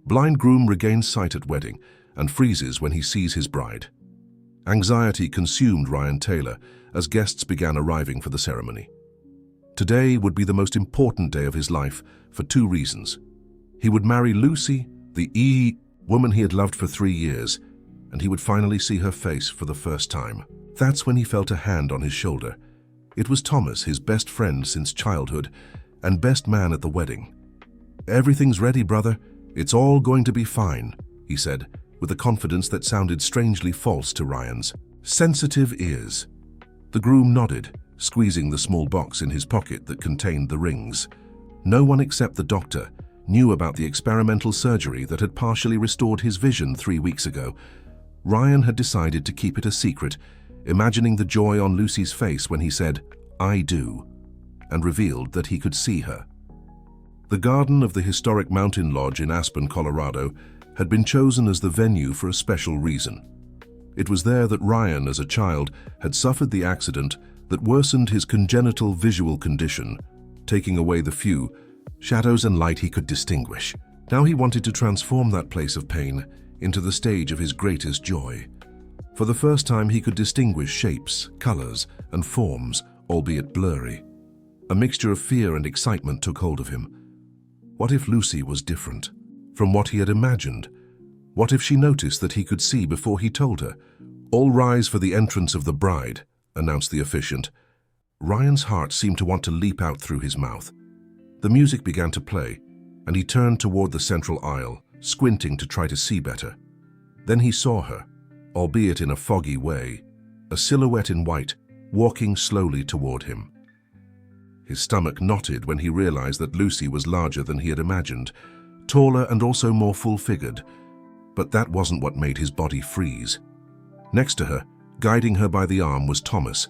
Blind groom regains sight at wedding and freezes when he sees his bride. Anxiety consumed Ryan Taylor as guests began arriving for the ceremony. Today would be the most important day of his life for two reasons. He would marry Lucy, the woman he had loved for 3 years, and he would finally see her face for the first time. That's when he felt a hand on his shoulder. It was Thomas, his best friend since childhood and best man at the wedding. "Everything's ready, brother. It's all going to be fine," he said, with a confidence that sounded strangely false to Ryan's sensitive ears. The groom nodded, squeezing the small box in his pocket that contained the rings. No one except the doctor knew about the experimental surgery that had partially restored his vision 3 weeks ago. Ryan had decided to keep it a secret, imagining the joy on Lucy's face when he said, "I do," and revealed that he could see her. The garden of the historic mountain lodge in Aspen, Colorado, had been chosen as the venue for a special reason. It was there that Ryan, as a child, had suffered the accident that worsened his congenital visual condition, taking away the few shadows and light he could distinguish. Now he wanted to transform that place of pain into the stage of his greatest joy. For the first time he could distinguish shapes, colors, and forms, albeit blurry. A mixture of fear and excitement took hold of him. What if Lucy was different from what he had imagined? What if she noticed that he could see before he told her? "All rise for the entrance of the bride," announced the officiant. Ryan's heart seemed to want to leap out through his mouth. The music began to play, and he turned toward the central aisle, squinting to try to see better. Then he saw her, albeit in a foggy way, a silhouette in white, walking slowly toward him. His stomach knotted when he realized that Lucy was larger than he had imagined, taller and also more full-figured. But that wasn't what made his body freeze. Next to her, guiding her by the arm, was Thomas,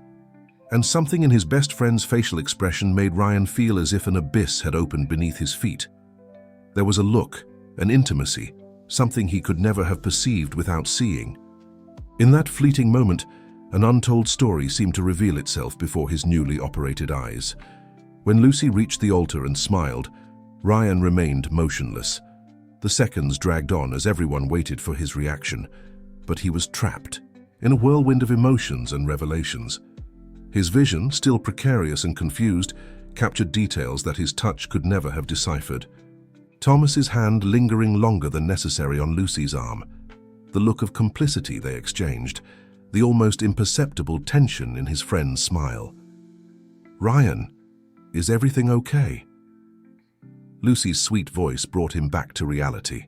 and something in his best friend's facial expression made Ryan feel as if an abyss had opened beneath his feet. There was a look, an intimacy, something he could never have perceived without seeing. In that fleeting moment, an untold story seemed to reveal itself before his newly operated eyes. When Lucy reached the altar and smiled, Ryan remained motionless. The seconds dragged on as everyone waited for his reaction, but he was trapped in a whirlwind of emotions and revelations. His vision, still precarious and confused, captured details that his touch could never have deciphered. Thomas's hand lingering longer than necessary on Lucy's arm, the look of complicity they exchanged, the almost imperceptible tension in his friend's smile. "Ryan, is everything okay?" Lucy's sweet voice brought him back to reality.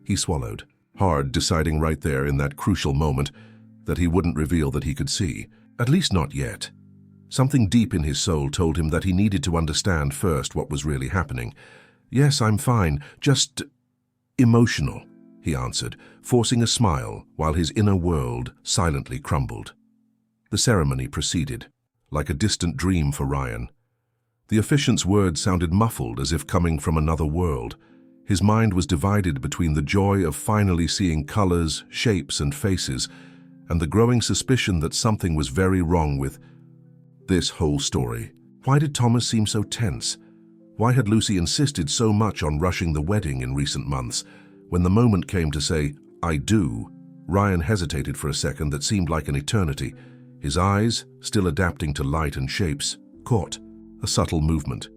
He swallowed, hard, deciding right there in that crucial moment that he wouldn't reveal that he could see. At least not yet. Something deep in his soul told him that he needed to understand first what was really happening. "Yes, I'm fine, just emotional," he answered, forcing a smile while his inner world silently crumbled. The ceremony proceeded, like a distant dream for Ryan. The officiant's words sounded muffled as if coming from another world. His mind was divided between the joy of finally seeing colors, shapes, and faces, and the growing suspicion that something was very wrong with this whole story. Why did Thomas seem so tense? Why had Lucy insisted so much on rushing the wedding in recent months? When the moment came to say, "I do," Ryan hesitated for a second that seemed like an eternity. His eyes, still adapting to light and shapes, caught a subtle movement.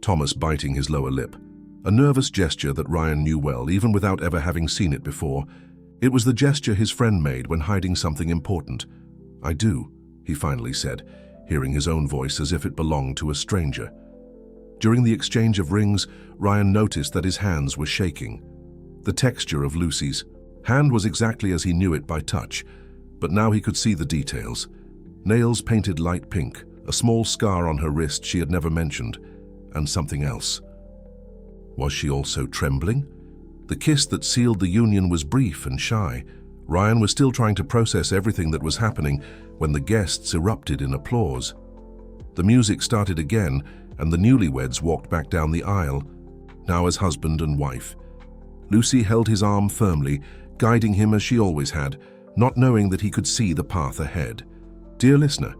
Thomas biting his lower lip. A nervous gesture that Ryan knew well, even without ever having seen it before. It was the gesture his friend made when hiding something important. "I do," he finally said, hearing his own voice as if it belonged to a stranger. During the exchange of rings, Ryan noticed that his hands were shaking. The texture of Lucy's hand was exactly as he knew it by touch, but now he could see the details. Nails painted light pink, a small scar on her wrist she had never mentioned, and something else. Was she also trembling? The kiss that sealed the union was brief and shy. Ryan was still trying to process everything that was happening when the guests erupted in applause. The music started again, and the newlyweds walked back down the aisle, now as husband and wife. Lucy held his arm firmly, guiding him as she always had, not knowing that he could see the path ahead. Dear listener,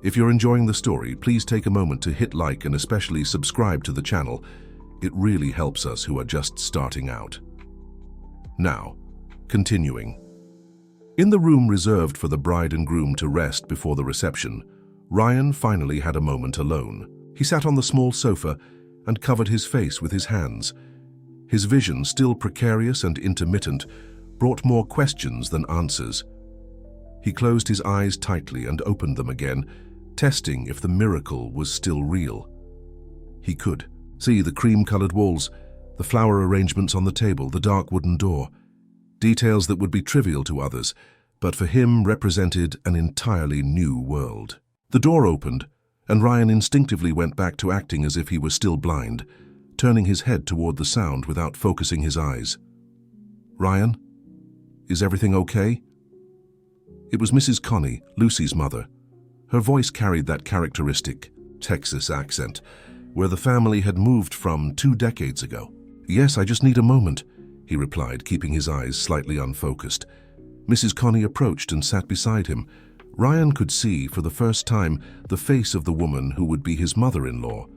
if you're enjoying the story, please take a moment to hit like and especially subscribe to the channel. It really helps us who are just starting out. Now, continuing. In the room reserved for the bride and groom to rest before the reception, Ryan finally had a moment alone. He sat on the small sofa and covered his face with his hands. His vision, still precarious and intermittent, brought more questions than answers. He closed his eyes tightly and opened them again, testing if the miracle was still real. He could see the cream-colored walls, the flower arrangements on the table, the dark wooden door. Details that would be trivial to others, but for him represented an entirely new world. The door opened, and Ryan instinctively went back to acting as if he were still blind, turning his head toward the sound without focusing his eyes. "Ryan, is everything okay?" It was Mrs. Connie, Lucy's mother. Her voice carried that characteristic Texas accent, where the family had moved from 2 decades ago. "Yes, I just need a moment," he replied, keeping his eyes slightly unfocused. Mrs. Connie approached and sat beside him. Ryan could see, for the first time, the face of the woman who would be his mother-in-law.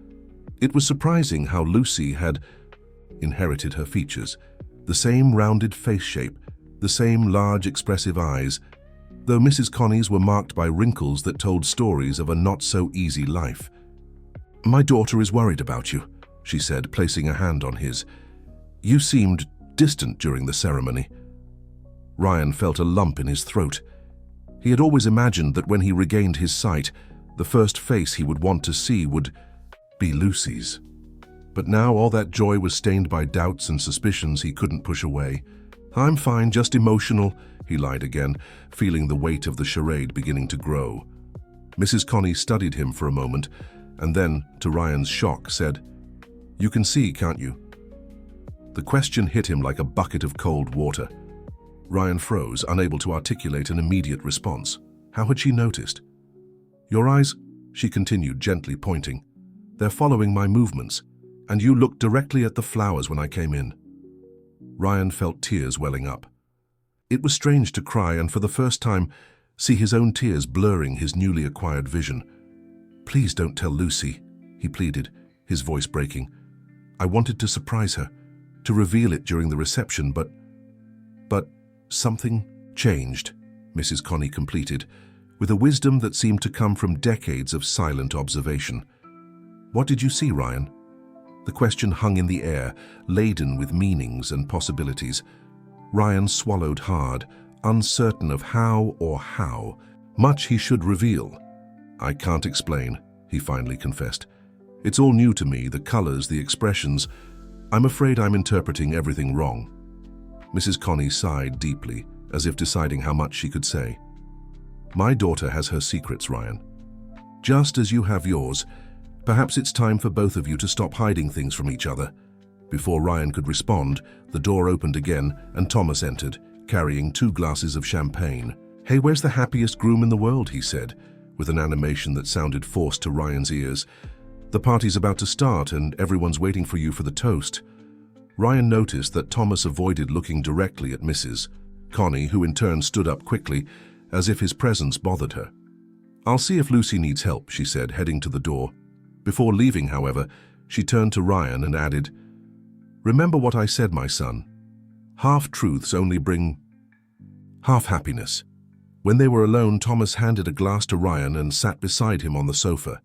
It was surprising how Lucy had inherited her features. The same rounded face shape, the same large expressive eyes, though Mrs. Connie's were marked by wrinkles that told stories of a not-so-easy life. "My daughter is worried about you," she said, placing a hand on his. "You seemed distant during the ceremony." Ryan felt a lump in his throat. He had always imagined that when he regained his sight, the first face he would want to see would be Lucy's. But now all that joy was stained by doubts and suspicions he couldn't push away. "I'm fine, just emotional," he lied again, feeling the weight of the charade beginning to grow. Mrs. Connie studied him for a moment, and then, to Ryan's shock, said, "You can see, can't you?" The question hit him like a bucket of cold water. Ryan froze, unable to articulate an immediate response. How had she noticed? "Your eyes," she continued, gently pointing. "They're following my movements, and you looked directly at the flowers when I came in." Ryan felt tears welling up. It was strange to cry and, for the first time, see his own tears blurring his newly acquired vision. "Please don't tell Lucy," he pleaded, his voice breaking. "I wanted to surprise her, to reveal it during the reception, but something changed," Mrs. Connie completed, with a wisdom that seemed to come from decades of silent observation. "What did you see, Ryan?" The question hung in the air, laden with meanings and possibilities. Ryan swallowed hard, uncertain of how much he should reveal. "I can't explain," he finally confessed. "It's all new to me, the colors, the expressions. I'm afraid I'm interpreting everything wrong." Mrs. Connie sighed deeply, as if deciding how much she could say. "My daughter has her secrets, Ryan. Just as you have yours. Perhaps it's time for both of you to stop hiding things from each other." Before Ryan could respond, the door opened again and Thomas entered, carrying 2 glasses of champagne. "Hey, where's the happiest groom in the world?" he said, with an animation that sounded forced to Ryan's ears. "The party's about to start and everyone's waiting for you for the toast." Ryan noticed that Thomas avoided looking directly at Mrs. Connie, who in turn stood up quickly, as if his presence bothered her. "I'll see if Lucy needs help," she said, heading to the door. Before leaving, however, she turned to Ryan and added, "Remember what I said, my son. Half-truths only bring half happiness." When they were alone, Thomas handed a glass to Ryan and sat beside him on the sofa.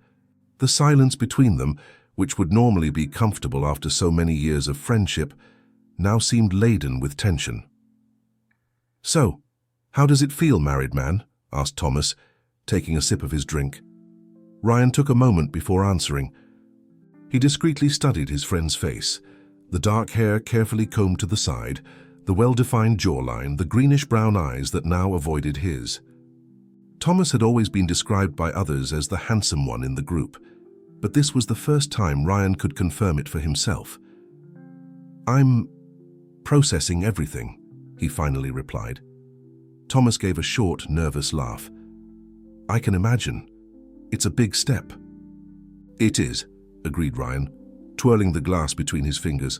The silence between them, which would normally be comfortable after so many years of friendship, now seemed laden with tension. "So, how does it feel, married man?" asked Thomas, taking a sip of his drink. Ryan took a moment before answering. He discreetly studied his friend's face, the dark hair carefully combed to the side, the well-defined jawline, the greenish-brown eyes that now avoided his. Thomas had always been described by others as the handsome one in the group, but this was the first time Ryan could confirm it for himself. "I'm processing everything," he finally replied. Thomas gave a short, nervous laugh. "I can imagine. It's a big step." "It is," agreed Ryan, twirling the glass between his fingers.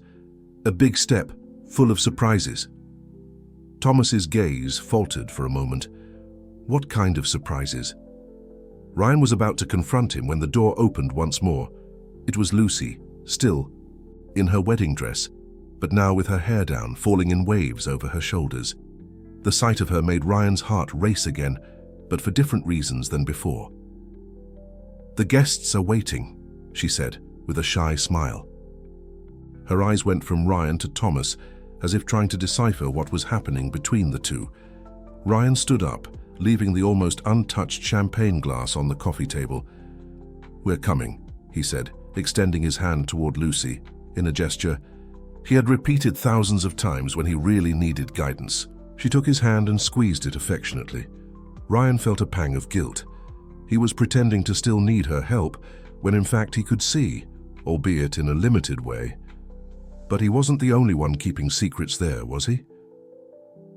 "A big step, full of surprises." Thomas's gaze faltered for a moment. What kind of surprises? Ryan was about to confront him when the door opened once more. It was Lucy, still in her wedding dress. "Mrs. Connie," she said, "I but now with her hair down, falling in waves over her shoulders. The sight of her made Ryan's heart race again, but for different reasons than before. "The guests are waiting," she said, with a shy smile. Her eyes went from Ryan to Thomas, as if trying to decipher what was happening between the two. Ryan stood up, leaving the almost untouched champagne glass on the coffee table. "We're coming," he said, extending his hand toward Lucy, in a gesture he had repeated thousands of times when he really needed guidance. She took his hand and squeezed it affectionately. Ryan felt a pang of guilt. He was pretending to still need her help, when in fact he could see, albeit in a limited way. But he wasn't the only one keeping secrets there, was he?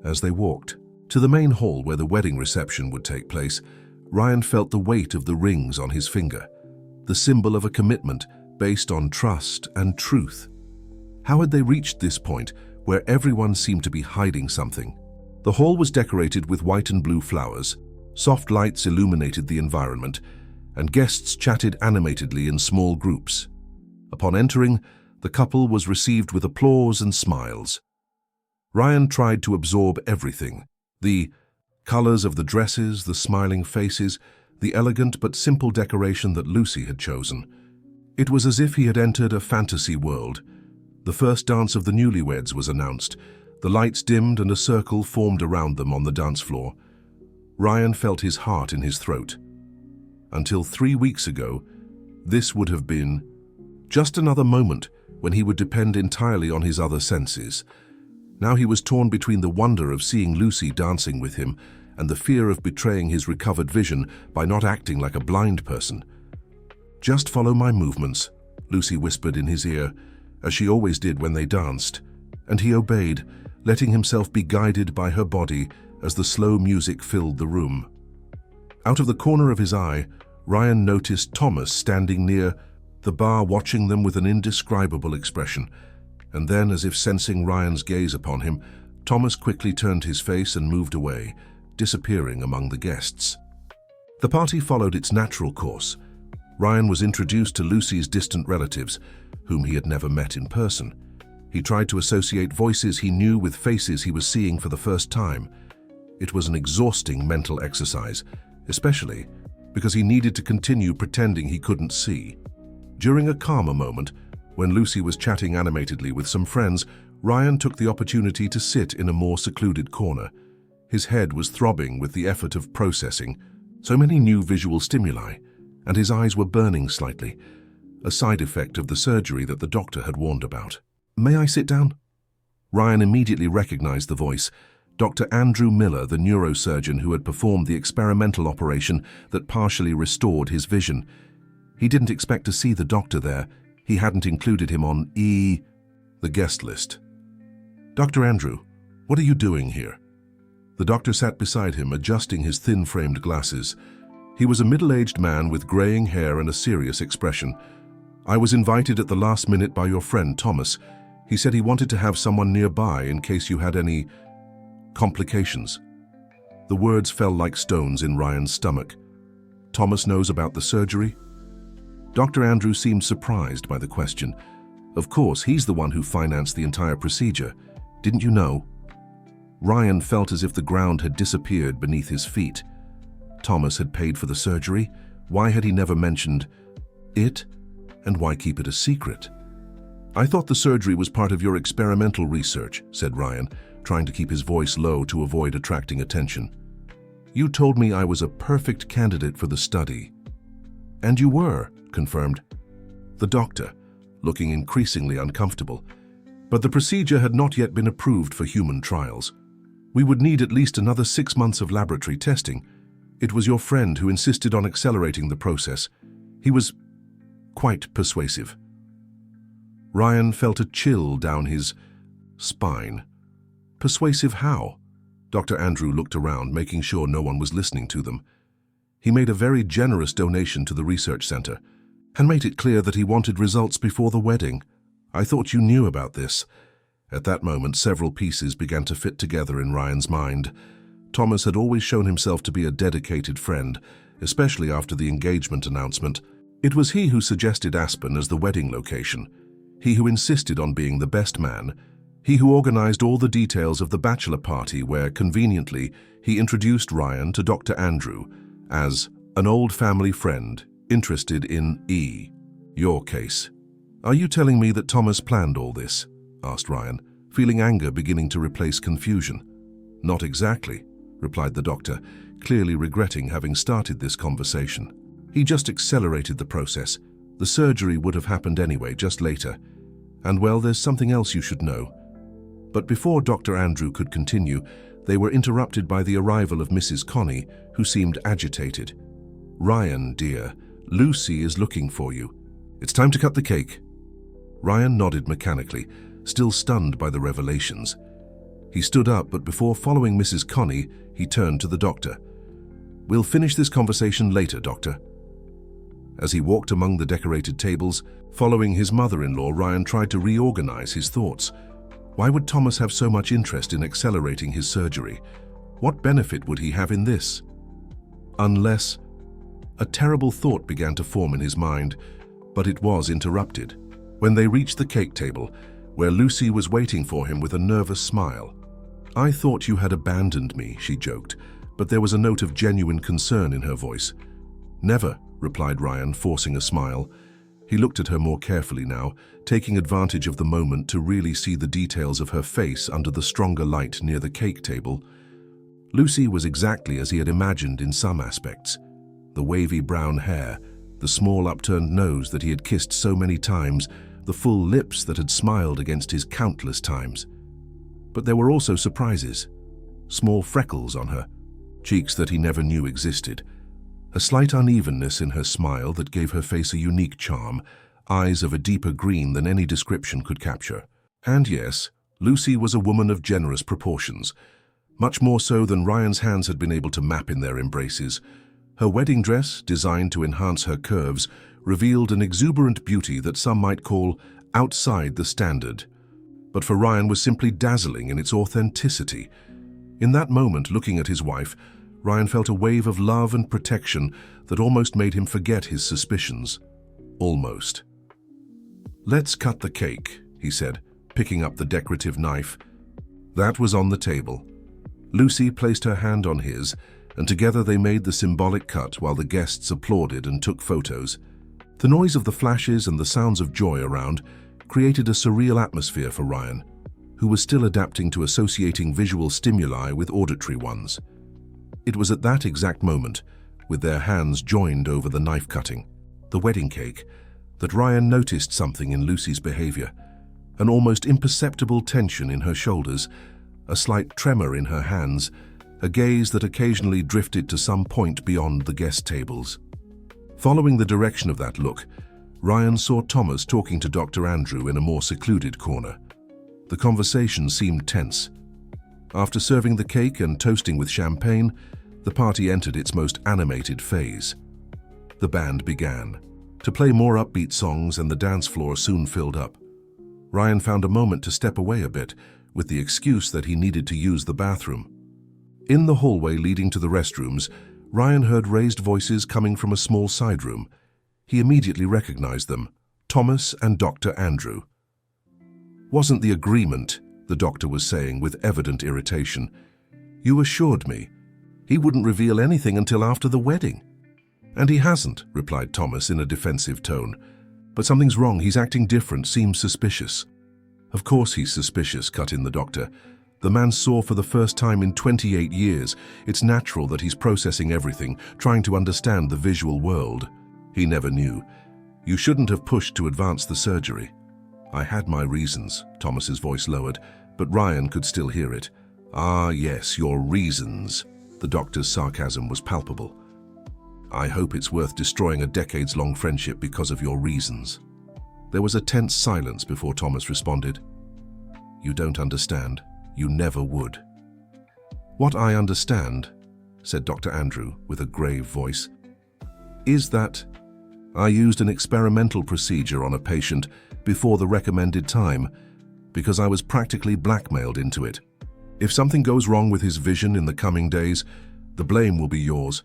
As they walked to the main hall where the wedding reception would take place, Ryan felt the weight of the rings on his finger, the symbol of a commitment based on trust and truth. How had they reached this point where everyone seemed to be hiding something? The hall was decorated with white and blue flowers, soft lights illuminated the environment, and guests chatted animatedly in small groups. Upon entering, the couple was received with applause and smiles. Ryan tried to absorb everything: the colors of the dresses, the smiling faces, the elegant but simple decoration that Lucy had chosen. It was as if he had entered a fantasy world. The first dance of the newlyweds was announced. The lights dimmed and a circle formed around them on the dance floor. Ryan felt his heart in his throat. Until 3 weeks ago, this would have been just another moment when he would depend entirely on his other senses. Now he was torn between the wonder of seeing Lucy dancing with him and the fear of betraying his recovered vision by not acting like a blind person. "Just follow my movements," Lucy whispered in his ear, as she always did when they danced, and he obeyed, letting himself be guided by her body as the slow music filled the room. Out of the corner of his eye, Ryan noticed Thomas standing near the bar watching them with an indescribable expression, and then, as if sensing Ryan's gaze upon him, Thomas quickly turned his face and moved away, disappearing among the guests. The party followed its natural course. Ryan was introduced to Lucy's distant relatives, whom he had never met in person. He tried to associate voices he knew with faces he was seeing for the first time. It was an exhausting mental exercise, especially because he needed to continue pretending he couldn't see. During a calmer moment, when Lucy was chatting animatedly with some friends, Ryan took the opportunity to sit in a more secluded corner. His head was throbbing with the effort of processing so many new visual stimuli, and his eyes were burning slightly, a side effect of the surgery that the doctor had warned about. "May I sit down?" Ryan immediately recognized the voice. Dr. Andrew Miller, the neurosurgeon who had performed the experimental operation that partially restored his vision. He didn't expect to see the doctor there. He hadn't included him on the guest list. "Dr. Andrew, what are you doing here?" The doctor sat beside him, adjusting his thin-framed glasses. He was a middle-aged man with graying hair and a serious expression. "I was invited at the last minute by your friend Thomas. He said he wanted to have someone nearby in case you had any complications." The words fell like stones in Ryan's stomach. "Thomas knows about the surgery?" Dr. Andrew seemed surprised by the question. "Of course, he's the one who financed the entire procedure. Didn't you know?" Ryan felt as if the ground had disappeared beneath his feet. Thomas had paid for the surgery. Why had he never mentioned it? And why keep it a secret? "I thought the surgery was part of your experimental research," said Ryan, trying to keep his voice low to avoid attracting attention. "You told me I was a perfect candidate for the study." "And you were," confirmed the doctor, looking increasingly uncomfortable. "But the procedure had not yet been approved for human trials. We would need at least another 6 months of laboratory testing. It was your friend who insisted on accelerating the process. He was quite persuasive." Ryan felt a chill down his spine. "Persuasive how?" Dr. Andrew looked around, making sure no one was listening to them. "He made a very generous donation to the research center and made it clear that he wanted results before the wedding. I thought you knew about this." At that moment, several pieces began to fit together in Ryan's mind. Thomas had always shown himself to be a dedicated friend, especially after the engagement announcement. It was he who suggested Aspen as the wedding location. He who insisted on being the best man, he who organized all the details of the bachelor party where, conveniently, he introduced Ryan to Dr. Andrew as an old family friend interested in your case. "Are you telling me that Thomas planned all this?" asked Ryan, feeling anger beginning to replace confusion. "Not exactly," replied the doctor, clearly regretting having started this conversation. "He just accelerated the process. The surgery would have happened anyway, just later. And well, there's something else you should know." But before Dr. Andrew could continue, they were interrupted by the arrival of Mrs. Connie, who seemed agitated. "Ryan, dear, Lucy is looking for you. It's time to cut the cake." Ryan nodded mechanically, still stunned by the revelations. He stood up, but before following Mrs. Connie, he turned to the doctor. "We'll finish this conversation later, doctor." As he walked among the decorated tables, following his mother-in-law, Ryan tried to reorganize his thoughts. Why would Thomas have so much interest in accelerating his surgery? What benefit would he have in this? Unless... A terrible thought began to form in his mind, but it was interrupted when they reached the cake table, where Lucy was waiting for him with a nervous smile. "I thought you had abandoned me," she joked, but there was a note of genuine concern in her voice. "Never," replied Ryan, forcing a smile. He looked at her more carefully now, taking advantage of the moment to really see the details of her face under the stronger light near the cake table. Lucy was exactly as he had imagined in some aspects. The wavy brown hair, the small upturned nose that he had kissed so many times, the full lips that had smiled against his countless times. But there were also surprises. Small freckles on her, cheeks that he never knew existed, a slight unevenness in her smile that gave her face a unique charm, eyes of a deeper green than any description could capture. And yes, Lucy was a woman of generous proportions, much more so than Ryan's hands had been able to map in their embraces. Her wedding dress, designed to enhance her curves, revealed an exuberant beauty that some might call outside the standard. But for Ryan was simply dazzling in its authenticity. In that moment, looking at his wife, Ryan felt a wave of love and protection that almost made him forget his suspicions. Almost. "Let's cut the cake," he said, picking up the decorative knife. That was on the table. Lucy placed her hand on his, and together they made the symbolic cut while the guests applauded and took photos. The noise of the flashes and the sounds of joy around created a surreal atmosphere for Ryan, who was still adapting to associating visual stimuli with auditory ones. It was at that exact moment, with their hands joined over the knife cutting, the wedding cake, that Ryan noticed something in Lucy's behavior, an almost imperceptible tension in her shoulders, a slight tremor in her hands, a gaze that occasionally drifted to some point beyond the guest tables. Following the direction of that look, Ryan saw Thomas talking to Dr. Andrew in a more secluded corner. The conversation seemed tense. After serving the cake and toasting with champagne, the party entered its most animated phase. The band began to play more upbeat songs, and the dance floor soon filled up. Ryan found a moment to step away a bit, with the excuse that he needed to use the bathroom. In the hallway leading to the restrooms, Ryan heard raised voices coming from a small side room. He immediately recognized them, Thomas and Dr. Andrew. "Wasn't the agreement," the doctor was saying with evident irritation. "You assured me. He wouldn't reveal anything until after the wedding." "And he hasn't," replied Thomas in a defensive tone. "But something's wrong. He's acting different, seems suspicious." "Of course he's suspicious," cut in the doctor. "The man saw for the first time in 28 years. It's natural that he's processing everything, trying to understand the visual world. He never knew. You shouldn't have pushed to advance the surgery." "I had my reasons," Thomas's voice lowered, but Ryan could still hear it. "Ah, yes, your reasons." The doctor's sarcasm was palpable. "I hope it's worth destroying a decades-long friendship because of your reasons." There was a tense silence before Thomas responded. "You don't understand. You never would." "What I understand," said Dr. Andrew with a grave voice, "is that I used an experimental procedure on a patient before the recommended time because I was practically blackmailed into it. If something goes wrong with his vision in the coming days, the blame will be yours.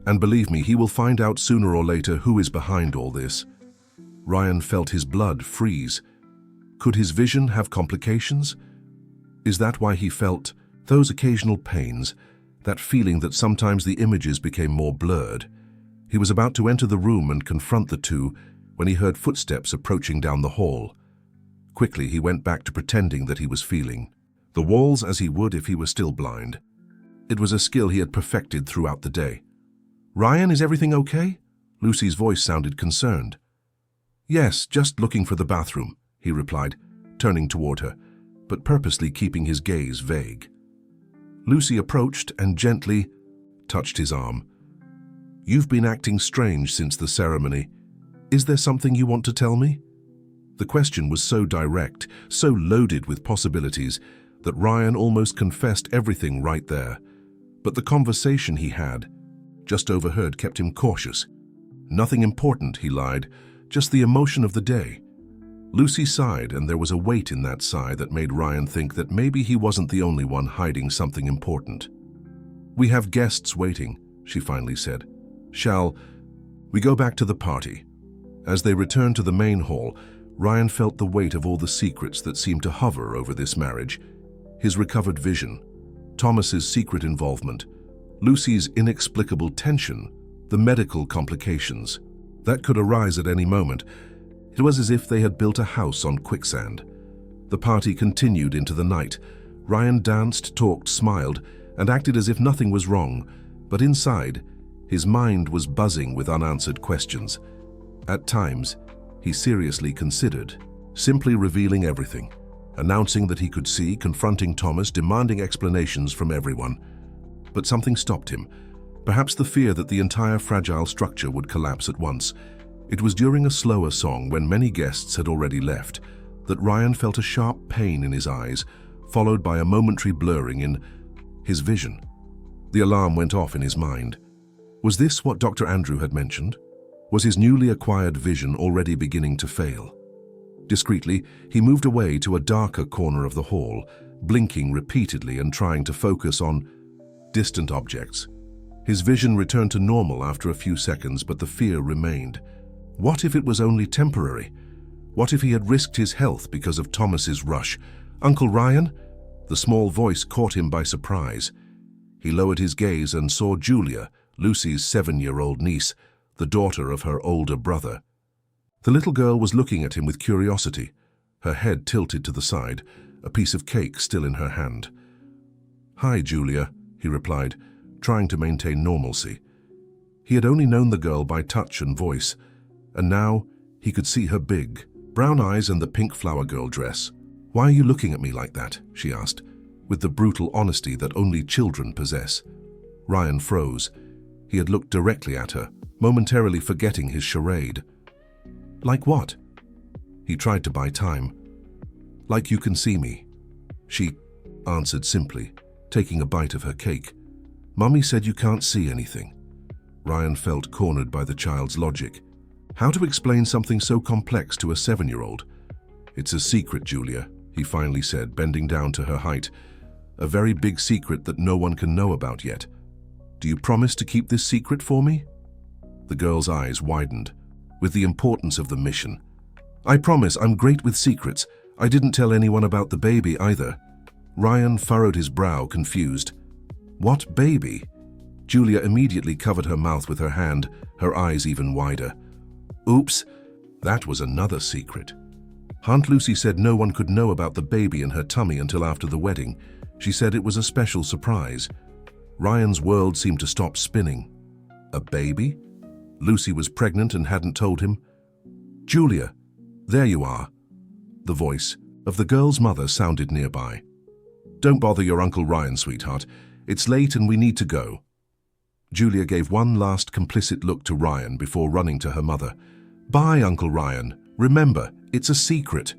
And believe me, he will find out sooner or later who is behind all this." Ryan felt his blood freeze. Could his vision have complications? Is that why he felt those occasional pains, that feeling that sometimes the images became more blurred? He was about to enter the room and confront the two when he heard footsteps approaching down the hall. Quickly, he went back to pretending that he was feeling the walls as he would if he were still blind. It was a skill he had perfected throughout the day. "Ryan, is everything okay?" Lucy's voice sounded concerned. "Yes, just looking for the bathroom," he replied, turning toward her, but purposely keeping his gaze vague. Lucy approached and gently touched his arm. "You've been acting strange since the ceremony. Is there something you want to tell me?" The question was so direct, so loaded with possibilities, that Ryan almost confessed everything right there. But the conversation he had, just overheard, kept him cautious. "Nothing important," he lied, "just the emotion of the day." Lucy sighed, and there was a weight in that sigh that made Ryan think that maybe he wasn't the only one hiding something important. "We have guests waiting," she finally said. "Shall we go back to the party?" As they returned to the main hall, Ryan felt the weight of all the secrets that seemed to hover over this marriage. His recovered vision, Thomas's secret involvement, Lucy's inexplicable tension, the medical complications that could arise at any moment. It was as if they had built a house on quicksand. The party continued into the night. Ryan danced, talked, smiled, and acted as if nothing was wrong, but inside, his mind was buzzing with unanswered questions. At times, he seriously considered simply revealing everything, announcing that he could see, confronting Thomas, demanding explanations from everyone. But something stopped him, perhaps the fear that the entire fragile structure would collapse at once. It was during a slower song, when many guests had already left, that Ryan felt a sharp pain in his eyes, followed by a momentary blurring in his vision. The alarm went off in his mind. Was this what Dr. Andrew had mentioned? Was his newly acquired vision already beginning to fail? Discreetly, he moved away to a darker corner of the hall, blinking repeatedly and trying to focus on distant objects. His vision returned to normal after a few seconds, but the fear remained. What if it was only temporary? What if he had risked his health because of Thomas's rush? "Uncle Ryan?" The small voice caught him by surprise. He lowered his gaze and saw Julia, Lucy's 7-year-old niece, the daughter of her older brother. The little girl was looking at him with curiosity, her head tilted to the side, a piece of cake still in her hand. "Hi, Julia," he replied, trying to maintain normalcy. He had only known the girl by touch and voice, and now he could see her big, brown eyes and the pink flower girl dress. "Why are you looking at me like that?" she asked, with the brutal honesty that only children possess. Ryan froze. He had looked directly at her, momentarily forgetting his charade. "Like what?" He tried to buy time. "Like you can see me," she answered simply, taking a bite of her cake. "Mummy said you can't see anything." Ryan felt cornered by the child's logic. How to explain something so complex to a 7-year-old? "It's a secret, Julia," he finally said, bending down to her height. "A very big secret that no one can know about yet. Do you promise to keep this secret for me?" The girl's eyes widened with the importance of the mission. "I promise, I'm great with secrets. I didn't tell anyone about the baby either." Ryan furrowed his brow, confused. "What baby?" Julia immediately covered her mouth with her hand, her eyes even wider. "Oops, that was another secret. Aunt Lucy said no one could know about the baby in her tummy until after the wedding. She said it was a special surprise." Ryan's world seemed to stop spinning. A baby? Lucy was pregnant and hadn't told him? "Julia, there you are." The voice of the girl's mother sounded nearby. "Don't bother your Uncle Ryan, sweetheart. It's late and we need to go." Julia gave one last complicit look to Ryan before running to her mother. "Bye, Uncle Ryan. Remember, it's a secret."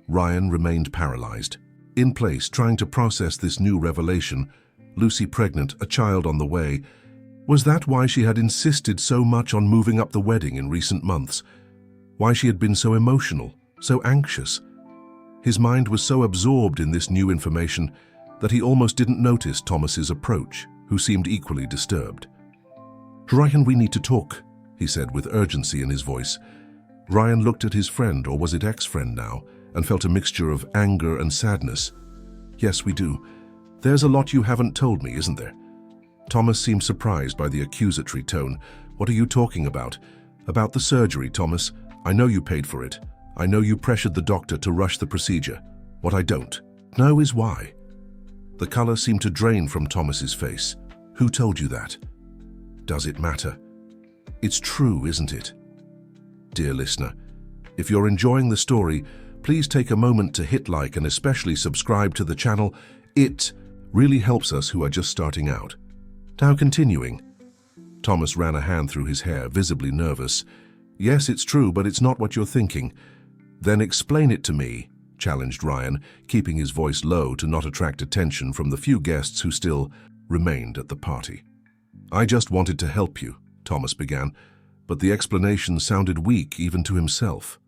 Ryan remained paralyzed, in place, trying to process this new revelation. Lucy pregnant, a child on the way. Was that why she had insisted so much on moving up the wedding in recent months? Why she had been so emotional, so anxious? His mind was so absorbed in this new information that he almost didn't notice Thomas's approach, who seemed equally disturbed. "Ryan, we need to talk," he said with urgency in his voice. Ryan looked at his friend, or was it ex-friend now, and felt a mixture of anger and sadness. "Yes, we do. There's a lot you haven't told me, isn't there?" Thomas seemed surprised by the accusatory tone. "What are you talking about?" "About the surgery, Thomas. I know you paid for it. I know you pressured the doctor to rush the procedure. What I don't know is why." The color seemed to drain from Thomas's face. "Who told you that?" "Does it matter? It's true, isn't it?" Dear listener, if you're enjoying the story, please take a moment to hit like and especially subscribe to the channel. It really helps us who are just starting out. Now continuing. Thomas ran a hand through his hair, visibly nervous. "Yes, it's true, but it's not what you're thinking." "Then explain it to me," challenged Ryan, keeping his voice low to not attract attention from the few guests who still remained at the party. "I just wanted to help you," Thomas began, but the explanation sounded weak even to himself.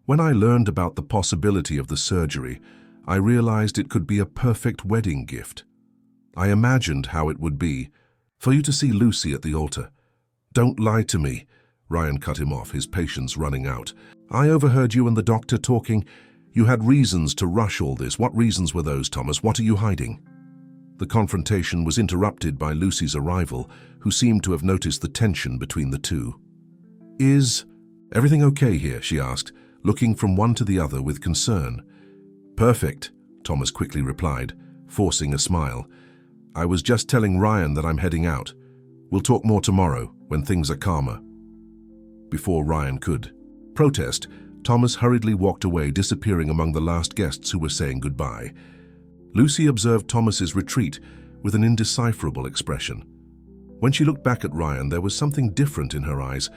"When I learned about the possibility of the surgery, I realized it could be a perfect wedding gift. I imagined how it would be for you to see Lucy at the altar." "Don't lie to me," Ryan cut him off, his patience running out. "I overheard you and the doctor talking. You had reasons to rush all this. What reasons were those, Thomas? What are you hiding?" The confrontation was interrupted by Lucy's arrival, who seemed to have noticed the tension between the two. "Is everything okay here?" she asked, looking from one to the other with concern. "Perfect," Thomas quickly replied, forcing a smile. "I was just telling Ryan that I'm heading out. We'll talk more tomorrow, when things are calmer." Before Ryan could protest, Thomas hurriedly walked away, disappearing among the last guests who were saying goodbye. Lucy observed Thomas's retreat with an indecipherable expression. When she looked back at Ryan, there was something different in her eyes,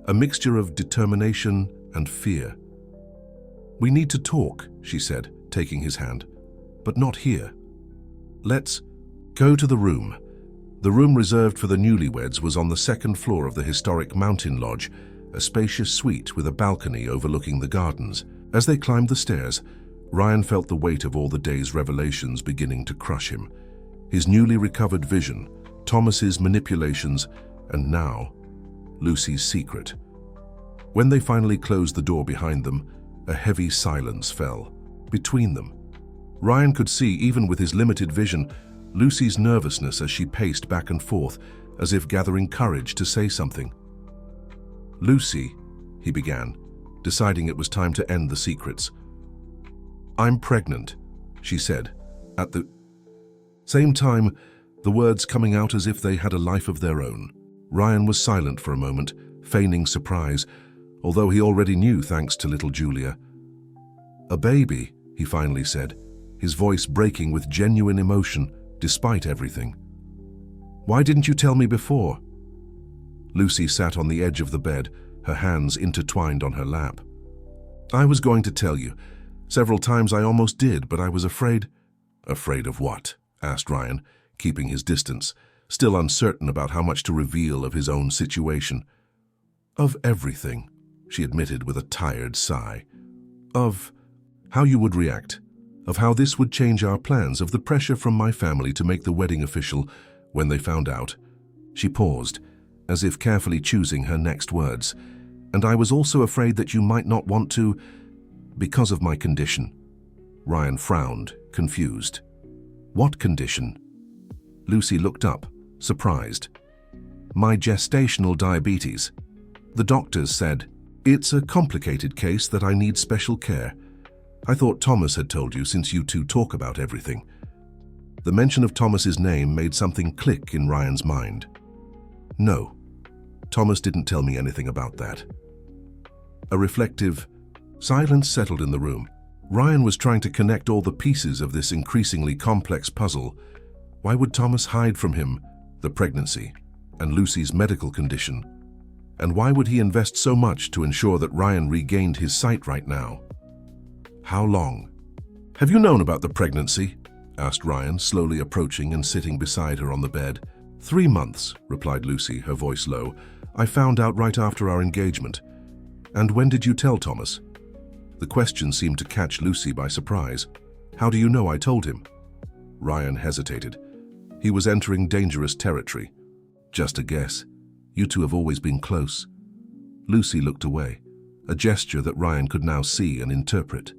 a mixture of determination and fear. "We need to talk," she said, taking his hand. "But not here. Let's go to the room." The room reserved for the newlyweds was on the second floor of the historic mountain lodge, a spacious suite with a balcony overlooking the gardens. As they climbed the stairs, Ryan felt the weight of all the day's revelations beginning to crush him. His newly recovered vision, Thomas's manipulations, and now, Lucy's secret. When they finally closed the door behind them, a heavy silence fell between them. Ryan could see, even with his limited vision, Lucy's nervousness as she paced back and forth, as if gathering courage to say something. "Lucy," he began, deciding it was time to end the secrets. "I'm pregnant," she said, at the same time, the words coming out as if they had a life of their own. Ryan was silent for a moment, feigning surprise, although he already knew thanks to little Julia. "A baby," he finally said, his voice breaking with genuine emotion despite everything. "Why didn't you tell me before?" Lucy sat on the edge of the bed, her hands intertwined on her lap. "I was going to tell you. Several times I almost did, but I was afraid." "Afraid of what?" asked Ryan, keeping his distance, still uncertain about how much to reveal of his own situation. "Of everything," she admitted with a tired sigh. "Of how you would react, of how this would change our plans, of the pressure from my family to make the wedding official when they found out." She paused, as if carefully choosing her next words. "And I was also afraid that you might not want to, because of my condition." Ryan frowned, confused. "What condition?" Lucy looked up, surprised. "My gestational diabetes. The doctors said, it's a complicated case that I need special care. I thought Thomas had told you, since you two talk about everything." The mention of Thomas's name made something click in Ryan's mind. "No, Thomas didn't tell me anything about that." A reflective silence settled in the room. Ryan was trying to connect all the pieces of this increasingly complex puzzle. Why would Thomas hide from him the pregnancy and Lucy's medical condition? And why would he invest so much to ensure that Ryan regained his sight right now? "How long have you known about the pregnancy?" asked Ryan, slowly approaching and sitting beside her on the bed. 3 months, replied Lucy, her voice low. "I found out right after our engagement." "And when did you tell Thomas?" The question seemed to catch Lucy by surprise. "How do you know I told him?" Ryan hesitated. He was entering dangerous territory. "Just a guess. You two have always been close." Lucy looked away, a gesture that Ryan could now see and interpret.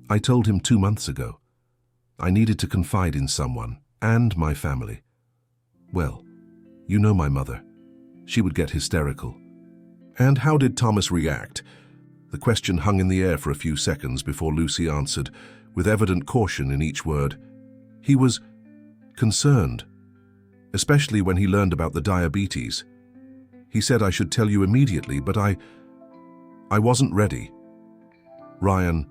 I told him 2 months ago. I needed to confide in someone, and my family. Well, you know my mother. She would get hysterical. And how did Thomas react? The question hung in the air for a few seconds before Lucy answered, with evident caution in each word. He was concerned, especially when he learned about the diabetes. He said I should tell you immediately, but I wasn't ready. Ryan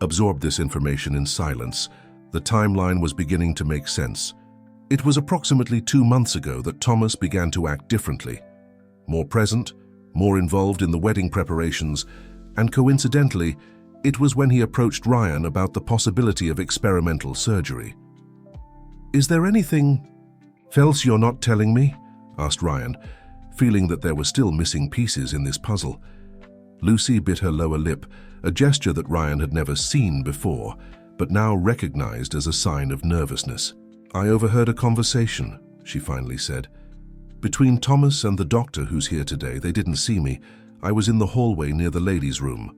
absorbed this information in silence. The timeline was beginning to make sense. It was approximately 2 months ago that Thomas began to act differently, more present, more involved in the wedding preparations, and coincidentally, it was when he approached Ryan about the possibility of experimental surgery. "Is there anything else you're not telling me?" asked Ryan, feeling that there were still missing pieces in this puzzle. Lucy bit her lower lip, a gesture that Ryan had never seen before, but now recognized as a sign of nervousness. "I overheard a conversation," she finally said. "Between Thomas and the doctor who's here today. They didn't see me. I was in the hallway near the ladies' room.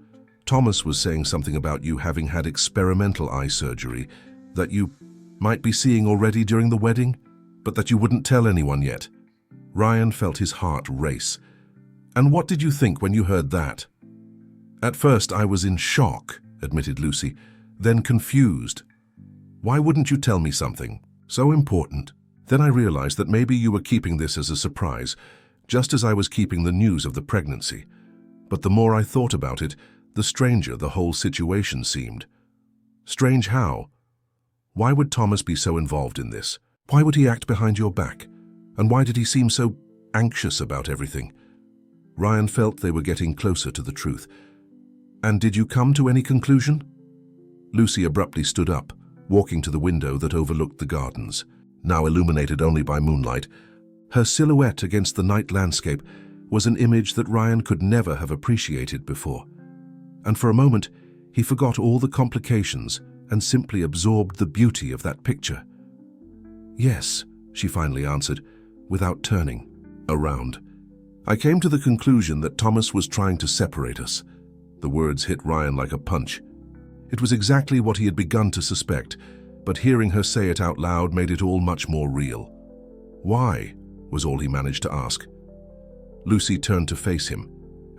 Thomas was saying something about you having had experimental eye surgery, that you might be seeing already during the wedding, but that you wouldn't tell anyone yet." Ryan felt his heart race. "And what did you think when you heard that?" "At first I was in shock," admitted Lucy, "then confused. Why wouldn't you tell me something so important? Then I realized that maybe you were keeping this as a surprise, just as I was keeping the news of the pregnancy. But the more I thought about it, the stranger the whole situation seemed." "Strange how? Why would Thomas be so involved in this? Why would he act behind your back? And why did he seem so anxious about everything?" Ryan felt they were getting closer to the truth. "And did you come to any conclusion?" Lucy abruptly stood up, walking to the window that overlooked the gardens, now illuminated only by moonlight. Her silhouette against the night landscape was an image that Ryan could never have appreciated before. And for a moment, he forgot all the complications and simply absorbed the beauty of that picture. "Yes," she finally answered, without turning around. "I came to the conclusion that Thomas was trying to separate us." The words hit Ryan like a punch. It was exactly what he had begun to suspect, but hearing her say it out loud made it all much more real. "Why?" was all he managed to ask. Lucy turned to face him,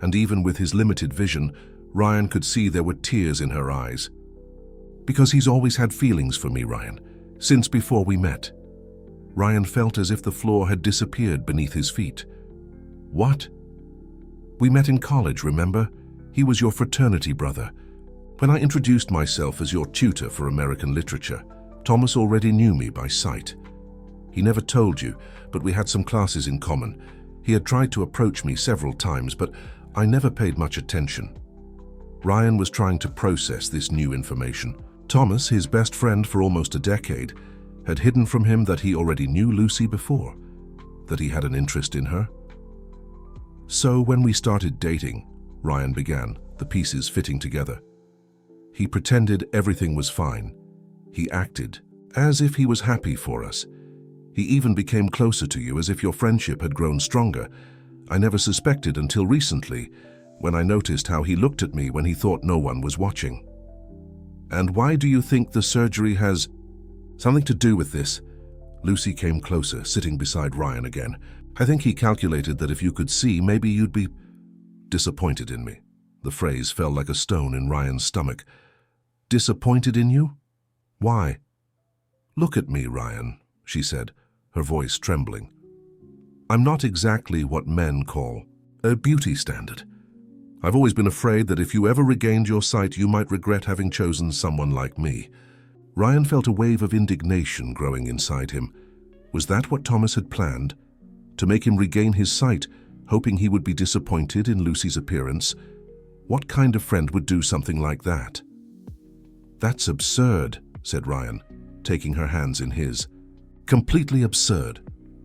and even with his limited vision, Ryan could see there were tears in her eyes. "Because he's always had feelings for me, Ryan, since before we met." Ryan felt as if the floor had disappeared beneath his feet. "What?" "We met in college, remember? He was your fraternity brother. When I introduced myself as your tutor for American literature, Thomas already knew me by sight. He never told you, but we had some classes in common. He had tried to approach me several times, but I never paid much attention." Ryan was trying to process this new information. Thomas, his best friend for almost a decade, had hidden from him that he already knew Lucy before, that he had an interest in her. "So when we started dating," Ryan began, the pieces fitting together, "he pretended everything was fine. He acted as if he was happy for us. He even became closer to you, as if your friendship had grown stronger. I never suspected until recently, when I noticed how he looked at me when he thought no one was watching." "And why do you think the surgery has something to do with this?" Lucy came closer, sitting beside Ryan again. "I think he calculated that if you could see, maybe you'd be disappointed in me." The phrase fell like a stone in Ryan's stomach. "Disappointed in you? Why?" "Look at me, Ryan," she said, her voice trembling. "I'm not exactly what men call a beauty standard. I've always been afraid that if you ever regained your sight, you might regret having chosen someone like me." Ryan felt a wave of indignation growing inside him. Was that what Thomas had planned? To make him regain his sight, hoping he would be disappointed in Lucy's appearance? What kind of friend would do something like that? "That's absurd," said Ryan, taking her hands in his. "Completely absurd."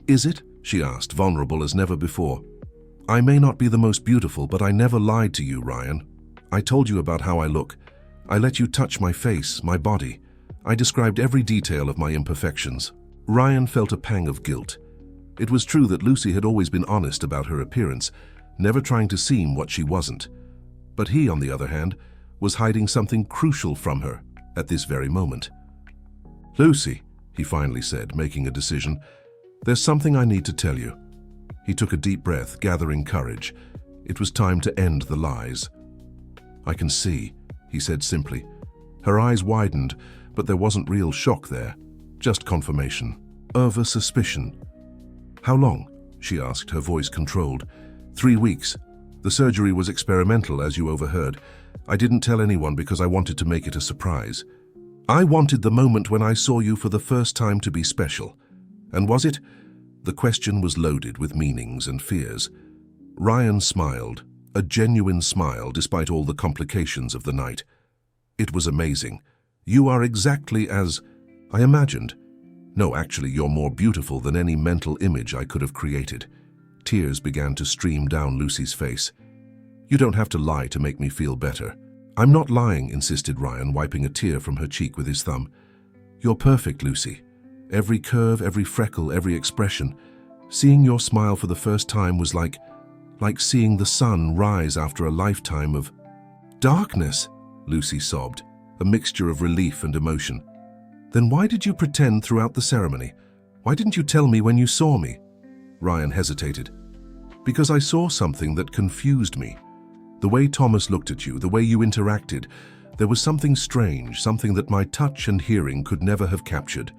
"Is it?" she asked, vulnerable as never before. "I may not be the most beautiful, but I never lied to you, Ryan. I told you about how I look. I let you touch my face, my body. I described every detail of my imperfections." Ryan felt a pang of guilt. It was true that Lucy had always been honest about her appearance, never trying to seem what she wasn't. But he, on the other hand, was hiding something crucial from her at this very moment. "Lucy," he finally said, making a decision, "there's something I need to tell you." He took a deep breath, gathering courage. It was time to end the lies. "I can see," he said simply. Her eyes widened, but there wasn't real shock there, just confirmation of a suspicion. "How long?" she asked, her voice controlled. 3 weeks. The surgery was experimental, as you overheard. I didn't tell anyone because I wanted to make it a surprise. I wanted the moment when I saw you for the first time to be special. And was it? The question was loaded with meanings and fears. Ryan smiled, a genuine smile despite all the complications of the night. "It was amazing. You are exactly as I imagined. No, actually, you're more beautiful than any mental image I could have created." Tears began to stream down Lucy's face. "You don't have to lie to make me feel better." "I'm not lying," insisted Ryan, wiping a tear from her cheek with his thumb. "You're perfect, Lucy. Every curve, every freckle, every expression. Seeing your smile for the first time was like seeing the sun rise after a lifetime of darkness," Lucy sobbed, a mixture of relief and emotion. "Then why did you pretend throughout the ceremony? Why didn't you tell me when you saw me?" Ryan hesitated. "Because I saw something that confused me. The way Thomas looked at you, the way you interacted, there was something strange, something that my touch and hearing could never have captured.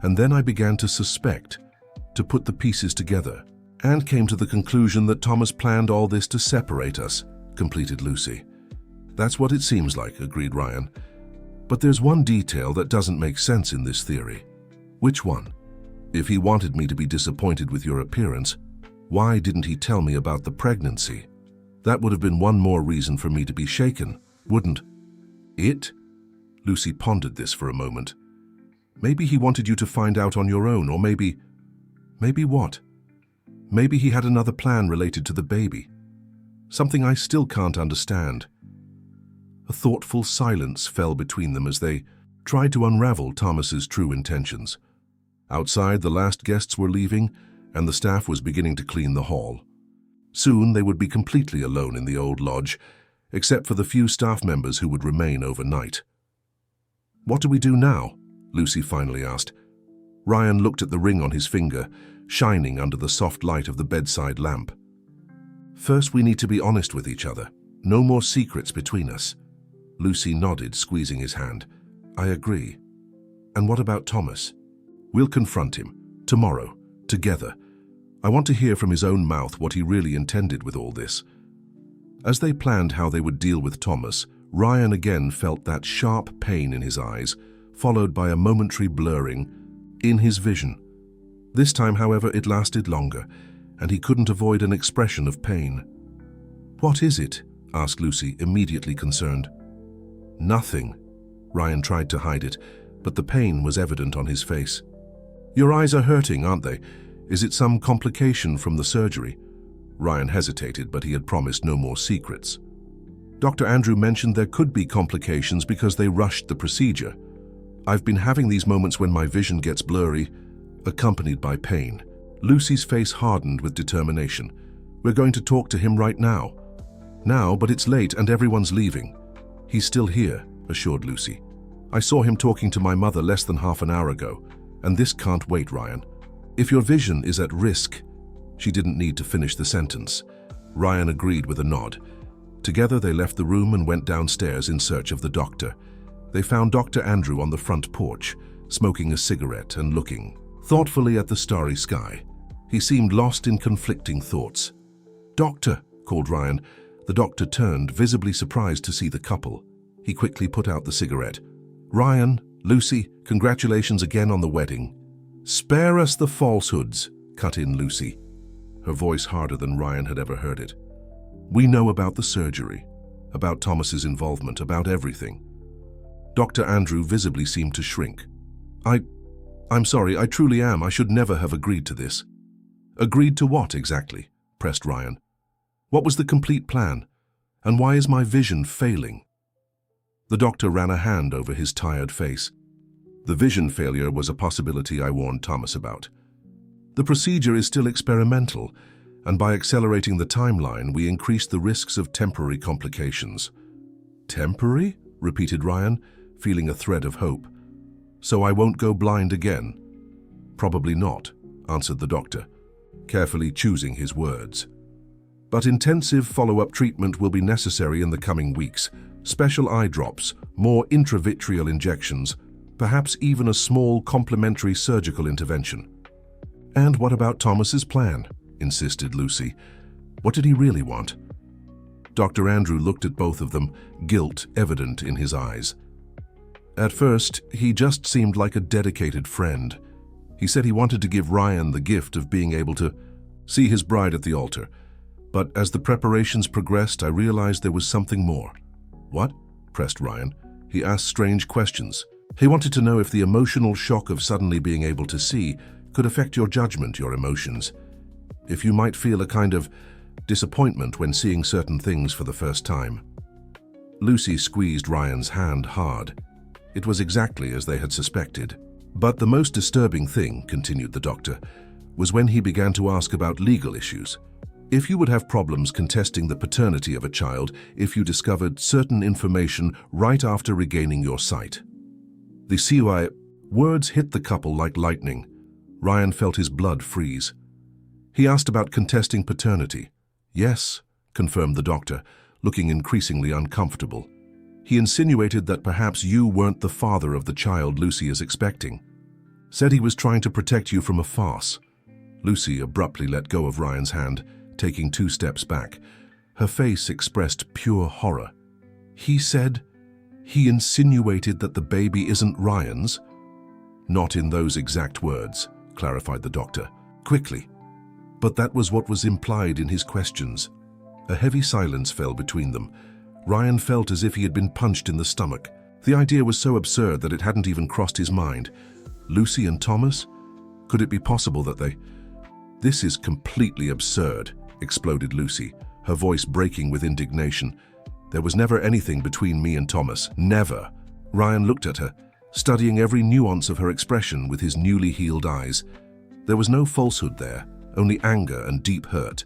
And then I began to suspect, to put the pieces together, and came to the conclusion that Thomas planned all this to separate us," completed Lucy. "That's what it seems like," agreed Ryan. "But there's one detail that doesn't make sense in this theory." "Which one?" "If he wanted me to be disappointed with your appearance, why didn't he tell me about the pregnancy? That would have been one more reason for me to be shaken, wouldn't it?" Lucy pondered this for a moment. "Maybe he wanted you to find out on your own, or maybe what? Maybe he had another plan related to the baby. Something I still can't understand." A thoughtful silence fell between them as they tried to unravel Thomas's true intentions. Outside, the last guests were leaving, and the staff was beginning to clean the hall. Soon they would be completely alone in the old lodge, except for the few staff members who would remain overnight. "What do we do now?" Lucy finally asked. Ryan looked at the ring on his finger, shining under the soft light of the bedside lamp. "First, we need to be honest with each other. No more secrets between us." Lucy nodded, squeezing his hand. "I agree. And what about Thomas?" "We'll confront him. Tomorrow. Together. I want to hear from his own mouth what he really intended with all this." As they planned how they would deal with Thomas, Ryan again felt that sharp pain in his eyes, followed by a momentary blurring in his vision. This time, however, it lasted longer, and he couldn't avoid an expression of pain. "What is it?" asked Lucy, immediately concerned. "Nothing." Ryan tried to hide it, but the pain was evident on his face. "Your eyes are hurting, aren't they? Is it some complication from the surgery?" Ryan hesitated, but he had promised no more secrets. "Dr. Andrew mentioned there could be complications because they rushed the procedure. I've been having these moments when my vision gets blurry, accompanied by pain." Lucy's face hardened with determination. "We're going to talk to him right now." "Now, but it's late and everyone's leaving." "He's still here," assured Lucy. "I saw him talking to my mother less than half an hour ago, and this can't wait, Ryan. If your vision is at risk—" She didn't need to finish the sentence. Ryan agreed with a nod. Together they left the room and went downstairs in search of the doctor. They found Dr. Andrew on the front porch, smoking a cigarette and looking thoughtfully at the starry sky. He seemed lost in conflicting thoughts. "Doctor," called Ryan. The doctor turned, visibly surprised to see the couple. He quickly put out the cigarette. "Ryan, Lucy, congratulations again on the wedding." "Spare us the falsehoods," cut in Lucy, her voice harder than Ryan had ever heard it. "We know about the surgery, about Thomas's involvement, about everything." Dr. Andrew visibly seemed to shrink. I'm sorry, I truly am. I should never have agreed to this." "Agreed to what, exactly?" pressed Ryan. "What was the complete plan? And why is my vision failing?" The doctor ran a hand over his tired face. "The vision failure was a possibility I warned Thomas about. The procedure is still experimental, and by accelerating the timeline, we increase the risks of temporary complications." Temporary? Repeated Ryan, feeling a thread of hope. So I won't go blind again? Probably not, answered the doctor, carefully choosing his words. But intensive follow-up treatment will be necessary in the coming weeks. Special eye drops, more intravitreal injections, perhaps even a small complementary surgical intervention. And what about Thomas's plan? Insisted Lucy. What did he really want? Dr. Andrew looked at both of them, guilt evident in his eyes. At first, he just seemed like a dedicated friend. He said he wanted to give Ryan the gift of being able to see his bride at the altar. But as the preparations progressed, I realized there was something more. What? Pressed Ryan. He asked strange questions. He wanted to know if the emotional shock of suddenly being able to see could affect your judgment, your emotions. If you might feel a kind of disappointment when seeing certain things for the first time. Lucy squeezed Ryan's hand hard. It was exactly as they had suspected. But the most disturbing thing, continued the doctor, was when he began to ask about legal issues. If you would have problems contesting the paternity of a child if you discovered certain information right after regaining your sight. The CY words hit the couple like lightning. Ryan felt his blood freeze. He asked about contesting paternity. Yes, confirmed the doctor, looking increasingly uncomfortable. He insinuated that perhaps you weren't the father of the child Lucy is expecting. Said he was trying to protect you from a farce. Lucy abruptly let go of Ryan's hand, taking 2 steps back. Her face expressed pure horror. He said, he insinuated that the baby isn't Ryan's? Not in those exact words, clarified the doctor, quickly. But that was what was implied in his questions. A heavy silence fell between them. Ryan felt as if he had been punched in the stomach. The idea was so absurd that it hadn't even crossed his mind. Lucy and Thomas? Could it be possible that they... This is completely absurd, exploded Lucy, her voice breaking with indignation. There was never anything between me and Thomas. Never. Ryan looked at her, studying every nuance of her expression with his newly healed eyes. There was no falsehood there, only anger and deep hurt.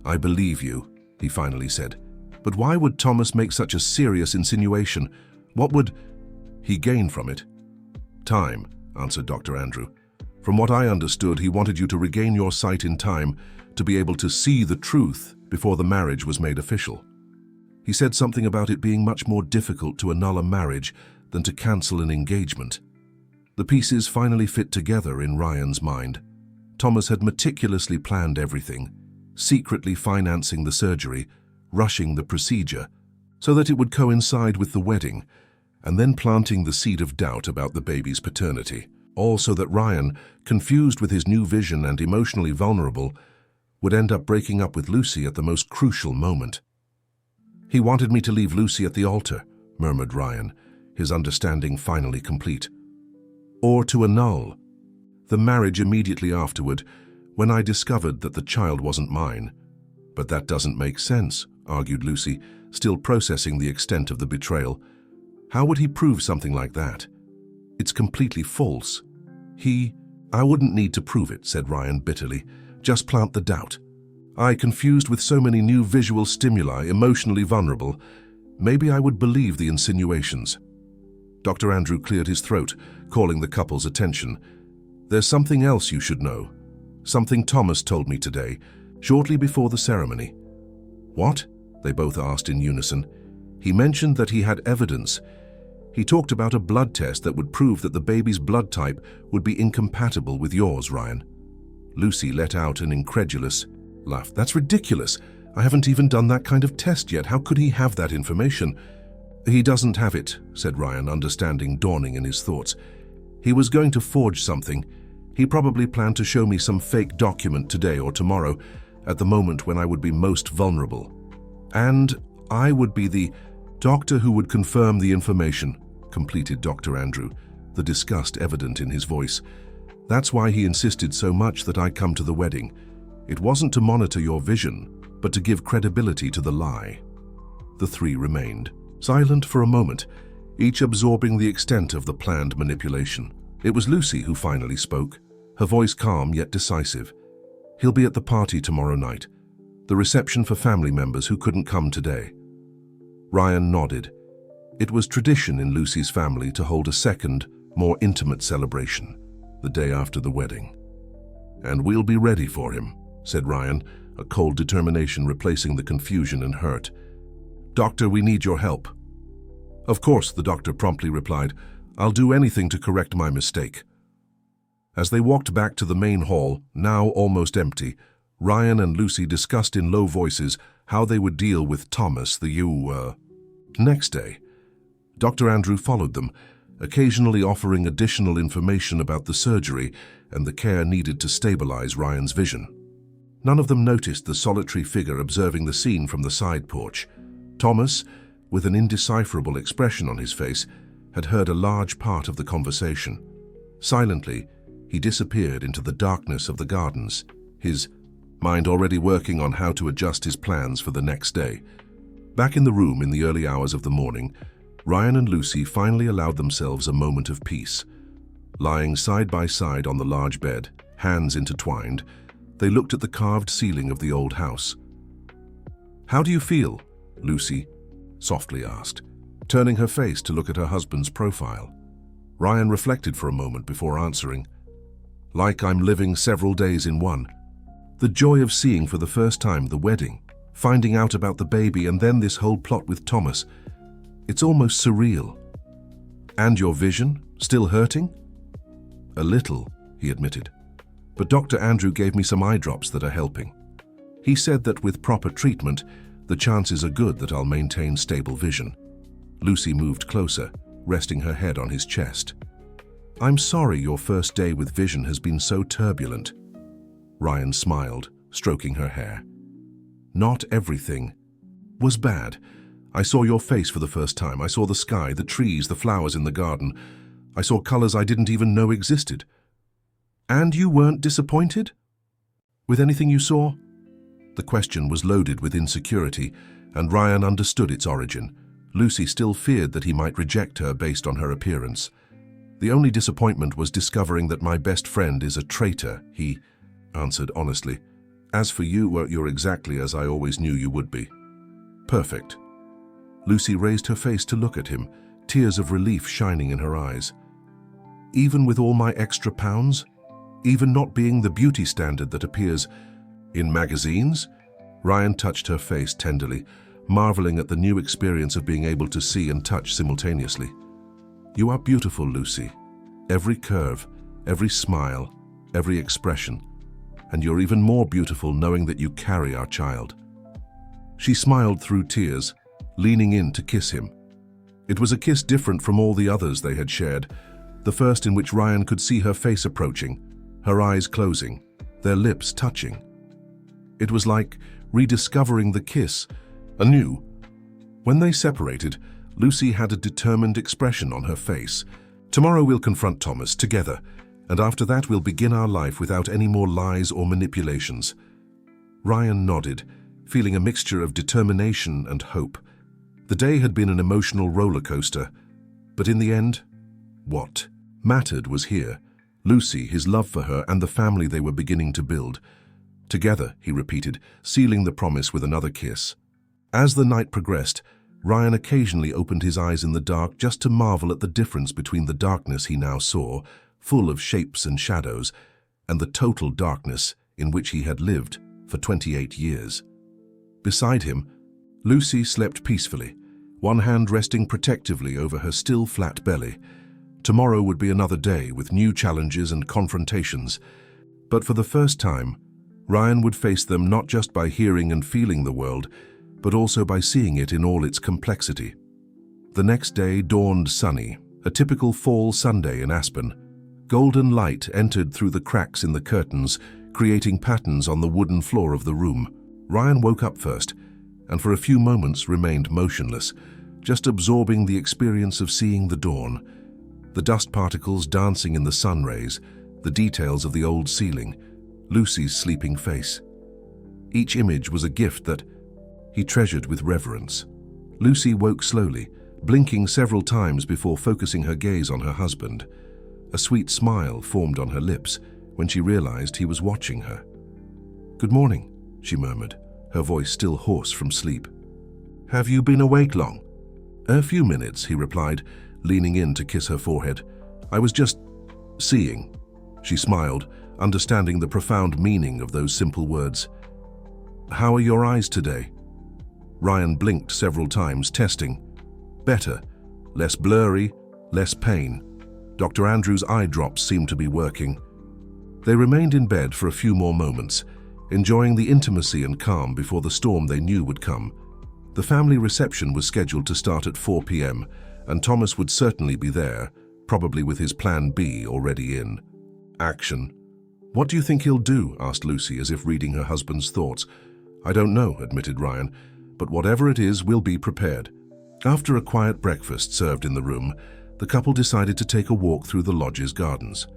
I believe you, he finally said. But why would Thomas make such a serious insinuation? What would he gain from it? Time, answered Dr. Andrew. From what I understood, he wanted you to regain your sight in time to be able to see the truth before the marriage was made official. He said something about it being much more difficult to annul a marriage than to cancel an engagement. The pieces finally fit together in Ryan's mind. Thomas had meticulously planned everything, secretly financing the surgery, rushing the procedure, so that it would coincide with the wedding, and then planting the seed of doubt about the baby's paternity. All so that Ryan, confused with his new vision and emotionally vulnerable, would end up breaking up with Lucy at the most crucial moment. He wanted me to leave Lucy at the altar, murmured Ryan, his understanding finally complete. Or to annul the marriage immediately afterward, when I discovered that the child wasn't mine. But that doesn't make sense, argued Lucy, still processing the extent of the betrayal. How would he prove something like that? It's completely false. I wouldn't need to prove it, said Ryan bitterly. Just plant the doubt. I, confused with so many new visual stimuli, emotionally vulnerable, maybe I would believe the insinuations. Dr. Andrew cleared his throat, calling the couple's attention. There's something else you should know. Something Thomas told me today, shortly before the ceremony. What? They both asked in unison. He mentioned that he had evidence. He talked about a blood test that would prove that the baby's blood type would be incompatible with yours, Ryan. Lucy let out an incredulous laugh. That's ridiculous. I haven't even done that kind of test yet. How could he have that information? He doesn't have it, said Ryan, understanding dawning in his thoughts. He was going to forge something. He probably planned to show me some fake document today or tomorrow, at the moment when I would be most vulnerable. And I would be the doctor who would confirm the information, completed Dr. Andrew, the disgust evident in his voice. That's why he insisted so much that I come to the wedding. It wasn't to monitor your vision, but to give credibility to the lie. The three remained, silent for a moment, each absorbing the extent of the planned manipulation. It was Lucy who finally spoke, her voice calm yet decisive. He'll be at the party tomorrow night, the reception for family members who couldn't come today. Ryan nodded. It was tradition in Lucy's family to hold a second, more intimate celebration, the day after the wedding. "And we'll be ready for him," said Ryan, a cold determination replacing the confusion and hurt. "Doctor, we need your help." "Of course," the doctor promptly replied. "I'll do anything to correct my mistake." As they walked back to the main hall, now almost empty, Ryan and Lucy discussed in low voices how they would deal with Thomas Next day, Dr. Andrew followed them, occasionally offering additional information about the surgery and the care needed to stabilize Ryan's vision. None of them noticed the solitary figure observing the scene from the side porch. Thomas, with an indecipherable expression on his face, had heard a large part of the conversation. Silently, he disappeared into the darkness of the gardens, his mind already working on how to adjust his plans for the next day. Back in the room in the early hours of the morning, Ryan and Lucy finally allowed themselves a moment of peace. Lying side by side on the large bed, hands intertwined, they looked at the carved ceiling of the old house. "How do you feel?" Lucy softly asked, turning her face to look at her husband's profile. Ryan reflected for a moment before answering. "Like I'm living several days in one. The joy of seeing for the first time the wedding, finding out about the baby, and then this whole plot with Thomas. It's almost surreal." "And your vision? Still hurting?" "A little," he admitted. "But Dr. Andrew gave me some eye drops that are helping. He said that with proper treatment, the chances are good that I'll maintain stable vision." Lucy moved closer, resting her head on his chest. "I'm sorry your first day with vision has been so turbulent." Ryan smiled, stroking her hair. "Not everything was bad. I saw your face for the first time. I saw the sky, the trees, the flowers in the garden. I saw colors I didn't even know existed." "And you weren't disappointed with anything you saw?" The question was loaded with insecurity, and Ryan understood its origin. Lucy still feared that he might reject her based on her appearance. "The only disappointment was discovering that my best friend is a traitor," he answered honestly. "As for you, you're exactly as I always knew you would be." "Perfect." Lucy raised her face to look at him, tears of relief shining in her eyes. "Even with all my extra pounds? Even not being the beauty standard that appears in magazines?" Ryan touched her face tenderly, marveling at the new experience of being able to see and touch simultaneously. "You are beautiful, Lucy. Every curve, every smile, every expression. And you're even more beautiful knowing that you carry our child." She smiled through tears, leaning in to kiss him. It was a kiss different from all the others they had shared, the first in which Ryan could see her face approaching, her eyes closing, their lips touching. It was like rediscovering the kiss anew. When they separated, Lucy had a determined expression on her face. "Tomorrow we'll confront Thomas together, and after that we'll begin our life without any more lies or manipulations." Ryan nodded, feeling a mixture of determination and hope. The day had been an emotional roller coaster, but in the end, what mattered was here. Lucy, his love for her, and the family they were beginning to build. "Together," he repeated, sealing the promise with another kiss. As the night progressed, Ryan occasionally opened his eyes in the dark just to marvel at the difference between the darkness he now saw, full of shapes and shadows, and the total darkness in which he had lived for 28 years. Beside him, Lucy slept peacefully, one hand resting protectively over her still flat belly. Tomorrow would be another day with new challenges and confrontations, but for the first time, Ryan would face them not just by hearing and feeling the world, but also by seeing it in all its complexity. The next day dawned sunny, a typical fall Sunday in Aspen. Golden light entered through the cracks in the curtains, creating patterns on the wooden floor of the room. Ryan woke up first, and for a few moments remained motionless, just absorbing the experience of seeing the dawn. The dust particles dancing in the sun rays, the details of the old ceiling, Lucy's sleeping face. Each image was a gift that he treasured with reverence. Lucy woke slowly, blinking several times before focusing her gaze on her husband. A sweet smile formed on her lips when she realized he was watching her. "Good morning," she murmured, her voice still hoarse from sleep. "Have you been awake long?" "A few minutes," he replied, leaning in to kiss her forehead. "I was just seeing." She smiled, understanding the profound meaning of those simple words. "How are your eyes today?" Ryan blinked several times, testing. "Better. Less blurry, less pain." Dr. Andrew's eye drops seemed to be working. They remained in bed for a few more moments, enjoying the intimacy and calm before the storm they knew would come. The family reception was scheduled to start at 4 p.m., and Thomas would certainly be there, probably with his plan B already in. Action. "What do you think he'll do?" asked Lucy, as if reading her husband's thoughts. "I don't know," admitted Ryan, "but whatever it is, we'll be prepared." After a quiet breakfast served in the room, the couple decided to take a walk through the lodge's gardens.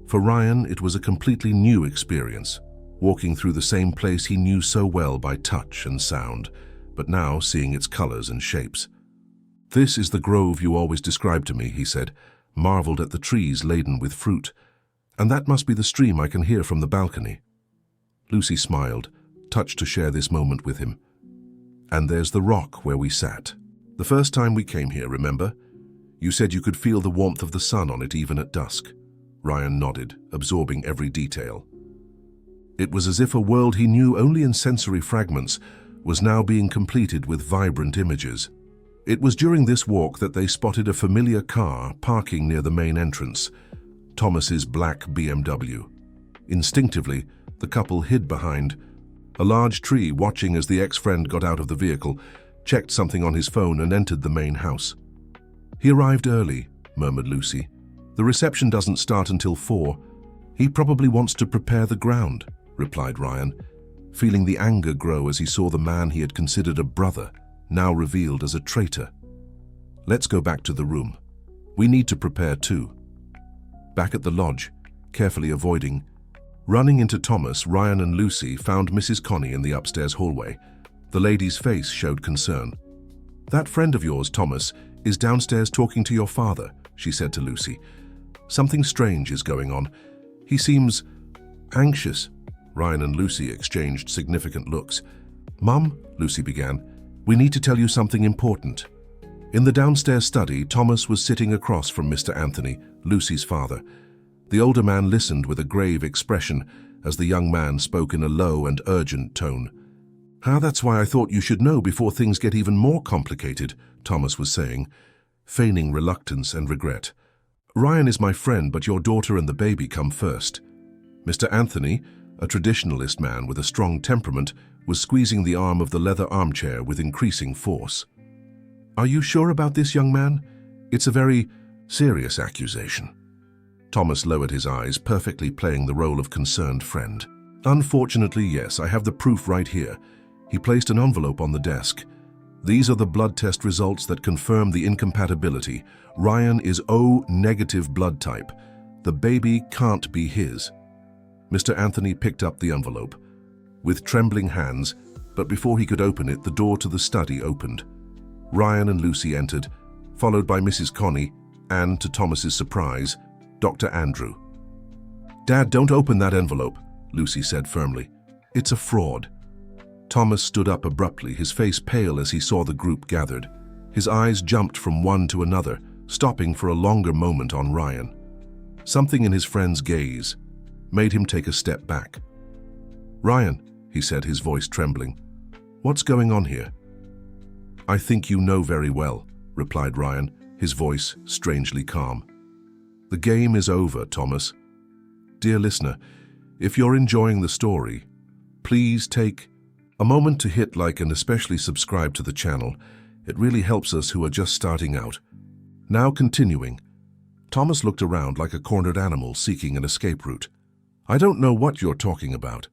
For Ryan, it was a completely new experience, walking through the same place he knew so well by touch and sound, but now seeing its colors and shapes. "This is the grove you always described to me," he said, marveled at the trees laden with fruit. "And that must be the stream I can hear from the balcony." Lucy smiled, touched to share this moment with him. "And there's the rock where we sat. The first time we came here, remember? You said you could feel the warmth of the sun on it even at dusk." Ryan nodded, absorbing every detail. It was as if a world he knew only in sensory fragments was now being completed with vibrant images. It was during this walk that they spotted a familiar car parking near the main entrance, Thomas's black BMW. Instinctively, the couple hid behind a large tree, watching as the ex-friend got out of the vehicle, checked something on his phone and entered the main house. "He arrived early," murmured Lucy. "The reception doesn't start until 4. "He probably wants to prepare the ground," replied Ryan, feeling the anger grow as he saw the man he had considered a brother, now revealed as a traitor. "Let's go back to the room. We need to prepare too." Back at the lodge, carefully avoiding running into Thomas, Ryan and Lucy found Mrs. Connie in the upstairs hallway. The lady's face showed concern. "That friend of yours, Thomas, is downstairs talking to your father," she said to Lucy. "Something strange is going on. He seems anxious." Ryan and Lucy exchanged significant looks. "Mum," Lucy began, "we need to tell you something important." In the downstairs study, Thomas was sitting across from Mr. Anthony, Lucy's father. The older man listened with a grave expression as the young man spoke in a low and urgent tone. That's why I thought you should know before things get even more complicated," Thomas was saying, feigning reluctance and regret. "Ryan is my friend, but your daughter and the baby come first." Mr. Anthony, a traditionalist man with a strong temperament, was squeezing the arm of the leather armchair with increasing force. "Are you sure about this, young man? It's a very serious accusation." Thomas lowered his eyes, perfectly playing the role of concerned friend. "Unfortunately, yes, I have the proof right here." He placed an envelope on the desk. "These are the blood test results that confirm the incompatibility. Ryan is O-negative blood type. The baby can't be his." Mr. Anthony picked up the envelope with trembling hands, but before he could open it, the door to the study opened. Ryan and Lucy entered, followed by Mrs. Connie and, to Thomas's surprise, Dr. Andrew. "Dad, don't open that envelope," Lucy said firmly. "It's a fraud." Thomas stood up abruptly, his face pale as he saw the group gathered. His eyes jumped from one to another, stopping for a longer moment on Ryan. Something in his friend's gaze made him take a step back. "Ryan," he said, his voice trembling, "what's going on here?" "I think you know very well," replied Ryan, his voice strangely calm. "The game is over, Thomas. Dear listener, if you're enjoying the story, please take a moment to hit like and especially subscribe to the channel. It really helps us who are just starting out. Now continuing." Thomas looked around like a cornered animal seeking an escape route. "I don't know what you're talking about."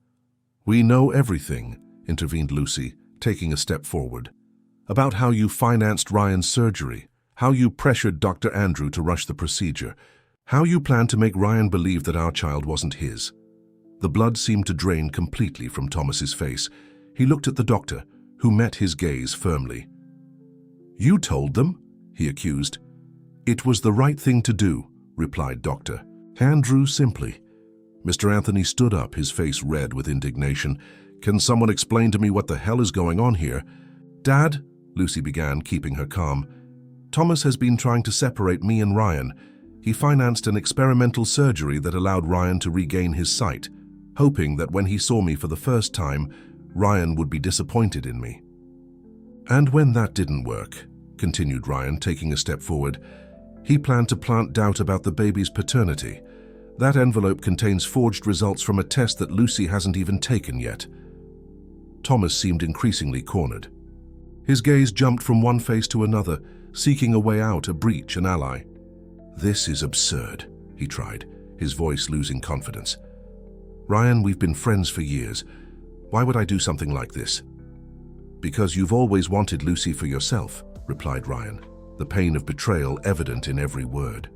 "We know everything," intervened Lucy, taking a step forward. "About how you financed Ryan's surgery, how you pressured Dr. Andrew to rush the procedure, how you planned to make Ryan believe that our child wasn't his." The blood seemed to drain completely from Thomas's face. He looked at the doctor, who met his gaze firmly. "You told them?" he accused. "It was the right thing to do," replied Dr. Andrew simply. Mr. Anthony stood up, his face red with indignation. "Can someone explain to me what the hell is going on here?" "Dad," Lucy began, keeping her calm. "Thomas has been trying to separate me and Ryan. He financed an experimental surgery that allowed Ryan to regain his sight, hoping that when he saw me for the first time, Ryan would be disappointed in me. And when that didn't work," continued Ryan, taking a step forward, "he planned to plant doubt about the baby's paternity. That envelope contains forged results from a test that Lucy hasn't even taken yet." Thomas seemed increasingly cornered. His gaze jumped from one face to another, seeking a way out, a breach, an ally. "This is absurd," he tried, his voice losing confidence. "Ryan, we've been friends for years. Why would I do something like this?" "Because you've always wanted Lucy for yourself," replied Ryan, the pain of betrayal evident in every word.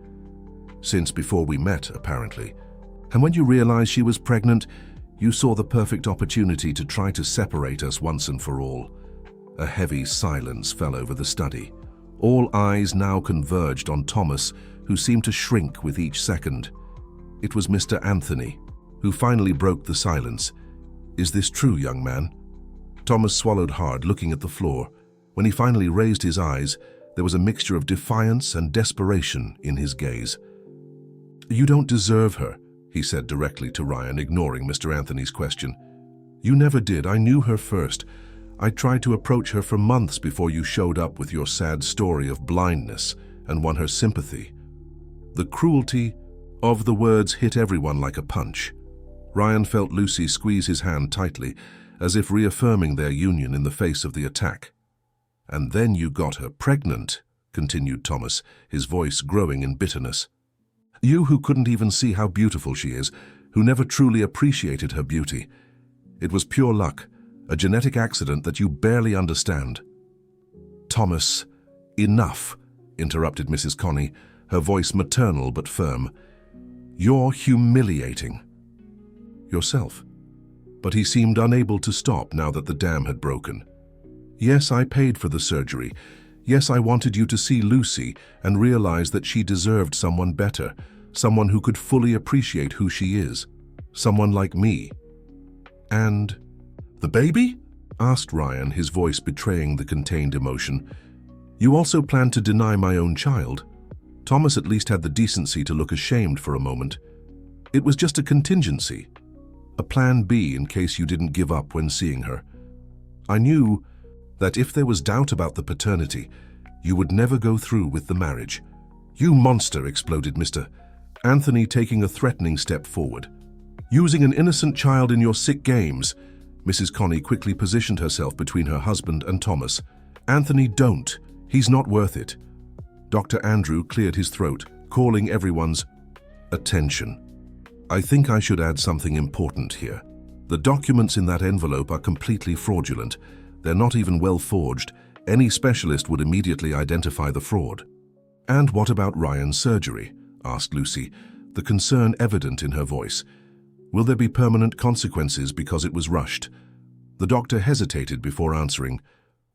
"Since before we met, apparently. And when you realized she was pregnant, you saw the perfect opportunity to try to separate us once and for all." A heavy silence fell over the study. All eyes now converged on Thomas, who seemed to shrink with each second. It was Mr. Anthony, who finally broke the silence. "Is this true, young man?" Thomas swallowed hard, looking at the floor. When he finally raised his eyes, there was a mixture of defiance and desperation in his gaze. "You don't deserve her," he said directly to Ryan, ignoring Mr. Anthony's question. "You never did. I knew her first. I tried to approach her for months before you showed up with your sad story of blindness and won her sympathy." The cruelty of the words hit everyone like a punch. Ryan felt Lucy squeeze his hand tightly, as if reaffirming their union in the face of the attack. "And then you got her pregnant," continued Thomas, his voice growing in bitterness. "You who couldn't even see how beautiful she is, who never truly appreciated her beauty. It was pure luck, a genetic accident that you barely understand." "Thomas, enough," interrupted Mrs. Connie, her voice maternal but firm. "You're humiliating yourself." But he seemed unable to stop now that the dam had broken. "Yes, I paid for the surgery. Yes, I wanted you to see Lucy and realize that she deserved someone better, someone who could fully appreciate who she is, someone like me." "And the baby?" asked Ryan, his voice betraying the contained emotion. "You also planned to deny my own child." Thomas at least had the decency to look ashamed for a moment. "It was just a contingency, a plan B in case you didn't give up when seeing her. I knew that if there was doubt about the paternity, you would never go through with the marriage." "You monster!" exploded Mr. Anthony, taking a threatening step forward. "Using an innocent child in your sick games." Mrs. Connie quickly positioned herself between her husband and Thomas. "Anthony, don't. He's not worth it." Dr. Andrew cleared his throat, calling everyone's attention. "I think I should add something important here. The documents in that envelope are completely fraudulent. They're not even well forged. Any specialist would immediately identify the fraud." "And what about Ryan's surgery?" asked Lucy, the concern evident in her voice. "Will there be permanent consequences because it was rushed?" The doctor hesitated before answering.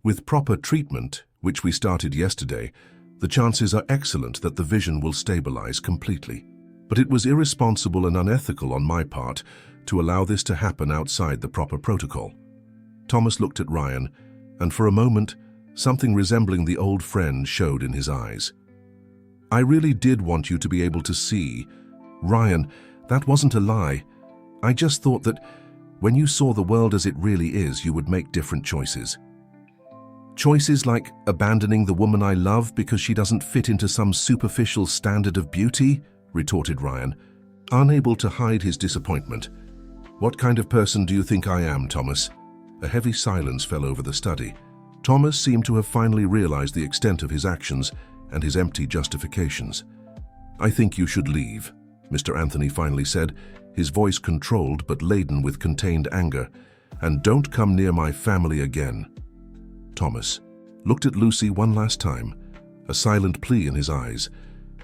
"With proper treatment, which we started yesterday, the chances are excellent that the vision will stabilize completely. But it was irresponsible and unethical on my part to allow this to happen outside the proper protocol." Thomas looked at Ryan, and for a moment, something resembling the old friend showed in his eyes. "I really did want you to be able to see. Ryan, that wasn't a lie. I just thought that when you saw the world as it really is, you would make different choices. Choices like abandoning the woman I love because she doesn't fit into some superficial standard of beauty," retorted Ryan, unable to hide his disappointment. "What kind of person do you think I am, Thomas?" A heavy silence fell over the study. Thomas seemed to have finally realized the extent of his actions and his empty justifications. "I think you should leave," Mr. Anthony finally said, his voice controlled but laden with contained anger. "And don't come near my family again." Thomas looked at Lucy one last time, a silent plea in his eyes,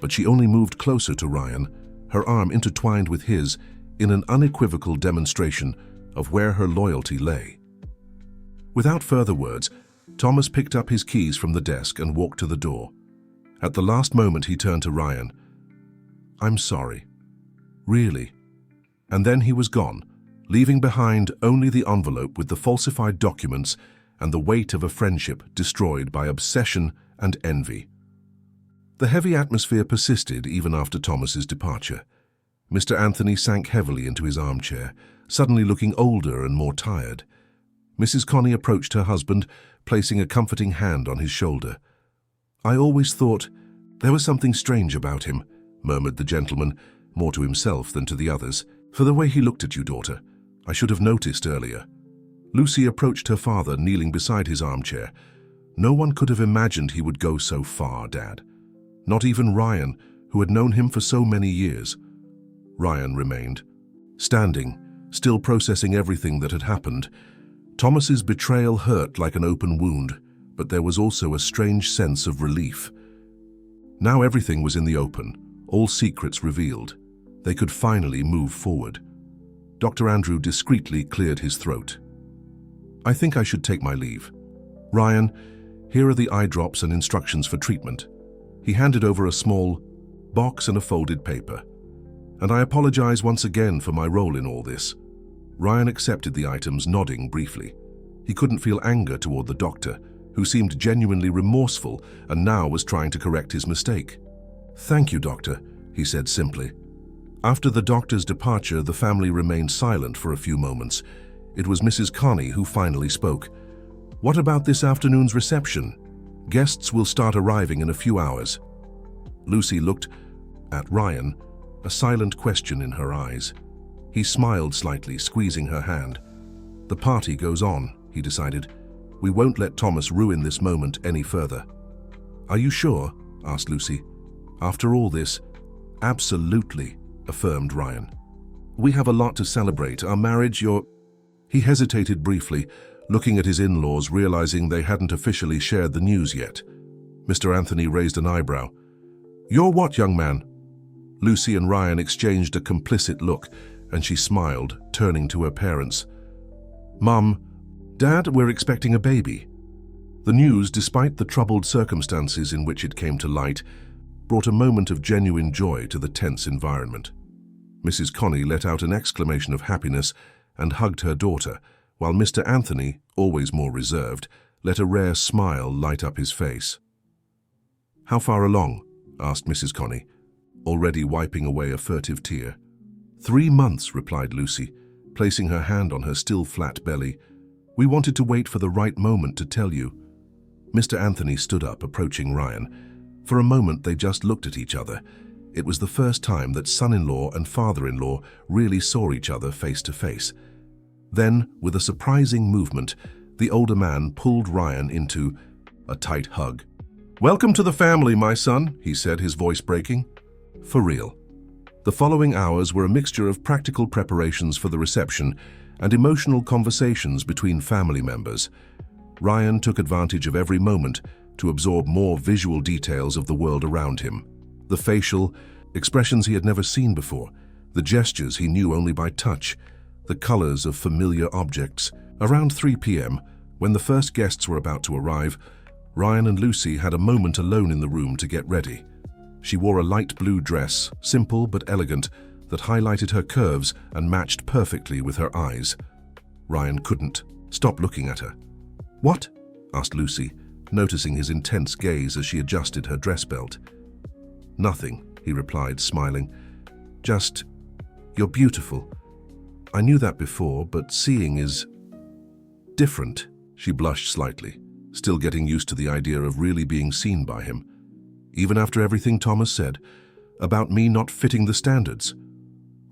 but she only moved closer to Ryan, her arm intertwined with his in an unequivocal demonstration of where her loyalty lay. Without further words, Thomas picked up his keys from the desk and walked to the door. At the last moment, he turned to Ryan. "I'm sorry. Really." And then he was gone, leaving behind only the envelope with the falsified documents and the weight of a friendship destroyed by obsession and envy. The heavy atmosphere persisted even after Thomas's departure. Mr. Anthony sank heavily into his armchair, suddenly looking older and more tired. Mrs. Connie approached her husband, placing a comforting hand on his shoulder. "I always thought there was something strange about him," murmured the gentleman, more to himself than to the others. "For the way he looked at you, daughter, I should have noticed earlier." Lucy approached her father, kneeling beside his armchair. "No one could have imagined he would go so far, Dad. Not even Ryan, who had known him for so many years." Ryan remained, standing, still processing everything that had happened. Thomas's betrayal hurt like an open wound, but there was also a strange sense of relief. Now everything was in the open, all secrets revealed. They could finally move forward. Dr. Andrew discreetly cleared his throat. "I think I should take my leave. Ryan, here are the eye drops and instructions for treatment." He handed over a small box and a folded paper. "And I apologize once again for my role in all this." Ryan accepted the items, nodding briefly. He couldn't feel anger toward the doctor, who seemed genuinely remorseful and now was trying to correct his mistake. "Thank you, doctor," he said simply. After the doctor's departure, the family remained silent for a few moments. It was Mrs. Connie who finally spoke. "What about this afternoon's reception? Guests will start arriving in a few hours." Lucy looked at Ryan, a silent question in her eyes. He smiled slightly, squeezing her hand. "The party goes on," he decided. "We won't let Thomas ruin this moment any further." "Are you sure?" asked Lucy. "After all this?" "Absolutely," affirmed Ryan. "We have a lot to celebrate. Our marriage, He hesitated briefly, looking at his in-laws, realizing they hadn't officially shared the news yet. Mr. Anthony raised an eyebrow. "You're what, young man?" Lucy and Ryan exchanged a complicit look, and she smiled, turning to her parents. "Mum, Dad, we're expecting a baby." The news, despite the troubled circumstances in which it came to light, brought a moment of genuine joy to the tense environment. Mrs. Connie let out an exclamation of happiness and hugged her daughter, while Mr. Anthony, always more reserved, let a rare smile light up his face. "How far along?" asked Mrs. Connie, already wiping away a furtive tear. 3 months, replied Lucy, placing her hand on her still flat belly. "We wanted to wait for the right moment to tell you." Mr. Anthony stood up, approaching Ryan. For a moment they just looked at each other. It was the first time that son-in-law and father-in-law really saw each other face to face. Then, with a surprising movement, the older man pulled Ryan into a tight hug. "Welcome to the family, my son," he said, his voice breaking. For real. The following hours were a mixture of practical preparations for the reception and emotional conversations between family members. Ryan took advantage of every moment to absorb more visual details of the world around him. The facial expressions he had never seen before, the gestures he knew only by touch, the colors of familiar objects. Around 3 p.m., when the first guests were about to arrive, Ryan and Lucy had a moment alone in the room to get ready. She wore a light blue dress, simple but elegant, that highlighted her curves and matched perfectly with her eyes. Ryan couldn't stop looking at her. "What?" asked Lucy, noticing his intense gaze as she adjusted her dress belt. "Nothing," he replied, smiling. "Just, you're beautiful. I knew that before, but seeing is different." She blushed slightly, still getting used to the idea of really being seen by him. "Even after everything Thomas said about me not fitting the standards?"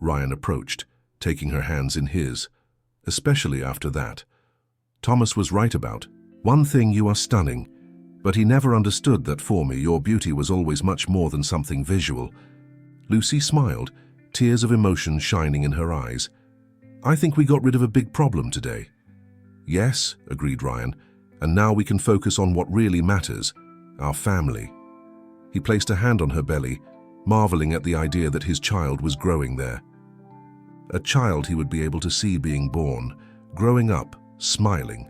Ryan approached, taking her hands in his. "Especially after that. Thomas was right about one thing: you are stunning. But he never understood that for me your beauty was always much more than something visual." Lucy smiled, tears of emotion shining in her eyes. "I think we got rid of a big problem today." "Yes," agreed Ryan, "and now we can focus on what really matters, our family." He placed a hand on her belly, marveling at the idea that his child was growing there. A child he would be able to see being born, growing up, smiling.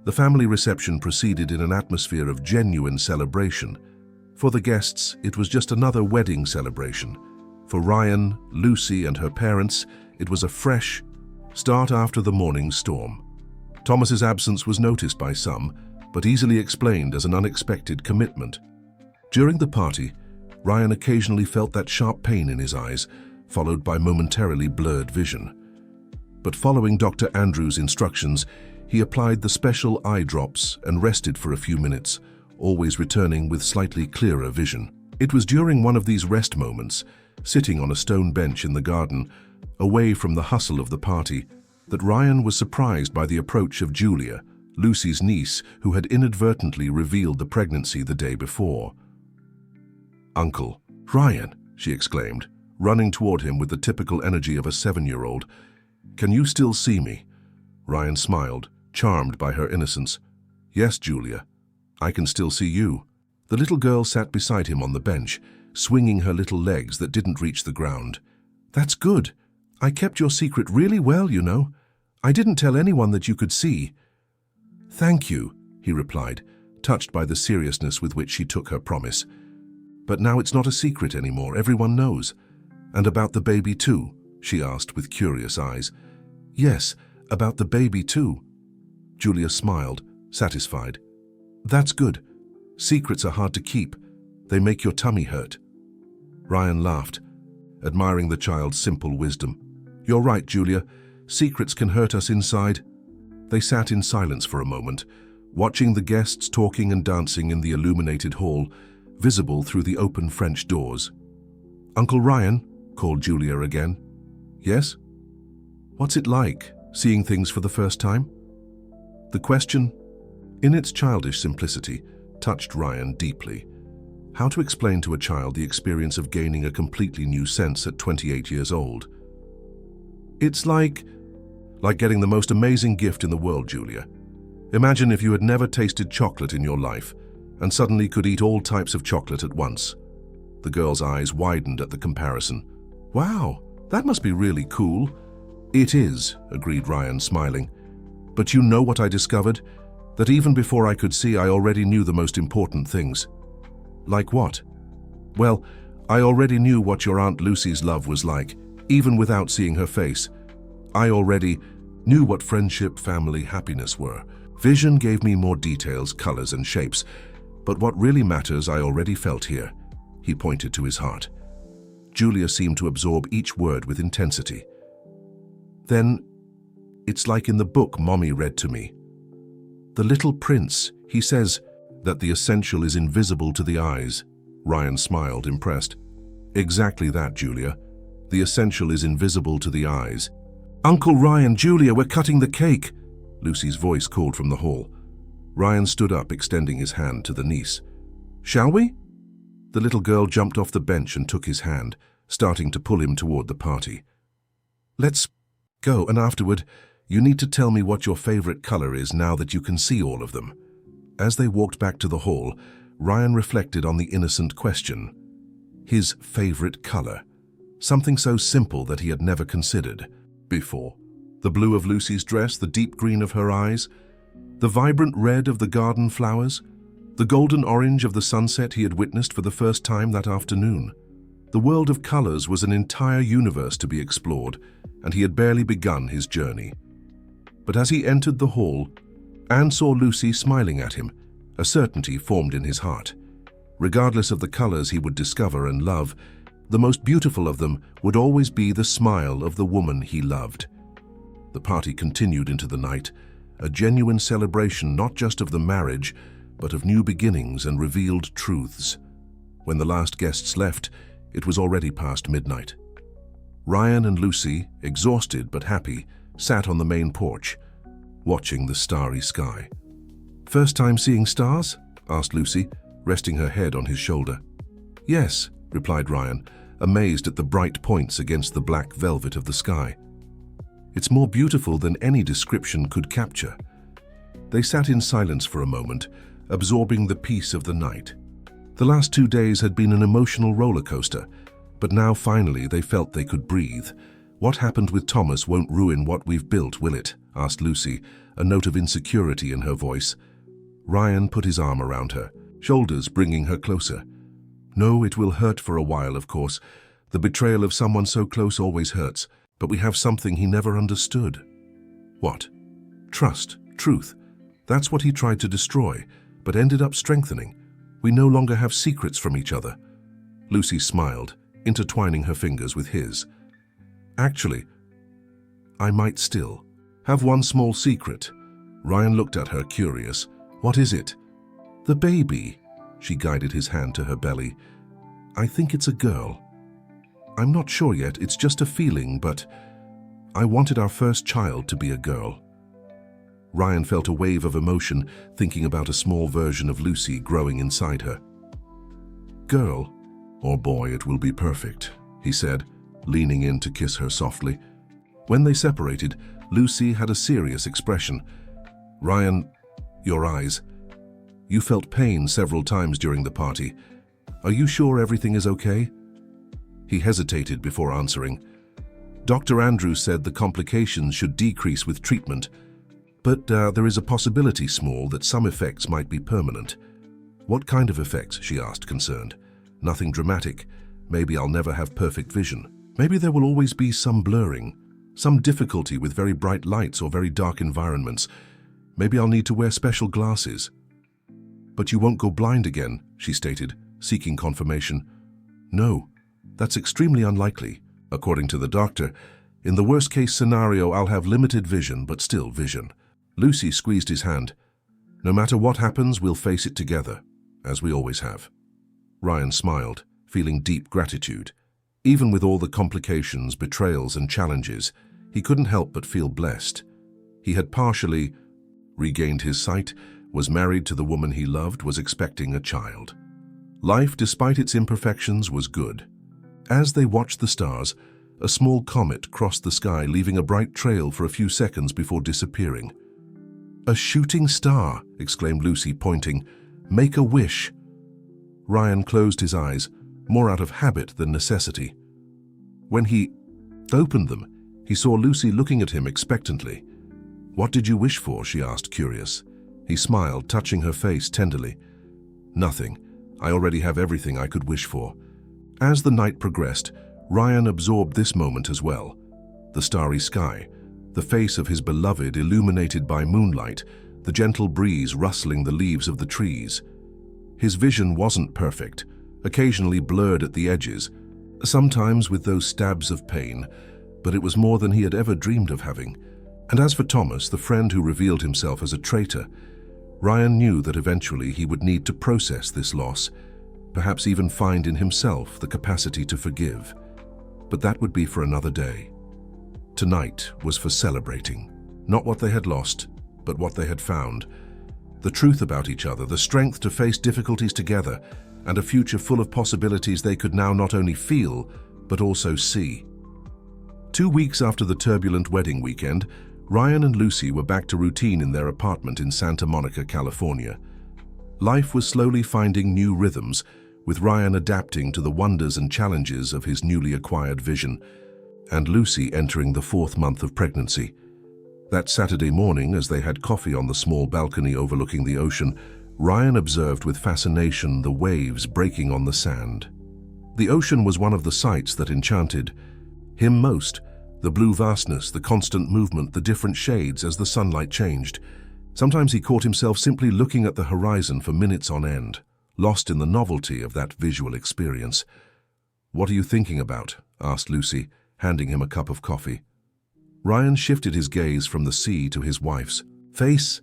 The family reception proceeded in an atmosphere of genuine celebration. For the guests, it was just another wedding celebration. For Ryan, Lucy, and her parents, it was a fresh start after the morning storm. Thomas's absence was noticed by some, but easily explained as an unexpected commitment. During the party, Ryan occasionally felt that sharp pain in his eyes, followed by momentarily blurred vision. But following Dr. Andrews' instructions, he applied the special eye drops and rested for a few minutes, always returning with slightly clearer vision. It was during one of these rest moments, sitting on a stone bench in the garden, away from the hustle of the party, that Ryan was surprised by the approach of Julia, Lucy's niece, who had inadvertently revealed the pregnancy the day before. "Uncle, Ryan," she exclaimed, running toward him with the typical energy of a 7-year-old. "Can you still see me?" Ryan smiled, charmed by her innocence. "Yes, Julia, I can still see you." The little girl sat beside him on the bench, swinging her little legs that didn't reach the ground. "That's good. I kept your secret really well, you know. I didn't tell anyone that you could see." "Thank you," he replied, touched by the seriousness with which she took her promise. "But now it's not a secret anymore, everyone knows. And about the baby too?" she asked with curious eyes. "Yes, about the baby too." Julia smiled, satisfied. "That's good. Secrets are hard to keep. They make your tummy hurt." Ryan laughed, admiring the child's simple wisdom. "You're right, Julia. Secrets can hurt us inside." They sat in silence for a moment, watching the guests talking and dancing in the illuminated hall, visible through the open French doors. "Uncle Ryan," called Julia again. "Yes? What's it like, seeing things for the first time?" The question, in its childish simplicity, touched Ryan deeply. How to explain to a child the experience of gaining a completely new sense at 28 years old? "It's like getting the most amazing gift in the world, Julia. Imagine if you had never tasted chocolate in your life and suddenly could eat all types of chocolate at once." The girl's eyes widened at the comparison. "Wow, that must be really cool." "It is," agreed Ryan, smiling. "But you know what I discovered? That even before I could see, I already knew the most important things." "Like what?" "Well, I already knew what your Aunt Lucy's love was like, even without seeing her face. I already knew what friendship, family, happiness were. Vision gave me more details, colors, and shapes. But what really matters I already felt here." He pointed to his heart. Julia seemed to absorb each word with intensity. "Then, it's like in the book Mommy read to me. The Little Prince, he says that the essential is invisible to the eyes." Ryan smiled, impressed. "Exactly that, Julia. The essential is invisible to the eyes." "Uncle Ryan, Julia, we're cutting the cake," Lucy's voice called from the hall. Ryan stood up, extending his hand to the niece. "Shall we?" The little girl jumped off the bench and took his hand, starting to pull him toward the party. "Let's go, and afterward, you need to tell me what your favorite color is now that you can see all of them." As they walked back to the hall, Ryan reflected on the innocent question. His favorite color. Something so simple that he had never considered before. The blue of Lucy's dress, the deep green of her eyes, the vibrant red of the garden flowers, the golden orange of the sunset he had witnessed for the first time that afternoon. The world of colors was an entire universe to be explored, and he had barely begun his journey. But as he entered the hall and saw Lucy smiling at him, a certainty formed in his heart. Regardless of the colors he would discover and love, the most beautiful of them would always be the smile of the woman he loved. The party continued into the night, a genuine celebration not just of the marriage, but of new beginnings and revealed truths. When the last guests left, it was already past midnight. Ryan and Lucy, exhausted but happy, sat on the main porch, watching the starry sky. "First time seeing stars?" asked Lucy, resting her head on his shoulder. "Yes," replied Ryan, amazed at the bright points against the black velvet of the sky. "It's more beautiful than any description could capture." They sat in silence for a moment, absorbing the peace of the night. The last 2 days had been an emotional roller coaster, but now finally they felt they could breathe. "What happened with Thomas won't ruin what we've built, will it?" asked Lucy, a note of insecurity in her voice. Ryan put his arm around her, shoulders bringing her closer. "No, it will hurt for a while, of course. The betrayal of someone so close always hurts, but we have something he never understood." "What?" "Trust. Truth. That's what he tried to destroy, but ended up strengthening. We no longer have secrets from each other. Lucy smiled, intertwining her fingers with his. Actually, I might still have one small secret. Ryan looked at her, curious. What is it? The baby. She guided his hand to her belly. I think it's a girl. I'm not sure yet, it's just a feeling, but I wanted our first child to be a girl. Ryan felt a wave of emotion, thinking about a small version of Lucy growing inside her. Girl or boy, it will be perfect, he said, leaning in to kiss her softly. When they separated, Lucy had a serious expression. Ryan, your eyes. You felt pain several times during the party. Are you sure everything is okay? He hesitated before answering. Dr. Andrews said the complications should decrease with treatment, but there is a possibility, small, that some effects might be permanent. What kind of effects? She asked, concerned. Nothing dramatic. Maybe I'll never have perfect vision. Maybe there will always be some blurring, some difficulty with very bright lights or very dark environments. Maybe I'll need to wear special glasses. But you won't go blind again, she stated, seeking confirmation. No, that's extremely unlikely. According to the doctor, in the worst-case scenario, I'll have limited vision, but still vision. Lucy squeezed his hand. No matter what happens, we'll face it together, as we always have. Ryan smiled, feeling deep gratitude. Even with all the complications, betrayals, and challenges, he couldn't help but feel blessed. He had partially regained his sight, was married to the woman he loved, was expecting a child. Life, despite its imperfections, was good. As they watched the stars, a small comet crossed the sky, leaving a bright trail for a few seconds before disappearing. A shooting star, exclaimed Lucy, pointing. Make a wish. Ryan closed his eyes, more out of habit than necessity. When he opened them, he saw Lucy looking at him expectantly. What did you wish for? She asked, curious. He smiled, touching her face tenderly. Nothing. I already have everything I could wish for. As the night progressed, Ryan absorbed this moment as well. The starry sky, the face of his beloved illuminated by moonlight, the gentle breeze rustling the leaves of the trees. His vision wasn't perfect, occasionally blurred at the edges, sometimes with those stabs of pain, but it was more than he had ever dreamed of having. And as for Thomas, the friend who revealed himself as a traitor, Ryan knew that eventually he would need to process this loss, perhaps even find in himself the capacity to forgive. But that would be for another day. Tonight was for celebrating, not what they had lost, but what they had found. The truth about each other, the strength to face difficulties together, and a future full of possibilities they could now not only feel, but also see. 2 weeks after the turbulent wedding weekend, Ryan and Lucy were back to routine in their apartment in Santa Monica, California. Life was slowly finding new rhythms, with Ryan adapting to the wonders and challenges of his newly acquired vision, and Lucy entering the 4th month of pregnancy. That Saturday morning, as they had coffee on the small balcony overlooking the ocean, Ryan observed with fascination the waves breaking on the sand. The ocean was one of the sights that enchanted him most. The blue vastness, the constant movement, the different shades as the sunlight changed. Sometimes he caught himself simply looking at the horizon for minutes on end, lost in the novelty of that visual experience. "What are you thinking about?" asked Lucy, handing him a cup of coffee. Ryan shifted his gaze from the sea to his wife's face.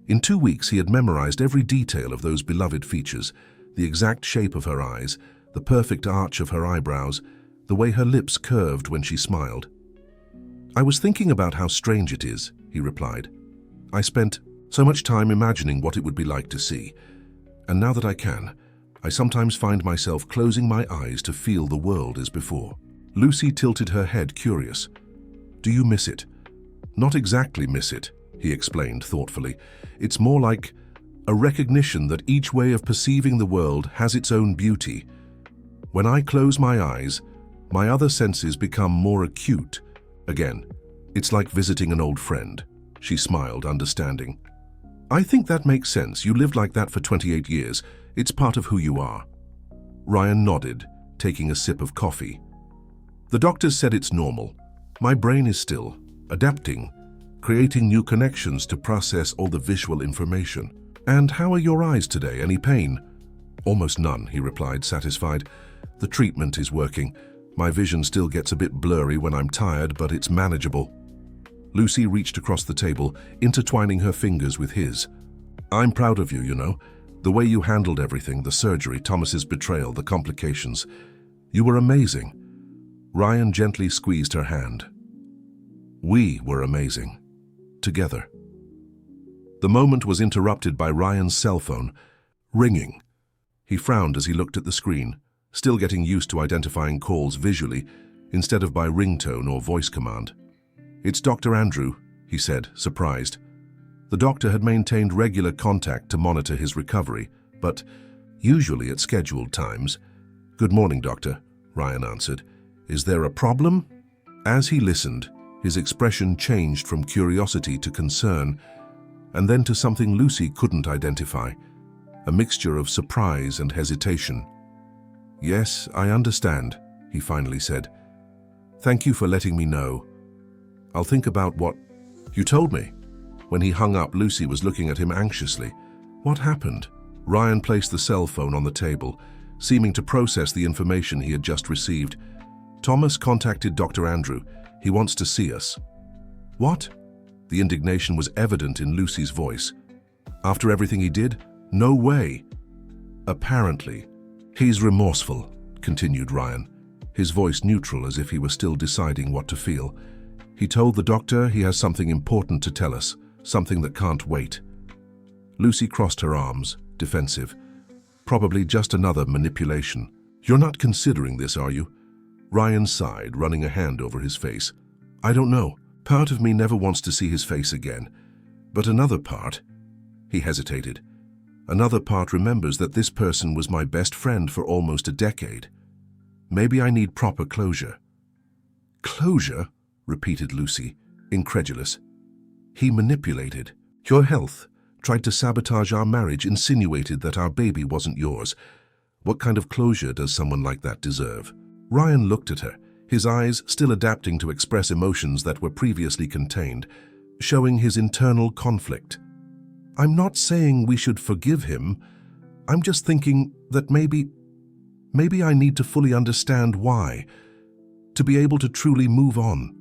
In 2 weeks he had memorized every detail of those beloved features, the exact shape of her eyes, the perfect arch of her eyebrows, the way her lips curved when she smiled. "I was thinking about how strange it is," he replied. "I spent so much time imagining what it would be like to see, and now that I can, I sometimes find myself closing my eyes to feel the world as before." Lucy tilted her head, curious. "Do you miss it?" "Not exactly miss it," he explained thoughtfully. "It's more like a recognition that each way of perceiving the world has its own beauty. When I close my eyes, my other senses become more acute. Again, it's like visiting an old friend." She smiled, understanding. "I think that makes sense. You lived like that for 28 years. It's part of who you are." Ryan nodded, taking a sip of coffee. "The doctors said it's normal. My brain is still adapting, creating new connections to process all the visual information. "And how are your eyes today? Any pain?" "Almost none," he replied, satisfied. "The treatment is working. My vision still gets a bit blurry when I'm tired, but it's manageable." Lucy reached across the table, intertwining her fingers with his. "I'm proud of you, you know. The way you handled everything, the surgery, Thomas's betrayal, the complications. You were amazing." Ryan gently squeezed her hand. "We were amazing. Together." The moment was interrupted by Ryan's cell phone, ringing. He frowned as he looked at the screen, still getting used to identifying calls visually instead of by ringtone or voice command. "It's Dr. Andrew," he said, surprised. The doctor had maintained regular contact to monitor his recovery, but usually at scheduled times. "Good morning, doctor," Ryan answered. "Is there a problem?" As he listened, his expression changed from curiosity to concern, and then to something Lucy couldn't identify, a mixture of surprise and hesitation. "Yes, I understand," he finally said. "Thank you for letting me know. I'll think about what you told me." When he hung up, Lucy was looking at him anxiously. "What happened?" Ryan placed the cell phone on the table, seeming to process the information he had just received. "Thomas contacted Dr. Andrew. He wants to see us." "What?" The indignation was evident in Lucy's voice. "After everything he did? No way." "Apparently. He's remorseful," continued Ryan, his voice neutral as if he were still deciding what to feel. "He told the doctor he has something important to tell us, something that can't wait." Lucy crossed her arms, defensive. "Probably just another manipulation. You're not considering this, are you?" Ryan sighed, running a hand over his face. "I don't know. Part of me never wants to see his face again. But another part..." He hesitated. "Another part remembers that this person was my best friend for almost a decade. Maybe I need proper closure." "Closure?" repeated Lucy, incredulous. "He manipulated your health, tried to sabotage our marriage, insinuated that our baby wasn't yours. What kind of closure does someone like that deserve?" Ryan looked at her, his eyes still adapting to express emotions that were previously contained, showing his internal conflict. "I'm not saying we should forgive him. I'm just thinking that maybe I need to fully understand why, to be able to truly move on."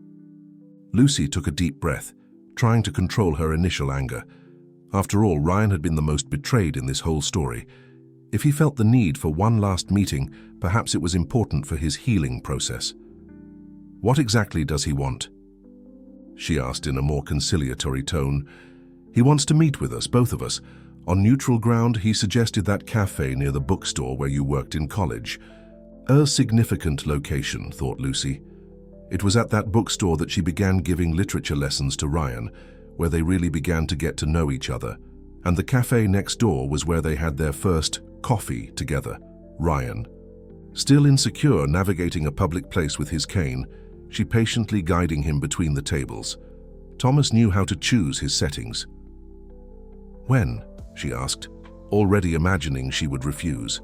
Lucy took a deep breath, trying to control her initial anger. After all, Ryan had been the most betrayed in this whole story. If he felt the need for one last meeting, perhaps it was important for his healing process. "What exactly does he want?" she asked in a more conciliatory tone. "He wants to meet with us, both of us. On neutral ground, he suggested that cafe near the bookstore where you worked in college. A significant location, thought Lucy. It was at that bookstore that she began giving literature lessons to Ryan, where they really began to get to know each other. And the cafe next door was where they had their first coffee together, Ryan. Still insecure navigating a public place with his cane, she patiently guiding him between the tables. Thomas knew how to choose his settings. "When?" she asked, already imagining she would refuse.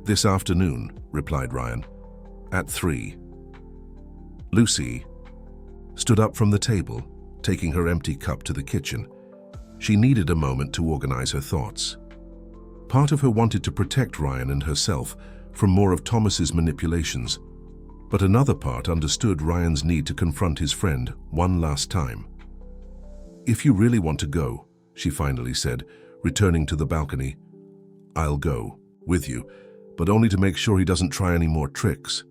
"This afternoon," replied Ryan. "At 3. Lucy stood up from the table, taking her empty cup to the kitchen. She needed a moment to organize her thoughts. Part of her wanted to protect Ryan and herself from more of Thomas's manipulations, but another part understood Ryan's need to confront his friend one last time. "If you really want to go," she finally said, returning to the balcony, "I'll go, with you, but only to make sure he doesn't try any more tricks."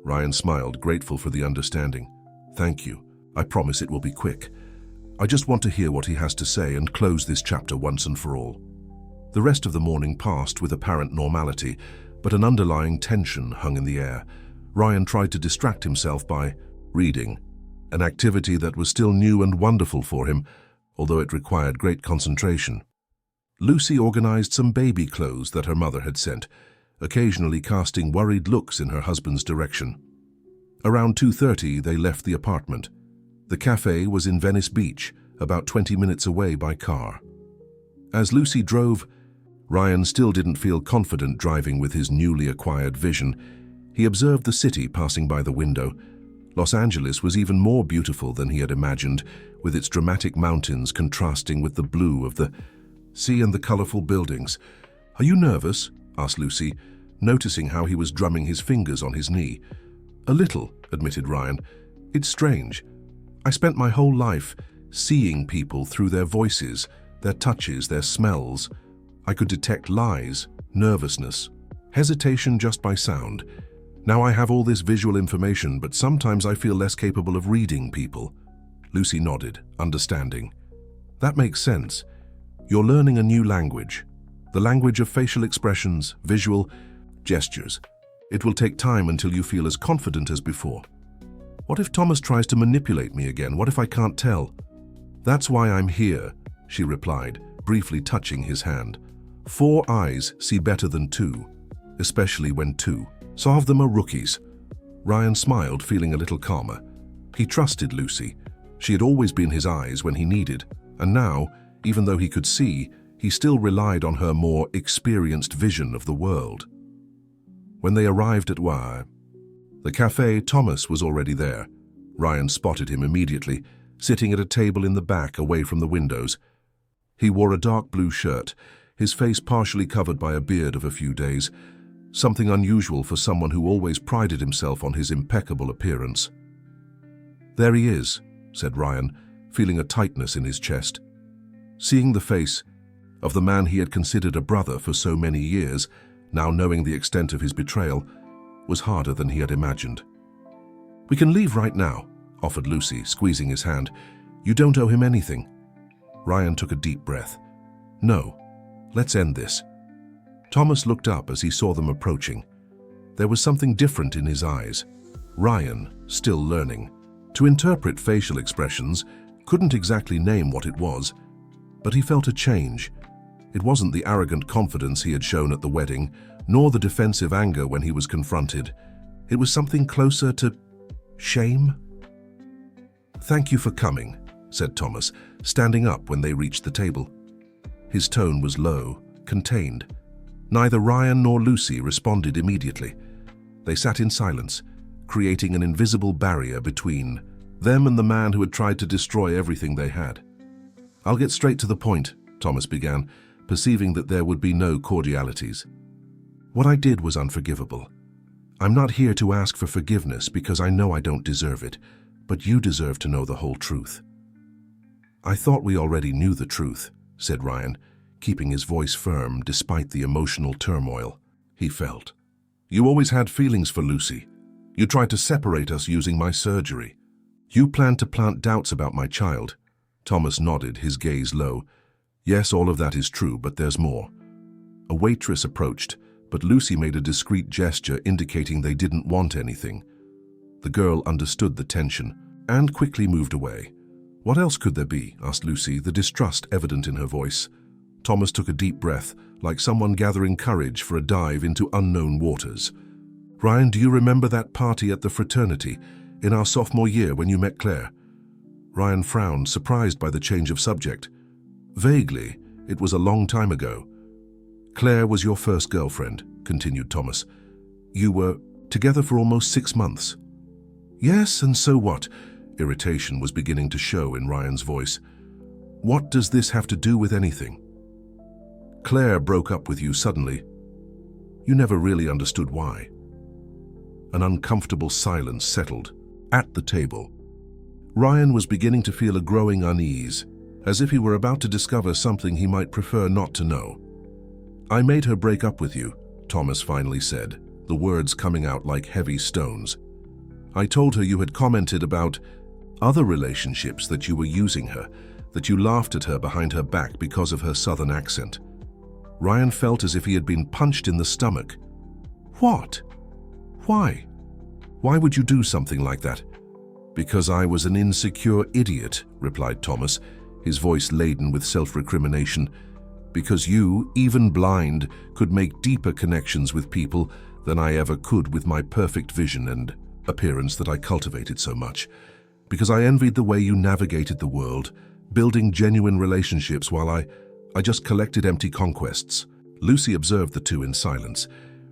Ryan smiled, grateful for the understanding. "Thank you. I promise it will be quick. I just want to hear what he has to say and close this chapter once and for all." The rest of the morning passed with apparent normality, but an underlying tension hung in the air. Ryan tried to distract himself by reading, an activity that was still new and wonderful for him, although it required great concentration. Lucy organized some baby clothes that her mother had sent, occasionally casting worried looks in her husband's direction. Around 2:30, they left the apartment. The cafe was in Venice Beach, about 20 minutes away by car. As Lucy drove, Ryan still didn't feel confident driving with his newly acquired vision. He observed the city passing by the window, Los Angeles was even more beautiful than he had imagined, with its dramatic mountains contrasting with the blue of the sea and the colorful buildings. "Are you nervous?" asked Lucy, noticing how he was drumming his fingers on his knee. "A little," admitted Ryan. "It's strange. I spent my whole life seeing people through their voices, their touches, their smells. I could detect lies, nervousness, hesitation just by sound. Now I have all this visual information, but sometimes I feel less capable of reading people." Lucy nodded, understanding. "That makes sense. You're learning a new language. The language of facial expressions, visual gestures. It will take time until you feel as confident as before." "What if Thomas tries to manipulate me again? What if I can't tell?" "That's why I'm here," she replied, briefly touching his hand. "4 eyes see better than 2, especially when 2 of them are rookies." Ryan smiled, feeling a little calmer. He trusted Lucy. She had always been his eyes when he needed, and now, even though he could see, he still relied on her more experienced vision of the world. When they arrived at the cafe, Thomas was already there. Ryan spotted him immediately, sitting at a table in the back away from the windows. He wore a dark blue shirt, his face partially covered by a beard of a few days, something unusual for someone who always prided himself on his impeccable appearance. "There he is," said Ryan, feeling a tightness in his chest. Seeing the face of the man he had considered a brother for so many years, now knowing the extent of his betrayal, was harder than he had imagined. "We can leave right now," offered Lucy, squeezing his hand. "You don't owe him anything." Ryan took a deep breath. "No, let's end this." Thomas looked up as he saw them approaching. There was something different in his eyes. Ryan, still learning to interpret facial expressions, couldn't exactly name what it was, but he felt a change. It wasn't the arrogant confidence he had shown at the wedding, nor the defensive anger when he was confronted. It was something closer to shame. "Thank you for coming," said Thomas, standing up when they reached the table. His tone was low, contained. Neither Ryan nor Lucy responded immediately. They sat in silence, creating an invisible barrier between them and the man who had tried to destroy everything they had. "I'll get straight to the point," Thomas began, perceiving that there would be no cordialities. "What I did was unforgivable. I'm not here to ask for forgiveness because I know I don't deserve it, but you deserve to know the whole truth." "I thought we already knew the truth," said Ryan, keeping his voice firm despite the emotional turmoil he felt. "You always had feelings for Lucy. You tried to separate us using my surgery. You planned to plant doubts about my child." Thomas nodded, his gaze low. "Yes, all of that is true, but there's more." A waitress approached, but Lucy made a discreet gesture indicating they didn't want anything. The girl understood the tension and quickly moved away. "What else could there be?" asked Lucy, the distrust evident in her voice. Thomas took a deep breath, like someone gathering courage for a dive into unknown waters. "Ryan, do you remember that party at the fraternity in our sophomore year when you met Claire?" Ryan frowned, surprised by the change of subject. "Vaguely, it was a long time ago." "Claire was your first girlfriend," continued Thomas. "You were together for almost 6 months." "Yes, and so what?" Irritation was beginning to show in Ryan's voice. "What does this have to do with anything?" "Claire broke up with you suddenly. You never really understood why." An uncomfortable silence settled at the table. Ryan was beginning to feel a growing unease, as if he were about to discover something he might prefer not to know. "I made her break up with you," Thomas finally said, the words coming out like heavy stones. "I told her you had commented about other relationships, that you were using her, that you laughed at her behind her back because of her southern accent." Ryan felt as if he had been punched in the stomach. "What? Why? Why would you do something like that?" "Because I was an insecure idiot," replied Thomas, his voice laden with self-recrimination. "Because you, even blind, could make deeper connections with people than I ever could with my perfect vision and appearance that I cultivated so much. Because I envied the way you navigated the world, building genuine relationships while I just collected empty conquests." Lucy observed the two in silence,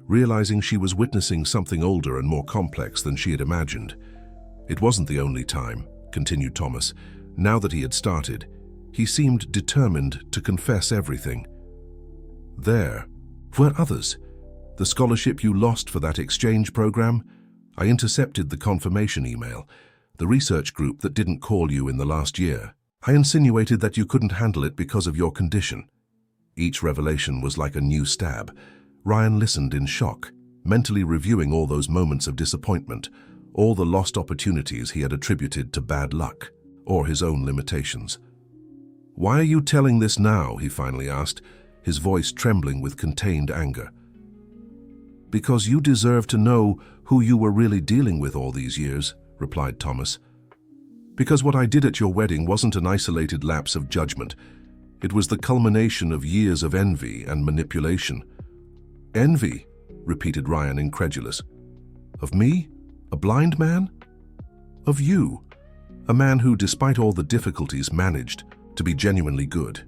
realizing she was witnessing something older and more complex than she had imagined. It wasn't the only time, continued Thomas. Now that he had started, he seemed determined to confess everything. There were others. The scholarship you lost for that exchange program? I intercepted the confirmation email. The research group that didn't call you in the last year. I insinuated that you couldn't handle it because of your condition. Each revelation was like a new stab. Ryan listened in shock, mentally reviewing all those moments of disappointment, all the lost opportunities he had attributed to bad luck or his own limitations. "Why are you telling this now?" he finally asked, his voice trembling with contained anger. "Because you deserve to know who you were really dealing with all these years," replied Thomas. "Because what I did at your wedding wasn't an isolated lapse of judgment. It was the culmination of years of envy and manipulation." "Envy?" repeated Ryan, incredulous. "Of me? A blind man?" "Of you. A man who, despite all the difficulties, managed to be genuinely good,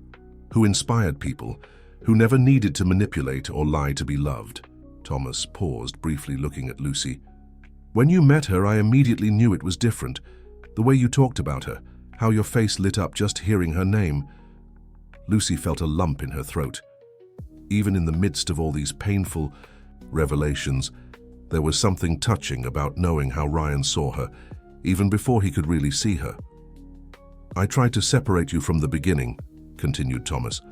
who inspired people, who never needed to manipulate or lie to be loved." Thomas paused, briefly looking at Lucy. "When you met her, I immediately knew it was different. The way you talked about her, how your face lit up just hearing her name." Lucy felt a lump in her throat. Even in the midst of all these painful revelations, there was something touching about knowing how Ryan saw her, even before he could really see her. "I tried to separate you from the beginning," continued Thomas.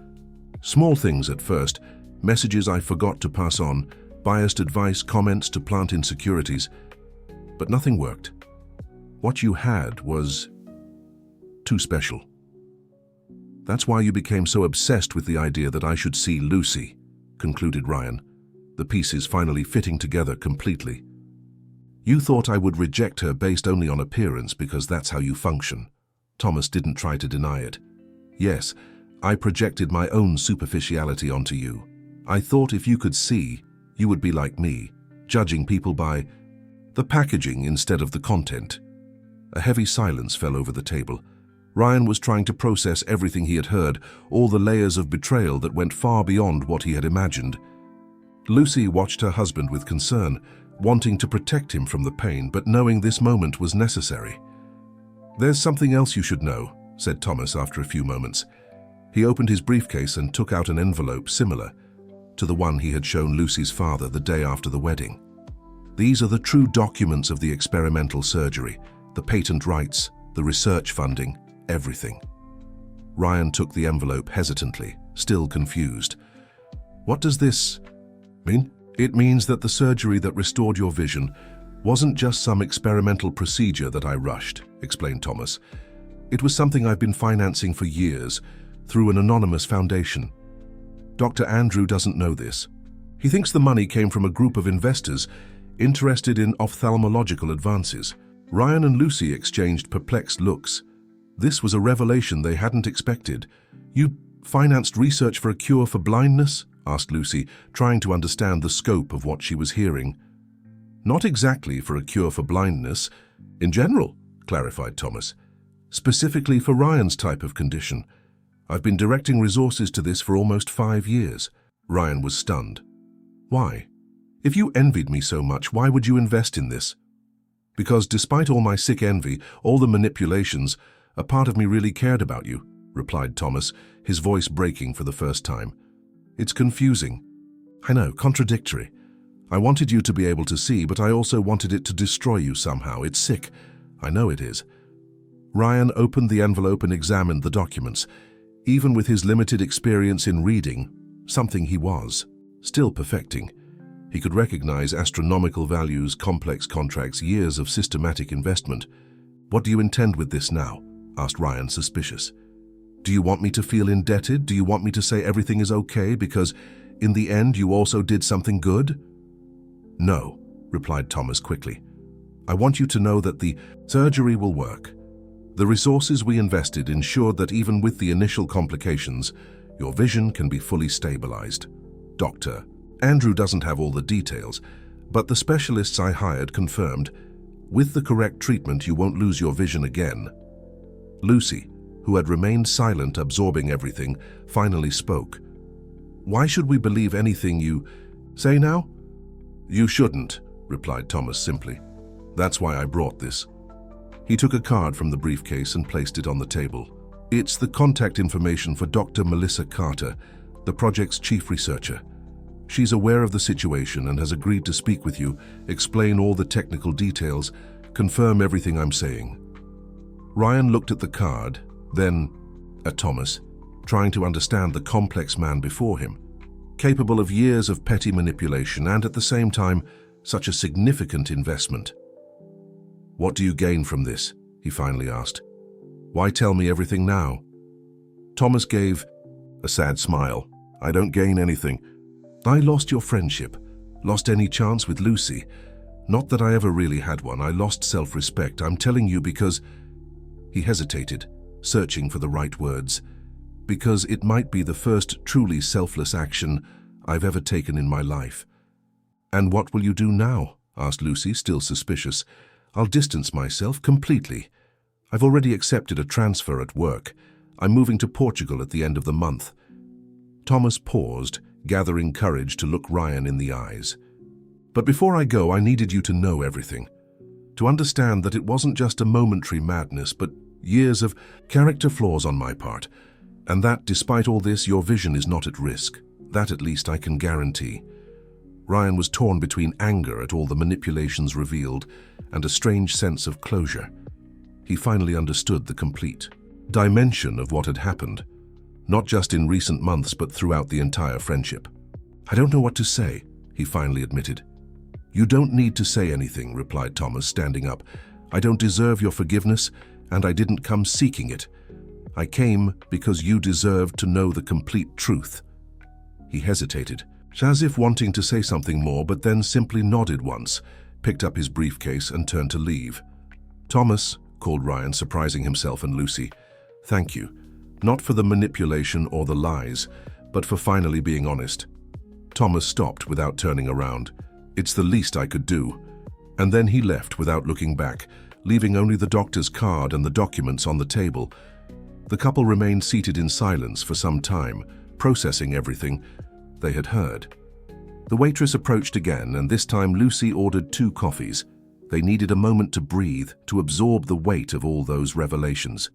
"Small things at first, messages I forgot to pass on, biased advice, comments to plant insecurities, but nothing worked. What you had was too special. That's why you became so obsessed with the idea that I should see Lucy," concluded Ryan, the pieces finally fitting together completely. "You thought I would reject her based only on appearance because that's how you function." Thomas didn't try to deny it. "Yes, I projected my own superficiality onto you. I thought if you could see, you would be like me, judging people by the packaging instead of the content." A heavy silence fell over the table. Ryan was trying to process everything he had heard, all the layers of betrayal that went far beyond what he had imagined. Lucy watched her husband with concern, wanting to protect him from the pain, but knowing this moment was necessary. "There's something else you should know," said Thomas after a few moments. He opened his briefcase and took out an envelope similar to the one he had shown Lucy's father the day after the wedding. "These are the true documents of the experimental surgery, the patent rights, the research funding, everything." Ryan took the envelope hesitantly, still confused. "What does this mean?" "It means that the surgery that restored your vision wasn't just some experimental procedure that I rushed," explained Thomas. "It was something I've been financing for years, through an anonymous foundation. Dr. Andrew doesn't know this. He thinks the money came from a group of investors interested in ophthalmological advances." Ryan and Lucy exchanged perplexed looks. This was a revelation they hadn't expected. "You financed research for a cure for blindness?" asked Lucy, trying to understand the scope of what she was hearing. "Not exactly for a cure for blindness. In general," clarified Thomas. "Specifically for Ryan's type of condition. I've been directing resources to this for almost 5 years." Ryan was stunned. "Why? If you envied me so much, why would you invest in this?" "Because despite all my sick envy, all the manipulations, a part of me really cared about you," replied Thomas, his voice breaking for the first time. "It's confusing. I know, contradictory. I wanted you to be able to see, but I also wanted it to destroy you somehow. It's sick. I know it is." Ryan opened the envelope and examined the documents. Even with his limited experience in reading, something he was still perfecting, he could recognize astronomical values, complex contracts, years of systematic investment. "What do you intend with this now?" asked Ryan, suspicious. "Do you want me to feel indebted? Do you want me to say everything is okay because, in the end, you also did something good?" "No," replied Thomas quickly. "I want you to know that the surgery will work. The resources we invested ensured that even with the initial complications, your vision can be fully stabilized. Dr. Andrew doesn't have all the details, but the specialists I hired confirmed, with the correct treatment, you won't lose your vision again." Lucy, who had remained silent, absorbing everything, finally spoke. "Why should we believe anything you say now?" "You shouldn't," replied Thomas simply. "That's why I brought this." He took a card from the briefcase and placed it on the table. It's the contact information for Dr. Melissa Carter, the project's chief researcher. She's aware of the situation and has agreed to speak with you, explain all the technical details, confirm everything I'm saying. Ryan looked at the card, then at Thomas, trying to understand the complex man before him, capable of years of petty manipulation and at the same time, such a significant investment. "What do you gain from this?" he finally asked. "Why tell me everything now?" Thomas gave a sad smile. "I don't gain anything. I lost your friendship, lost any chance with Lucy. Not that I ever really had one. I lost self-respect. I'm telling you because..." He hesitated, searching for the right words. "Because it might be the first truly selfless action I've ever taken in my life." "And what will you do now?" asked Lucy, still suspicious. "I'll distance myself completely. I've already accepted a transfer at work. I'm moving to Portugal at the end of the month." Thomas paused, gathering courage to look Ryan in the eyes. "But before I go, I needed you to know everything. To understand that it wasn't just a momentary madness, but years of character flaws on my part. And that, despite all this, your vision is not at risk. That at least I can guarantee." Ryan was torn between anger at all the manipulations revealed and a strange sense of closure. He finally understood the complete dimension of what had happened, not just in recent months but throughout the entire friendship. "I don't know what to say," he finally admitted. "You don't need to say anything," replied Thomas, standing up. "I don't deserve your forgiveness, and I didn't come seeking it. I came because you deserved to know the complete truth." He hesitated, as if wanting to say something more, but then simply nodded once, picked up his briefcase and turned to leave. "Thomas," called Ryan, surprising himself and Lucy. "Thank you. Not for the manipulation or the lies, but for finally being honest." Thomas stopped without turning around. "It's the least I could do." And then he left without looking back, leaving only the doctor's card and the documents on the table. The couple remained seated in silence for some time, processing everything they had heard. The waitress approached again, and this time Lucy ordered 2 coffees. They needed a moment to breathe, to absorb the weight of all those revelations.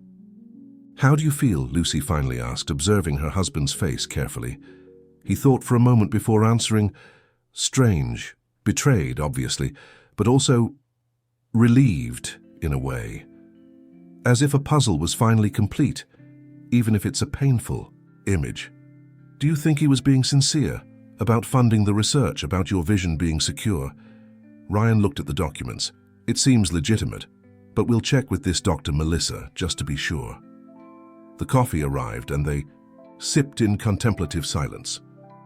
"How do you feel?" Lucy finally asked, observing her husband's face carefully. He thought for a moment before answering. Strange, betrayed, obviously, but also relieved in a way. As if a puzzle was finally complete, even if it's a painful image. "Do you think he was being sincere about funding the research, about your vision being secure?" Ryan looked at the documents. "It seems legitimate, but we'll check with this Dr. Melissa just to be sure." The coffee arrived and they sipped in contemplative silence.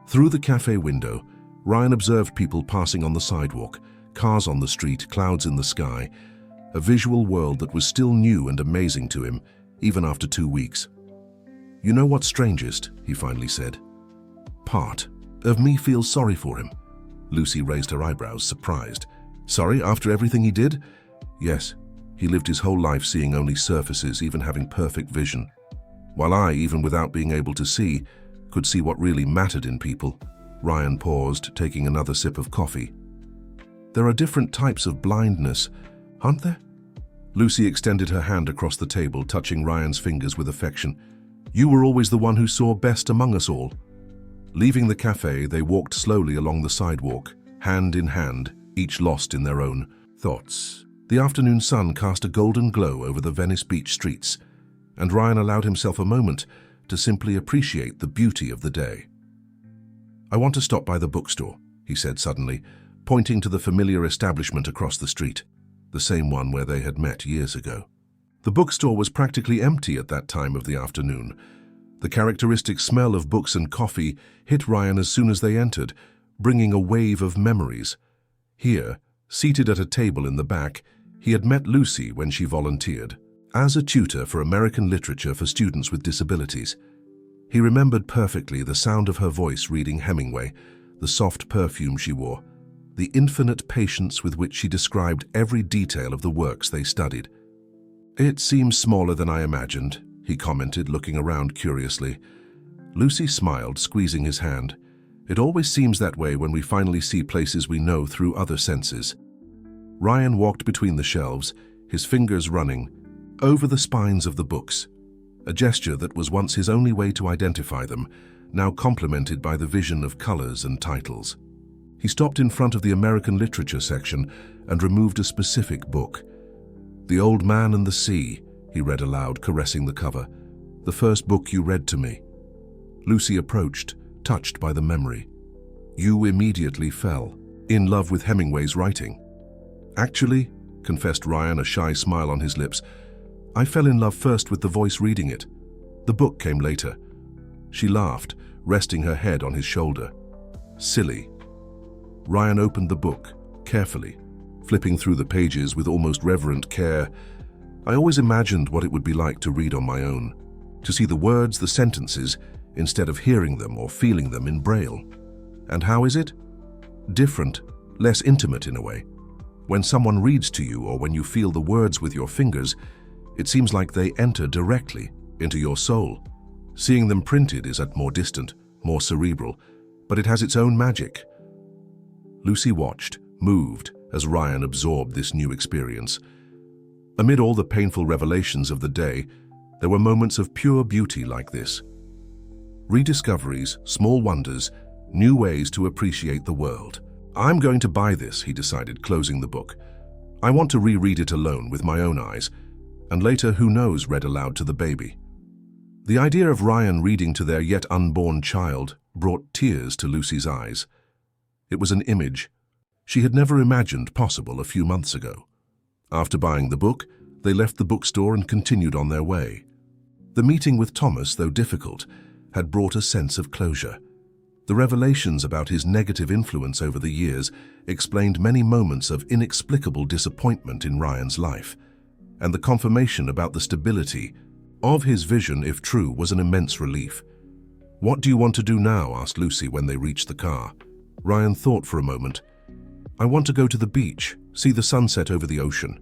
Through the cafe window, Ryan observed people passing on the sidewalk, cars on the street, clouds in the sky, a visual world that was still new and amazing to him, even after 2 weeks. "You know what's strangest?" he finally said. "Part of me feels sorry for him." Lucy raised her eyebrows, surprised. "Sorry, after everything he did?" "Yes, he lived his whole life seeing only surfaces, even having perfect vision. While I, even without being able to see, could see what really mattered in people." Ryan paused, taking another sip of coffee. "There are different types of blindness, aren't there?" Lucy extended her hand across the table, touching Ryan's fingers with affection. "You were always the one who saw best among us all." Leaving the cafe, they walked slowly along the sidewalk, hand in hand, each lost in their own thoughts. The afternoon sun cast a golden glow over the Venice beach streets, and Ryan allowed himself a moment to simply appreciate the beauty of the day. "I want to stop by the bookstore," he said suddenly, pointing to the familiar establishment across the street, the same one where they had met years ago. The bookstore was practically empty at that time of the afternoon. The characteristic smell of books and coffee hit Ryan as soon as they entered, bringing a wave of memories. Here, seated at a table in the back, he had met Lucy when she volunteered as a tutor for American literature for students with disabilities. He remembered perfectly the sound of her voice reading Hemingway, the soft perfume she wore, the infinite patience with which she described every detail of the works they studied. "It seems smaller than I imagined," he commented, looking around curiously. Lucy smiled, squeezing his hand. "It always seems that way when we finally see places we know through other senses." Ryan walked between the shelves, his fingers running over the spines of the books, a gesture that was once his only way to identify them, now complemented by the vision of colors and titles. He stopped in front of the American literature section and removed a specific book. "The Old Man and the Sea," he read aloud, caressing the cover. "The first book you read to me." Lucy approached, touched by the memory. "You immediately fell in love with Hemingway's writing." "Actually," confessed Ryan, a shy smile on his lips, "I fell in love first with the voice reading it. The book came later." She laughed, resting her head on his shoulder. "Silly." Ryan opened the book, carefully, flipping through the pages with almost reverent care. "I always imagined what it would be like to read on my own, to see the words, the sentences, instead of hearing them or feeling them in Braille. And how is it? Different, less intimate in a way. When someone reads to you or when you feel the words with your fingers, it seems like they enter directly into your soul. Seeing them printed is at more distant, more cerebral, but it has its own magic." Lucy watched, moved, as Ryan absorbed this new experience. Amid all the painful revelations of the day, there were moments of pure beauty like this. Rediscoveries, small wonders, new ways to appreciate the world. "I'm going to buy this," he decided, closing the book. "I want to reread it alone with my own eyes, and later, who knows, read aloud to the baby." The idea of Ryan reading to their yet unborn child brought tears to Lucy's eyes. It was an image she had never imagined possible a few months ago. After buying the book, they left the bookstore and continued on their way. The meeting with Thomas, though difficult, had brought a sense of closure. The revelations about his negative influence over the years explained many moments of inexplicable disappointment in Ryan's life, and the confirmation about the stability of his vision, if true, was an immense relief. "What do you want to do now?" asked Lucy when they reached the car. Ryan thought for a moment. "I want to go to the beach, see the sunset over the ocean."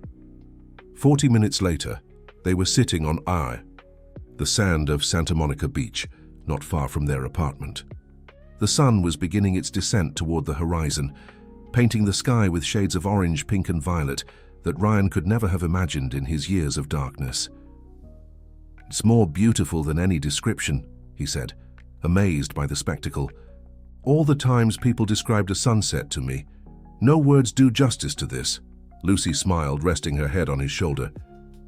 40 minutes later, they were sitting on the sand of Santa Monica Beach, not far from their apartment. The sun was beginning its descent toward the horizon, painting the sky with shades of orange, pink, and violet that Ryan could never have imagined in his years of darkness. "It's more beautiful than any description," he said, amazed by the spectacle. "All the times people described a sunset to me, no words do justice to this." Lucy smiled, resting her head on his shoulder.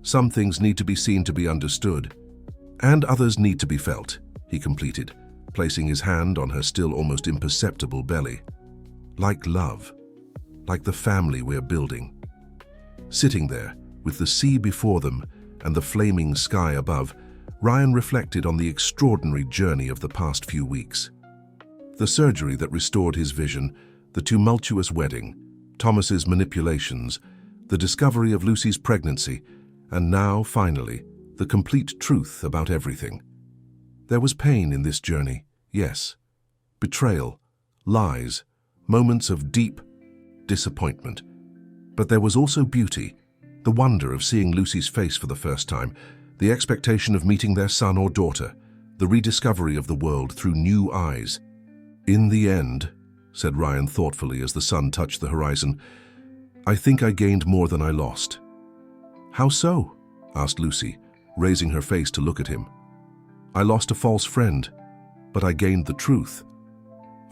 "Some things need to be seen to be understood, and others need to be felt," he completed, placing his hand on her still almost imperceptible belly. "Like love, like the family we're building." Sitting there, with the sea before them and the flaming sky above, Ryan reflected on the extraordinary journey of the past few weeks. The surgery that restored his vision, the tumultuous wedding, Thomas's manipulations, the discovery of Lucy's pregnancy, and now, finally, the complete truth about everything. There was pain in this journey, yes. Betrayal, lies, moments of deep disappointment. But there was also beauty, the wonder of seeing Lucy's face for the first time, the expectation of meeting their son or daughter, the rediscovery of the world through new eyes. "In the end," said Ryan thoughtfully as the sun touched the horizon, "I think I gained more than I lost." "How so?" asked Lucy, raising her face to look at him. "I lost a false friend, but I gained the truth.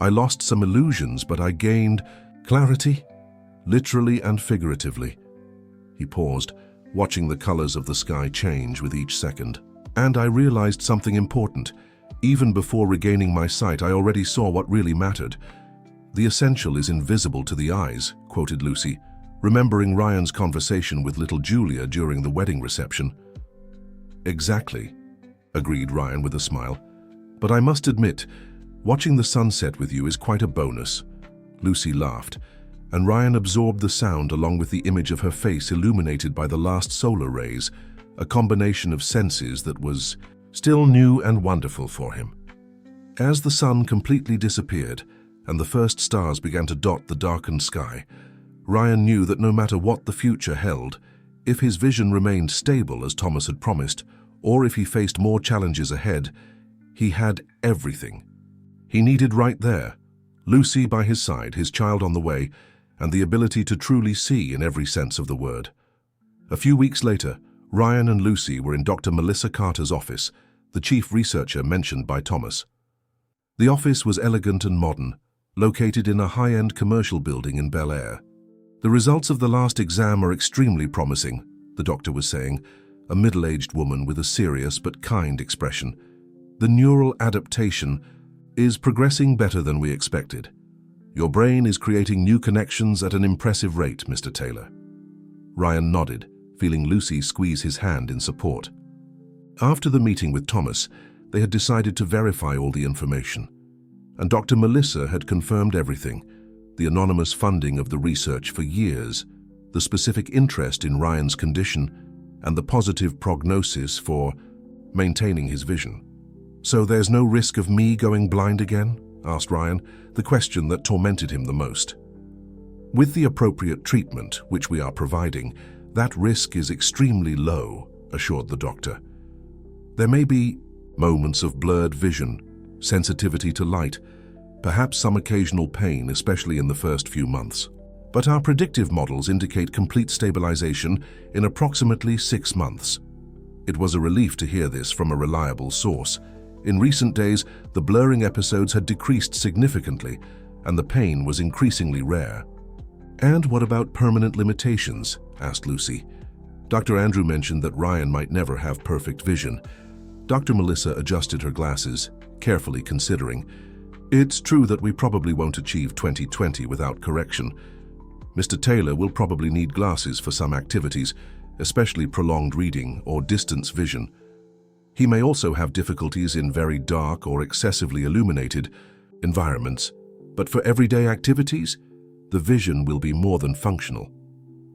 I lost some illusions, but I gained clarity, literally and figuratively." He paused, watching the colors of the sky change with each second. "And I realized something important. Even before regaining my sight, I already saw what really mattered. 'The essential is invisible to the eyes,'" quoted Lucy, remembering Ryan's conversation with little Julia during the wedding reception. "Exactly," agreed Ryan with a smile. "But I must admit, watching the sunset with you is quite a bonus." Lucy laughed, and Ryan absorbed the sound along with the image of her face illuminated by the last solar rays, a combination of senses that was still new and wonderful for him. As the sun completely disappeared and the first stars began to dot the darkened sky, Ryan knew that no matter what the future held, if his vision remained stable as Thomas had promised, or if he faced more challenges ahead, he had everything he needed right there: Lucy by his side, his child on the way, and the ability to truly see in every sense of the word. A few weeks later, Ryan and Lucy were in Dr. Melissa Carter's office, the chief researcher mentioned by Thomas. The office was elegant and modern, located in a high-end commercial building in Bel Air. "The results of the last exam are extremely promising," the doctor was saying, a middle-aged woman with a serious but kind expression. "The neural adaptation is progressing better than we expected. Your brain is creating new connections at an impressive rate, Mr. Taylor." Ryan nodded, feeling Lucy squeeze his hand in support. After the meeting with Thomas, they had decided to verify all the information. And Dr. Melissa had confirmed everything: the anonymous funding of the research for years, the specific interest in Ryan's condition, and the positive prognosis for maintaining his vision. "So there's no risk of me going blind again?" asked Ryan, the question that tormented him the most. "With the appropriate treatment, which we are providing, that risk is extremely low," assured the doctor. "There may be moments of blurred vision, sensitivity to light, perhaps some occasional pain, especially in the first few months. But our predictive models indicate complete stabilization in approximately 6 months." It was a relief to hear this from a reliable source. In recent days, the blurring episodes had decreased significantly, and the pain was increasingly rare. "And what about permanent limitations?" asked Lucy. Dr. Andrew mentioned that Ryan might never have perfect vision. Dr. Melissa adjusted her glasses, carefully considering. "It's true that we probably won't achieve 20/20 without correction. Mr. Taylor will probably need glasses for some activities, especially prolonged reading or distance vision. He may also have difficulties in very dark or excessively illuminated environments, but for everyday activities, the vision will be more than functional."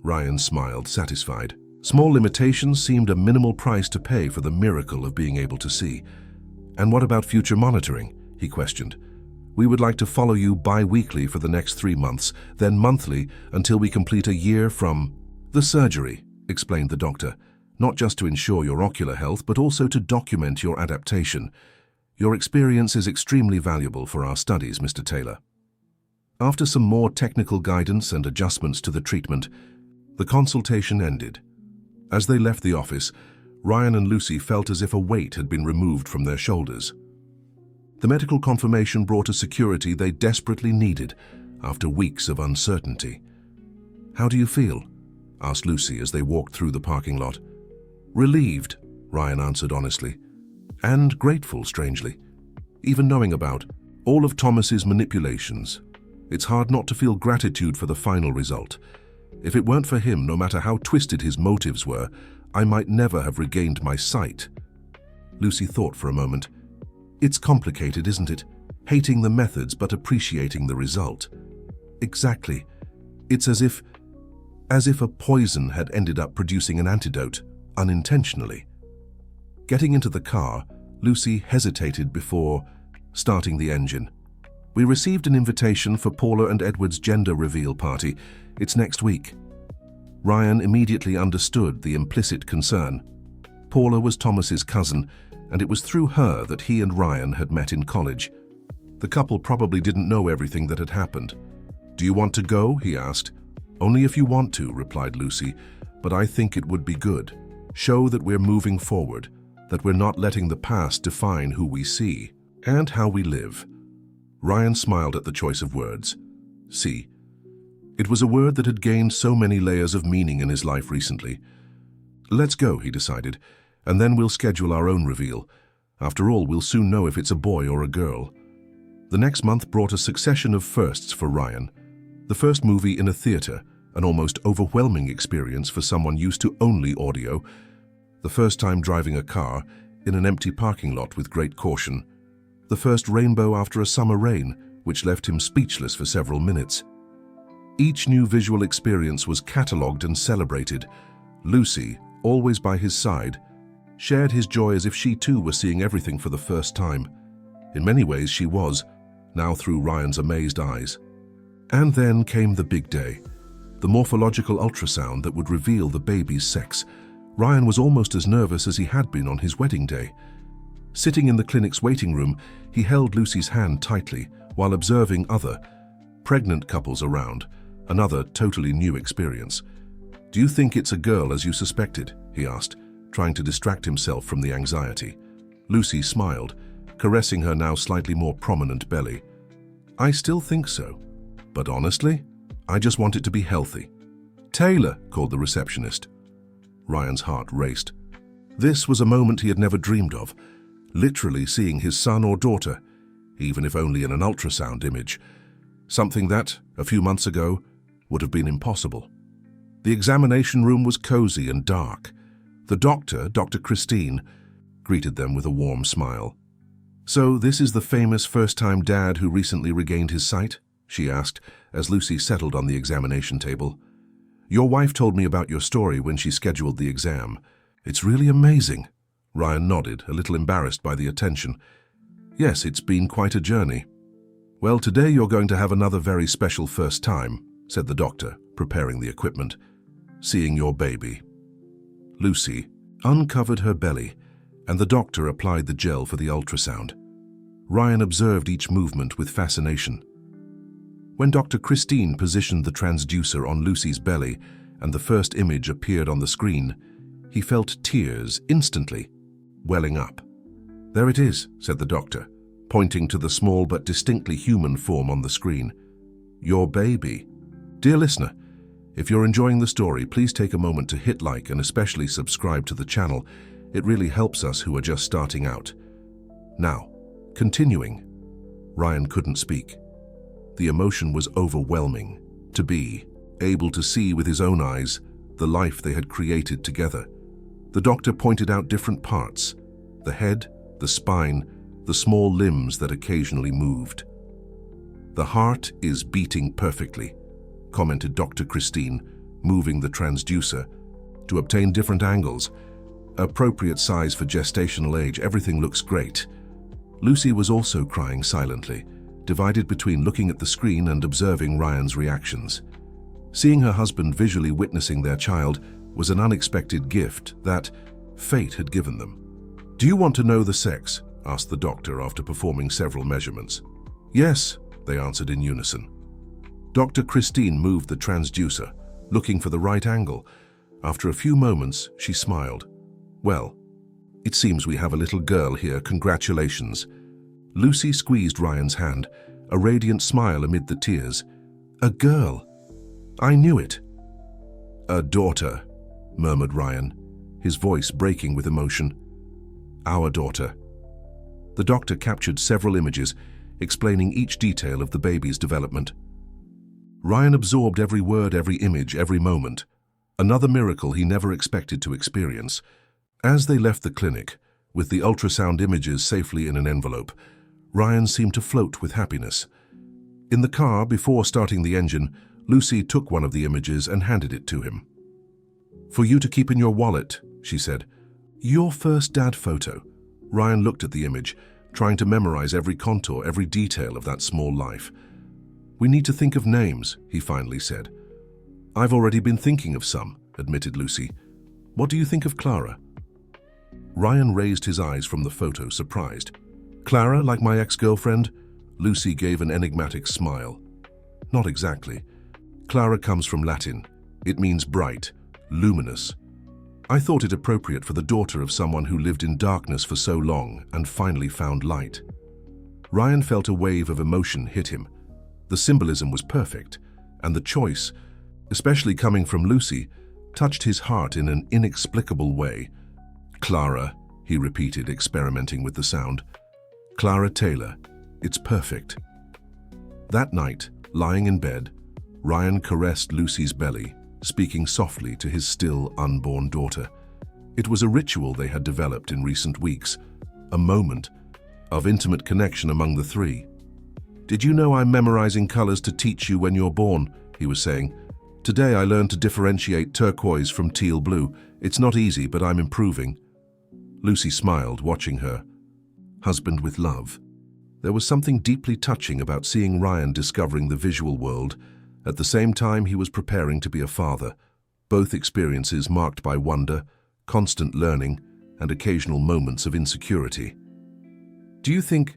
Ryan smiled, satisfied. Small limitations seemed a minimal price to pay for the miracle of being able to see. "And what about future monitoring?" he questioned. "We would like to follow you bi-weekly for the next 3 months, then monthly until we complete a year from the surgery," explained the doctor. "Not just to ensure your ocular health, but also to document your adaptation. Your experience is extremely valuable for our studies, Mr. Taylor." After some more technical guidance and adjustments to the treatment, the consultation ended. As they left the office, Ryan and Lucy felt as if a weight had been removed from their shoulders. The medical confirmation brought a security they desperately needed after weeks of uncertainty. "How do you feel?" asked Lucy as they walked through the parking lot. "Relieved," Ryan answered honestly. "And grateful, strangely. Even knowing about all of Thomas's manipulations, it's hard not to feel gratitude for the final result. If it weren't for him, no matter how twisted his motives were, I might never have regained my sight." Lucy thought for a moment. "It's complicated, isn't it? Hating the methods but appreciating the result." "Exactly. It's as if a poison had ended up producing an antidote, unintentionally." Getting into the car, Lucy hesitated before starting the engine. "We received an invitation for Paula and Edward's gender reveal party. It's next week." Ryan immediately understood the implicit concern. Paula was Thomas's cousin, and it was through her that he and Ryan had met in college. The couple probably didn't know everything that had happened. "Do you want to go?" he asked. "Only if you want to," replied Lucy, "but I think it would be good. Show that we're moving forward, that we're not letting the past define who we see and how we live." Ryan smiled at the choice of words. See. It was a word that had gained so many layers of meaning in his life recently. "Let's go," he decided, "and then we'll schedule our own reveal. After all, we'll soon know if it's a boy or a girl." The next month brought a succession of firsts for Ryan. The first movie in a theater, an almost overwhelming experience for someone used to only audio. The first time driving a car in an empty parking lot with great caution. The first rainbow after a summer rain, which left him speechless for several minutes. Each new visual experience was catalogued and celebrated. Lucy, always by his side, shared his joy as if she too were seeing everything for the first time. In many ways she was, now through Ryan's amazed eyes. And then came the big day, the morphological ultrasound that would reveal the baby's sex. Ryan was almost as nervous as he had been on his wedding day. Sitting in the clinic's waiting room, he held Lucy's hand tightly while observing other, pregnant couples around, another totally new experience. "Do you think it's a girl as you suspected?" he asked, trying to distract himself from the anxiety. Lucy smiled, caressing her now slightly more prominent belly. "I still think so. But honestly, I just want it to be healthy." "Taylor," called the receptionist. Ryan's heart raced. This was a moment he had never dreamed of, literally seeing his son or daughter, even if only in an ultrasound image, something that, a few months ago, would have been impossible. The examination room was cozy and dark. The doctor, Dr. Christine, greeted them with a warm smile. "So this is the famous first-time dad who recently regained his sight?" she asked as Lucy settled on the examination table. "Your wife told me about your story when she scheduled the exam. It's really amazing." Ryan nodded, a little embarrassed by the attention. "Yes, it's been quite a journey." "Well, today you're going to have another very special first time," said the doctor, preparing the equipment. "Seeing your baby." Lucy uncovered her belly, and the doctor applied the gel for the ultrasound. Ryan observed each movement with fascination. When Dr. Christine positioned the transducer on Lucy's belly and the first image appeared on the screen, he felt tears instantly welling up. "There it is," said the doctor, pointing to the small but distinctly human form on the screen. "Your baby." Dear listener, if you're enjoying the story, please take a moment to hit like and especially subscribe to the channel. It really helps us who are just starting out. Now, continuing. Ryan couldn't speak. The emotion was overwhelming. To be able to see with his own eyes the life they had created together. The doctor pointed out different parts: the head, the spine, the small limbs that occasionally moved. "The heart is beating perfectly," commented Dr. Christine, moving the transducer to obtain different angles. "Appropriate size for gestational age, everything looks great." Lucy was also crying silently, divided between looking at the screen and observing Ryan's reactions. Seeing her husband visually witnessing their child was an unexpected gift that fate had given them. "Do you want to know the sex?" asked the doctor after performing several measurements. "Yes," they answered in unison. Dr. Christine moved the transducer, looking for the right angle. After a few moments, she smiled. "Well, it seems we have a little girl here. Congratulations." Lucy squeezed Ryan's hand, a radiant smile amid the tears. "A girl. I knew it." "A daughter," murmured Ryan, his voice breaking with emotion. "Our daughter." The doctor captured several images, explaining each detail of the baby's development. Ryan absorbed every word, every image, every moment. Another miracle he never expected to experience. As they left the clinic, with the ultrasound images safely in an envelope, Ryan seemed to float with happiness. In the car, before starting the engine, Lucy took one of the images and handed it to him. "For you to keep in your wallet," she said. "Your first dad photo." Ryan looked at the image, trying to memorize every contour, every detail of that small life. "We need to think of names," he finally said. "I've already been thinking of some," admitted Lucy. "What do you think of Clara?" Ryan raised his eyes from the photo, surprised. "Clara, like my ex-girlfriend?" Lucy gave an enigmatic smile. "Not exactly. Clara comes from Latin. It means bright, luminous. I thought it appropriate for the daughter of someone who lived in darkness for so long and finally found light." Ryan felt a wave of emotion hit him. The symbolism was perfect, and the choice, especially coming from Lucy, touched his heart in an inexplicable way. "Clara," he repeated, experimenting with the sound. "Clara Taylor. It's perfect." That night, lying in bed, Ryan caressed Lucy's belly, speaking softly to his still unborn daughter. It was a ritual they had developed in recent weeks, a moment of intimate connection among the three. "Did you know I'm memorizing colors to teach you when you're born?" he was saying. "Today I learned to differentiate turquoise from teal blue. It's not easy, but I'm improving." Lucy smiled, watching her husband with love. There was something deeply touching about seeing Ryan discovering the visual world. At the same time, he was preparing to be a father, both experiences marked by wonder, constant learning, and occasional moments of insecurity. "Do you think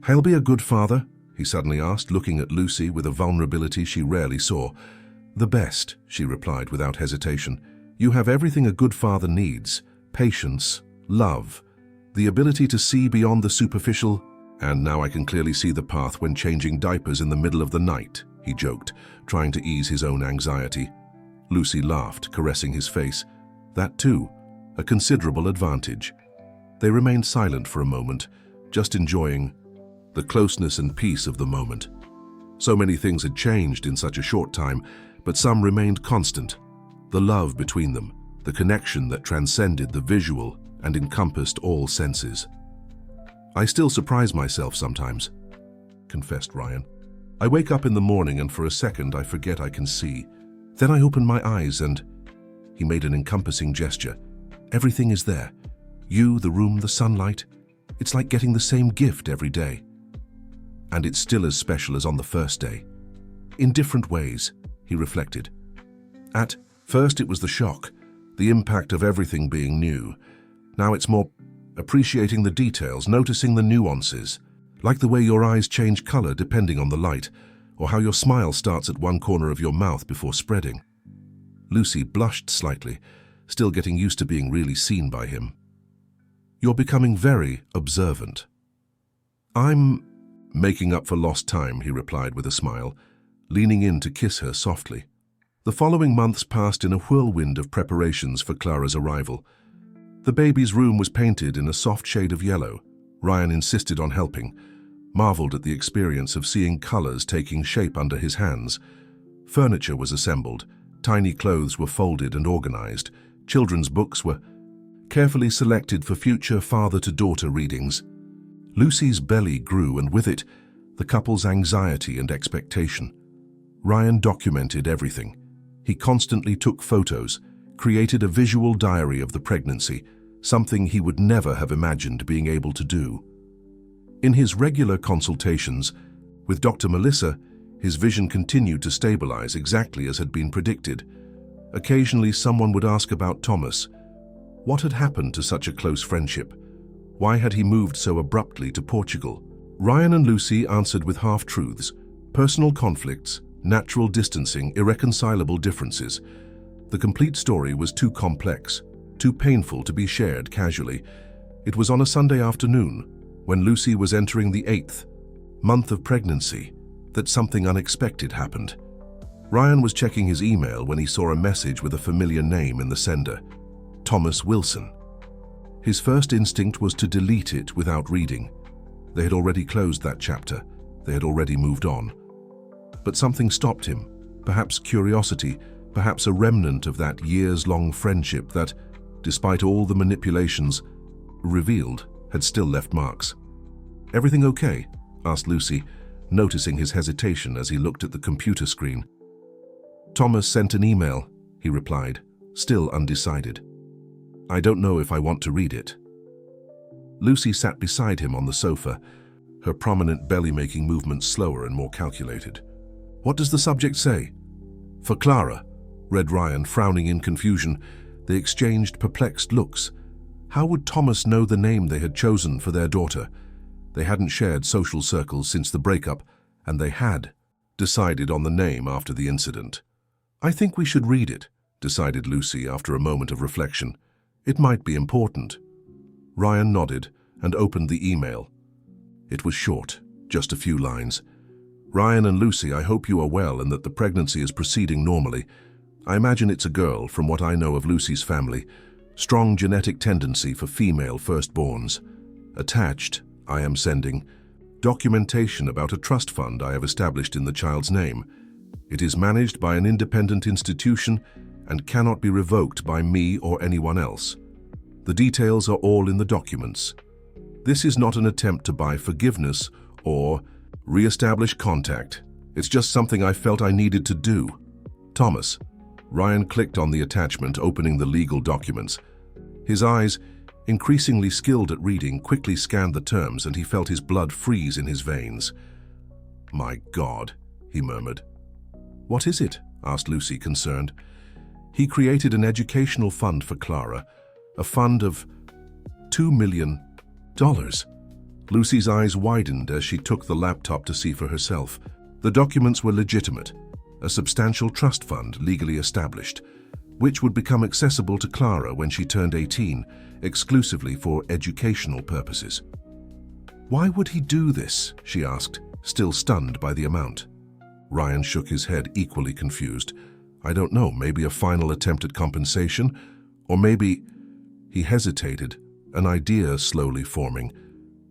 he'll be a good father?" he suddenly asked, looking at Lucy with a vulnerability she rarely saw. "The best," she replied without hesitation. "You have everything a good father needs: patience, love, the ability to see beyond the superficial, and now I can clearly see the path when changing diapers in the middle of the night," he joked, trying to ease his own anxiety. Lucy laughed, caressing his face. That too, a considerable advantage. They remained silent for a moment, just enjoying the closeness and peace of the moment. So many things had changed in such a short time, but some remained constant. The love between them, the connection that transcended the visual and encompassed all senses. "I still surprise myself sometimes," confessed Ryan. "I wake up in the morning and for a second I forget I can see. Then I open my eyes and—" He made an encompassing gesture. "Everything is there. You, the room, the sunlight. It's like getting the same gift every day. And it's still as special as on the first day. In different ways," he reflected. "At first it was the shock, the impact of everything being new. Now it's more appreciating the details, noticing the nuances, like the way your eyes change color depending on the light, or how your smile starts at one corner of your mouth before spreading." Lucy blushed slightly, still getting used to being really seen by him. "You're becoming very observant." "I'm making up for lost time," he replied with a smile, leaning in to kiss her softly. The following months passed in a whirlwind of preparations for Clara's arrival. The baby's room was painted in a soft shade of yellow. Ryan insisted on helping, marveled at the experience of seeing colors taking shape under his hands. Furniture was assembled, tiny clothes were folded and organized, children's books were carefully selected for future father-to-daughter readings. Lucy's belly grew, and with it, the couple's anxiety and expectation. Ryan documented everything. He constantly took photos, created a visual diary of the pregnancy, something he would never have imagined being able to do. In his regular consultations with Dr. Melissa, his vision continued to stabilize exactly as had been predicted. Occasionally, someone would ask about Thomas. What had happened to such a close friendship? Why had he moved so abruptly to Portugal? Ryan and Lucy answered with half-truths: personal conflicts, natural distancing, irreconcilable differences. The complete story was too complex, too painful to be shared casually. It was on a Sunday afternoon, when Lucy was entering the 8th month of pregnancy, that something unexpected happened. Ryan was checking his email when he saw a message with a familiar name in the sender: Thomas Wilson. His first instinct was to delete it without reading. They had already closed that chapter. They had already moved on. But something stopped him, perhaps curiosity, perhaps a remnant of that years-long friendship that, despite all the manipulations revealed, had still left marks. "Everything okay?" asked Lucy, noticing his hesitation as he looked at the computer screen. "Thomas sent an email," he replied, still undecided. "I don't know if I want to read it." Lucy sat beside him on the sofa, her prominent belly making movements slower and more calculated. "What does the subject say?" "For Clara," read Ryan, frowning in confusion. They exchanged perplexed looks. How would Thomas know the name they had chosen for their daughter? They hadn't shared social circles since the breakup, and they had decided on the name after the incident. "I think we should read it," decided Lucy after a moment of reflection. "It might be important." Ryan nodded and opened the email. It was short, just a few lines. "Ryan and Lucy, I hope you are well and that the pregnancy is proceeding normally. I imagine it's a girl, from what I know of Lucy's family. Strong genetic tendency for female firstborns. Attached, I am sending documentation about a trust fund I have established in the child's name. It is managed by an independent institution and cannot be revoked by me or anyone else. The details are all in the documents. This is not an attempt to buy forgiveness or re-establish contact. It's just something I felt I needed to do. Thomas." Ryan clicked on the attachment, opening the legal documents. His eyes, increasingly skilled at reading, quickly scanned the terms, and he felt his blood freeze in his veins. "My God," he murmured. "What is it?" asked Lucy, concerned. "He created an educational fund for Clara, a fund of $2 million. Lucy's eyes widened as she took the laptop to see for herself. The documents were legitimate. a substantial trust fund legally established, which would become accessible to Clara when she turned 18, exclusively for educational purposes. "Why would he do this?" she asked, still stunned by the amount. Ryan shook his head, equally confused. "I don't know, maybe a final attempt at compensation? Or maybe—" He hesitated, an idea slowly forming.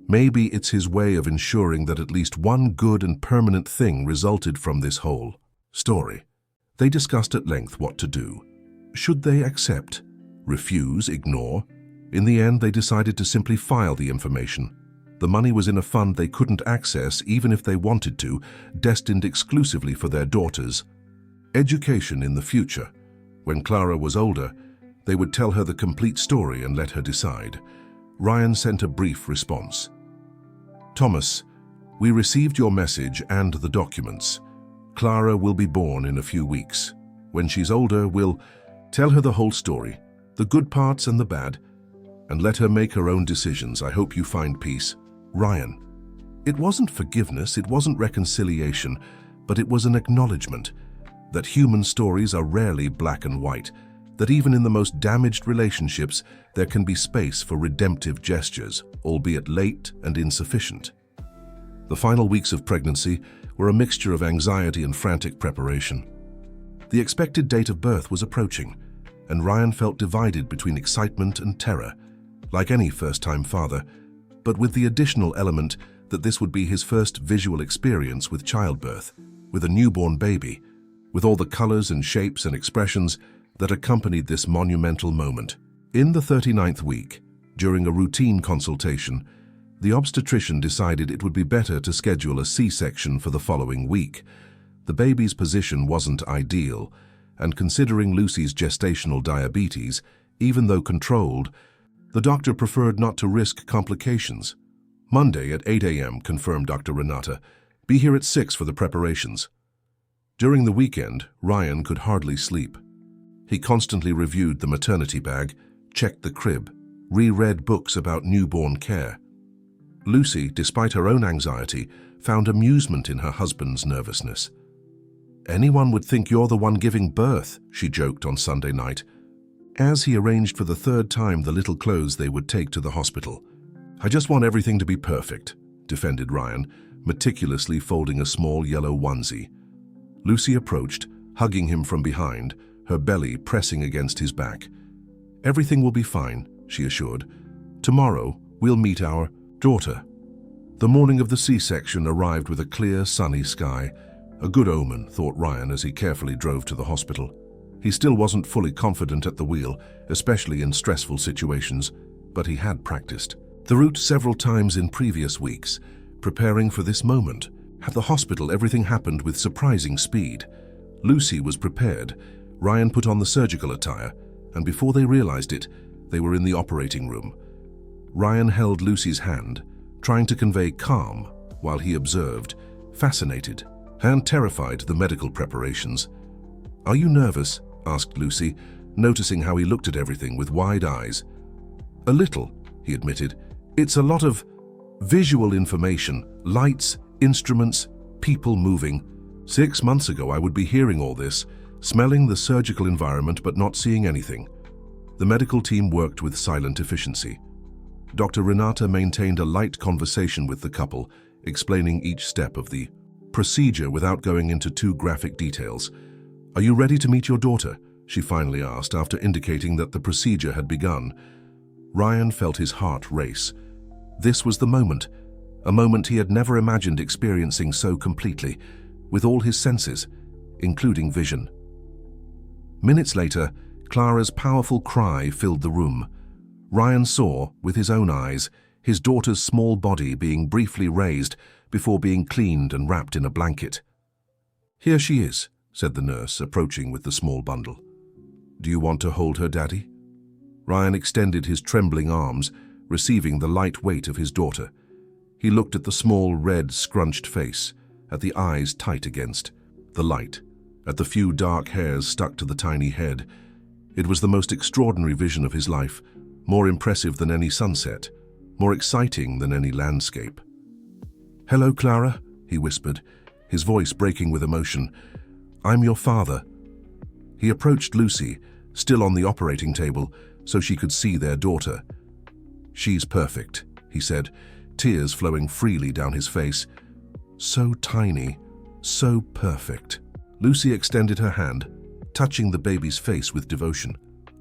Maybe it's his way of ensuring that at least one good and permanent thing resulted from this whole story. They discussed at length what to do. Should they accept? Refuse? Ignore? In the end, they decided to simply file the information. The money was in a fund they couldn't access even if they wanted to, destined exclusively for their daughters. Education in the future. When Clara was older, they would tell her the complete story and let her decide. Ryan sent a brief response. "Thomas, we received your message and the documents. Clara will be born in a few weeks. When she's older, we'll tell her the whole story, the good parts and the bad, and let her make her own decisions. I hope you find peace. Ryan." It wasn't forgiveness, it wasn't reconciliation, but it was an acknowledgement that human stories are rarely black and white, that even in the most damaged relationships, there can be space for redemptive gestures, albeit late and insufficient. The final weeks of pregnancy were a mixture of anxiety and frantic preparation. The expected date of birth was approaching, and Ryan felt divided between excitement and terror, like any first-time father, but with the additional element that this would be his first visual experience with childbirth, with a newborn baby, with all the colors and shapes and expressions that accompanied this monumental moment. In the 39th week, during a routine consultation, the obstetrician decided it would be better to schedule a C-section for the following week. The baby's position wasn't ideal, and considering Lucy's gestational diabetes, even though controlled, the doctor preferred not to risk complications. "Monday at 8 a.m., confirmed Dr. Renata. "Be here at 6 for the preparations." During the weekend, Ryan could hardly sleep. He constantly reviewed the maternity bag, checked the crib, reread books about newborn care. Lucy, despite her own anxiety, found amusement in her husband's nervousness. "Anyone would think you're the one giving birth," she joked on Sunday night, as he arranged for the third time the little clothes they would take to the hospital. "I just want everything to be perfect," defended Ryan, meticulously folding a small yellow onesie. Lucy approached, hugging him from behind, her belly pressing against his back. "Everything will be fine," she assured. "Tomorrow, we'll meet our daughter." The morning of the C-section arrived with a clear, sunny sky. A good omen, thought Ryan as he carefully drove to the hospital. He still wasn't fully confident at the wheel, especially in stressful situations, but he had practiced the route several times in previous weeks, preparing for this moment. At the hospital, everything happened with surprising speed. Lucy was prepared. Ryan put on the surgical attire, and before they realized it, they were in the operating room. Ryan held Lucy's hand, trying to convey calm while he observed, fascinated and terrified, the medical preparations. "Are you nervous?" asked Lucy, noticing how he looked at everything with wide eyes. "A little," he admitted. "It's a lot of visual information, lights, instruments, people moving. 6 months ago I would be hearing all this, smelling the surgical environment but not seeing anything." The medical team worked with silent efficiency. Dr. Renata maintained a light conversation with the couple, explaining each step of the procedure without going into too graphic details. "Are you ready to meet your daughter?" she finally asked after indicating that the procedure had begun. Ryan felt his heart race. This was the moment, a moment he had never imagined experiencing so completely, with all his senses, including vision. Minutes later, Clara's powerful cry filled the room. Ryan saw, with his own eyes, his daughter's small body being briefly raised before being cleaned and wrapped in a blanket. "Here she is," said the nurse, approaching with the small bundle. "Do you want to hold her, Daddy?" Ryan extended his trembling arms, receiving the light weight of his daughter. He looked at the small, red, scrunched face, at the eyes tight against the light, at the few dark hairs stuck to the tiny head. It was the most extraordinary vision of his life, more impressive than any sunset, more exciting than any landscape. "Hello, Clara," he whispered, his voice breaking with emotion. "I'm your father." He approached Lucy, still on the operating table, so she could see their daughter. "She's perfect," he said, tears flowing freely down his face. "So tiny, so perfect." Lucy extended her hand, touching the baby's face with devotion.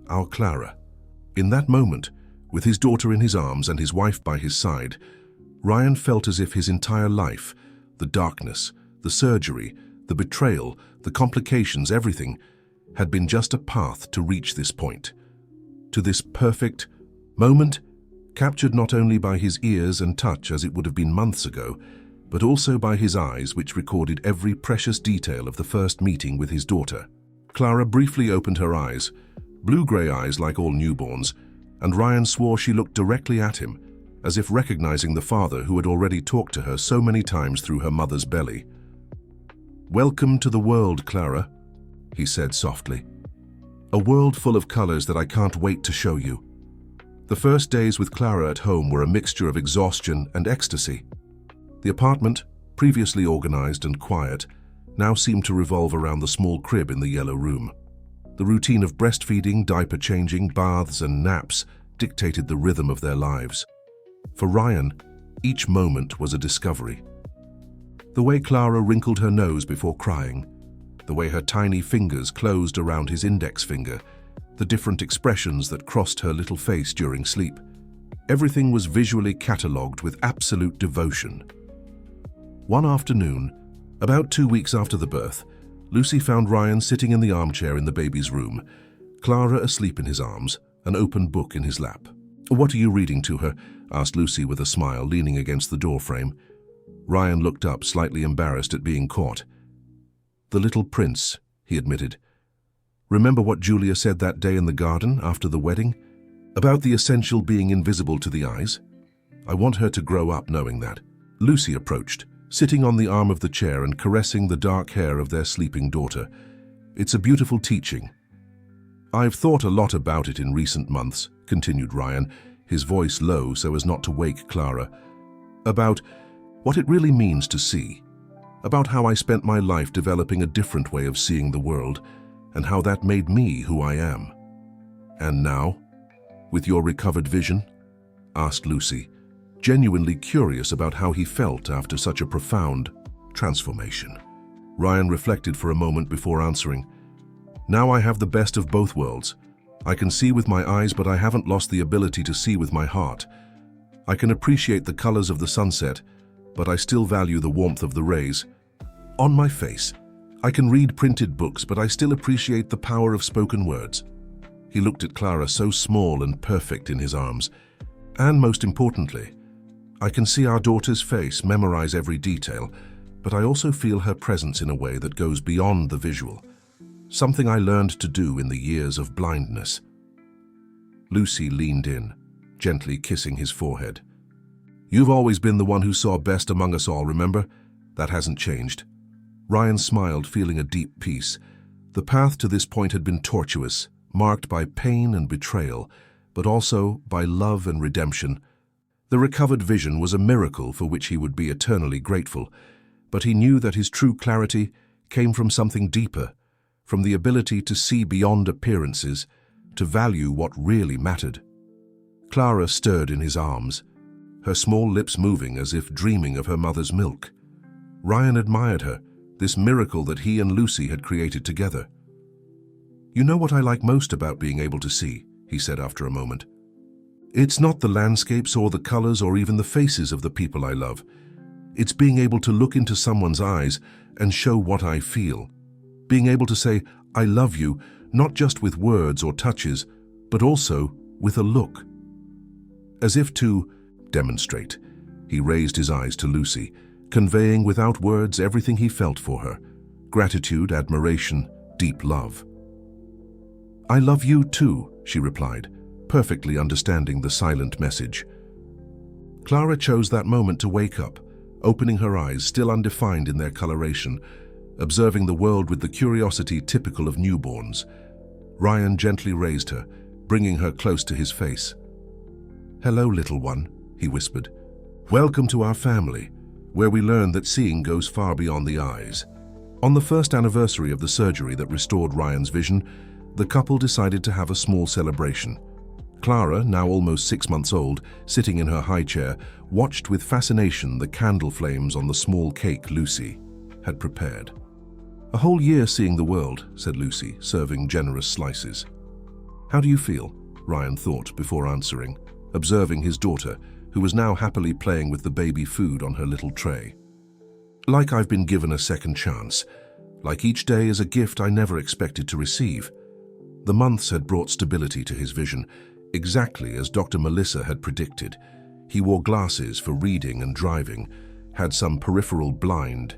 "Our Clara." In that moment, with his daughter in his arms and his wife by his side, Ryan felt as if his entire life, the darkness, the surgery, the betrayal, the complications, everything, had been just a path to reach this point. To this perfect moment, captured not only by his ears and touch as it would have been months ago, but also by his eyes which recorded every precious detail of the first meeting with his daughter. Clara briefly opened her eyes, blue-grey eyes like all newborns, and Ryan swore she looked directly at him, as if recognizing the father who had already talked to her so many times through her mother's belly. "Welcome to the world, Clara," he said softly. "A world full of colors that I can't wait to show you." The first days with Clara at home were a mixture of exhaustion and ecstasy. The apartment, previously organized and quiet, now seemed to revolve around the small crib in the yellow room. The routine of breastfeeding, diaper changing, baths and naps dictated the rhythm of their lives. For Ryan, each moment was a discovery. The way Clara wrinkled her nose before crying, the way her tiny fingers closed around his index finger, the different expressions that crossed her little face during sleep. Everything was visually catalogued with absolute devotion. One afternoon, about 2 weeks after the birth, Lucy found Ryan sitting in the armchair in the baby's room, Clara asleep in his arms, an open book in his lap. "What are you reading to her?" asked Lucy with a smile, leaning against the doorframe. Ryan looked up, slightly embarrassed at being caught. "The Little Prince," he admitted. "Remember what Julia said that day in the garden after the wedding? About the essential being invisible to the eyes? I want her to grow up knowing that." Lucy approached, sitting on the arm of the chair and caressing the dark hair of their sleeping daughter. "It's a beautiful teaching." "I've thought a lot about it in recent months," continued Ryan, his voice low so as not to wake Clara. "About what it really means to see. About how I spent my life developing a different way of seeing the world, and how that made me who I am." "And now, with your recovered vision?" asked Lucy, genuinely curious about how he felt after such a profound transformation. Ryan reflected for a moment before answering. "Now I have the best of both worlds. I can see with my eyes, but I haven't lost the ability to see with my heart. I can appreciate the colors of the sunset, but I still value the warmth of the rays on my face. I can read printed books, but I still appreciate the power of spoken words." He looked at Clara, so small and perfect in his arms. "And most importantly, I can see our daughter's face, memorize every detail, but I also feel her presence in a way that goes beyond the visual, something I learned to do in the years of blindness." Lucy leaned in, gently kissing his forehead. "You've always been the one who saw best among us all, remember? That hasn't changed." Ryan smiled, feeling a deep peace. The path to this point had been tortuous, marked by pain and betrayal, but also by love and redemption. The recovered vision was a miracle for which he would be eternally grateful, but he knew that his true clarity came from something deeper, from the ability to see beyond appearances, to value what really mattered. Clara stirred in his arms, her small lips moving as if dreaming of her mother's milk. Ryan admired her, this miracle that he and Lucy had created together. "You know what I like most about being able to see," he said after a moment. "It's not the landscapes or the colors or even the faces of the people I love. It's being able to look into someone's eyes and show what I feel. Being able to say, 'I love you,' not just with words or touches, but also with a look." As if to demonstrate, he raised his eyes to Lucy, conveying without words everything he felt for her: gratitude, admiration, deep love. "I love you too," she replied, perfectly understanding the silent message. Clara chose that moment to wake up, opening her eyes, still undefined in their coloration, observing the world with the curiosity typical of newborns. Ryan gently raised her, bringing her close to his face. "Hello, little one," he whispered. "Welcome to our family, where we learn that seeing goes far beyond the eyes." On the first anniversary of the surgery that restored Ryan's vision, the couple decided to have a small celebration. Clara, now almost 6 months old, sitting in her high chair, watched with fascination the candle flames on the small cake Lucy had prepared. "A whole year seeing the world," said Lucy, serving generous slices. "How do you feel?" Ryan thought before answering, observing his daughter, who was now happily playing with the baby food on her little tray. "Like I've been given a second chance. Like each day is a gift I never expected to receive." The months had brought stability to his vision, exactly as Dr. Melissa had predicted. He wore glasses for reading and driving, had some peripheral blind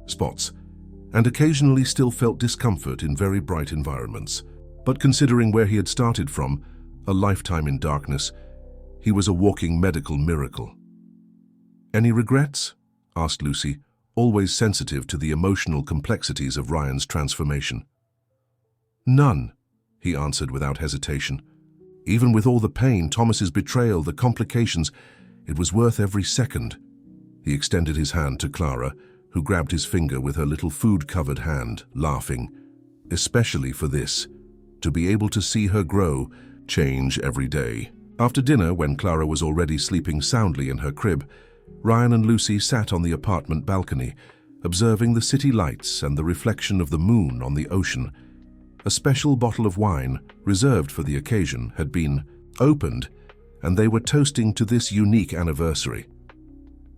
spots, and occasionally still felt discomfort in very bright environments. But considering where he had started from, a lifetime in darkness, he was a walking medical miracle. "Any regrets?" asked Lucy, always sensitive to the emotional complexities of Ryan's transformation. "None," he answered without hesitation. "Even with all the pain, Thomas's betrayal, the complications, it was worth every second." He extended his hand to Clara, who grabbed his finger with her little food-covered hand, laughing. "Especially for this, to be able to see her grow, change every day." After dinner, when Clara was already sleeping soundly in her crib, Ryan and Lucy sat on the apartment balcony, observing the city lights and the reflection of the moon on the ocean. A special bottle of wine, reserved for the occasion, had been opened, and they were toasting to this unique anniversary.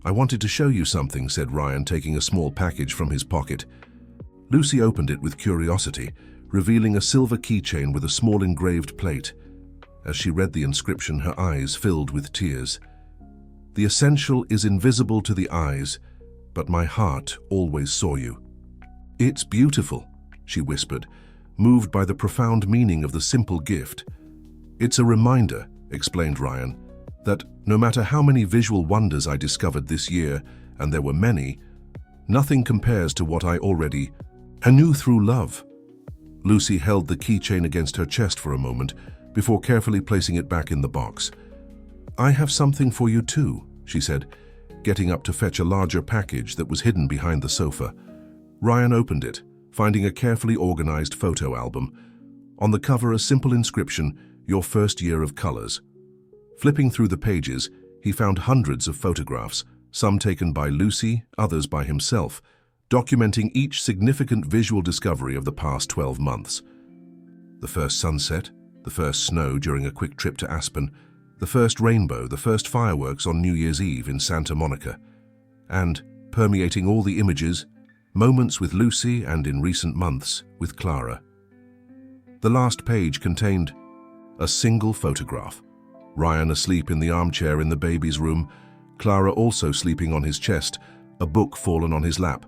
"I wanted to show you something," said Ryan, taking a small package from his pocket. Lucy opened it with curiosity, revealing a silver keychain with a small engraved plate. As she read the inscription, her eyes filled with tears. "The essential is invisible to the eyes, but my heart always saw you." "It's beautiful," she whispered, moved by the profound meaning of the simple gift. "It's a reminder," explained Ryan, "that no matter how many visual wonders I discovered this year, and there were many, nothing compares to what I already knew through love." Lucy held the keychain against her chest for a moment, before carefully placing it back in the box. "I have something for you too," she said, getting up to fetch a larger package that was hidden behind the sofa. Ryan opened it, finding a carefully organized photo album. On the cover, a simple inscription, "Your first year of colors." Flipping through the pages, he found hundreds of photographs, some taken by Lucy, others by himself, documenting each significant visual discovery of the past 12 months. The first sunset, the first snow during a quick trip to Aspen, the first rainbow, the first fireworks on New Year's Eve in Santa Monica, and, permeating all the images, moments with Lucy and, in recent months, with Clara. The last page contained a single photograph. Ryan asleep in the armchair in the baby's room, Clara also sleeping on his chest, a book fallen on his lap,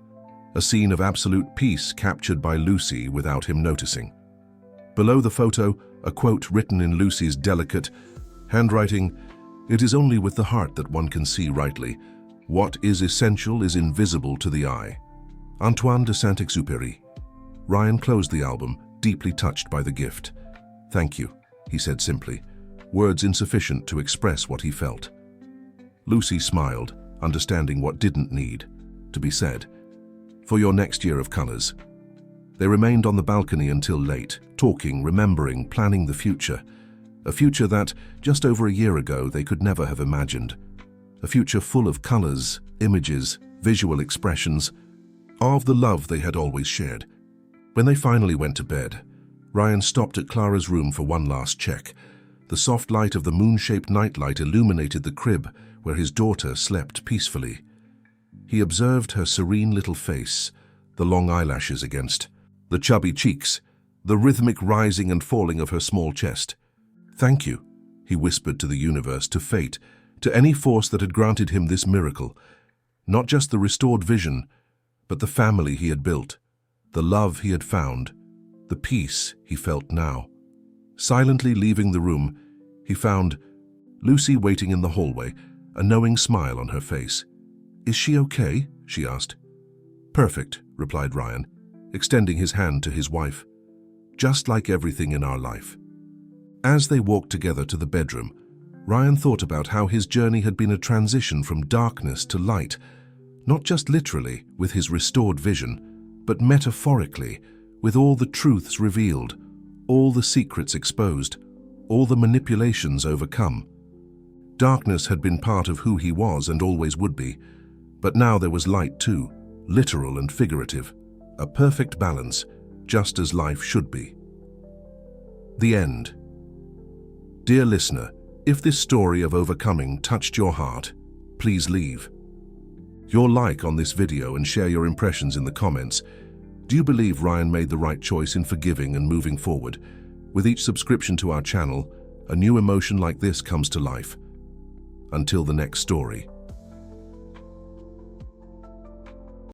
a scene of absolute peace captured by Lucy without him noticing. Below the photo, a quote written in Lucy's delicate handwriting, "It is only with the heart that one can see rightly. What is essential is invisible to the eye." Antoine de Saint-Exupéry. Ryan closed the album, deeply touched by the gift. "Thank you," he said simply, words insufficient to express what he felt. Lucy smiled, understanding what didn't need to be said. "For your next year of colors." They remained on the balcony until late, talking, remembering, planning the future. A future that, just over a year ago, they could never have imagined. A future full of colors, images, visual expressions, of the love they had always shared. When they finally went to bed, Ryan stopped at Clara's room for one last check. The soft light of the moon-shaped nightlight illuminated the crib where his daughter slept peacefully. He observed her serene little face, the long eyelashes against the chubby cheeks, the rhythmic rising and falling of her small chest. "Thank you," he whispered to the universe, to fate, to any force that had granted him this miracle. Not just the restored vision, but the family he had built, the love he had found, the peace he felt now. Silently leaving the room, he found Lucy waiting in the hallway, a knowing smile on her face. "Is she okay?" she asked. "Perfect," replied Ryan, extending his hand to his wife. "Just like everything in our life." As they walked together to the bedroom, Ryan thought about how his journey had been a transition from darkness to light, not just literally with his restored vision, but metaphorically, with all the truths revealed, all the secrets exposed, all the manipulations overcome. Darkness had been part of who he was and always would be, but now there was light too, literal and figurative, a perfect balance, just as life should be. The end. Dear listener, if this story of overcoming touched your heart, please leave your like on this video and share your impressions in the comments. Do you believe Ryan made the right choice in forgiving and moving forward? With each subscription to our channel, a new emotion like this comes to life. Until the next story.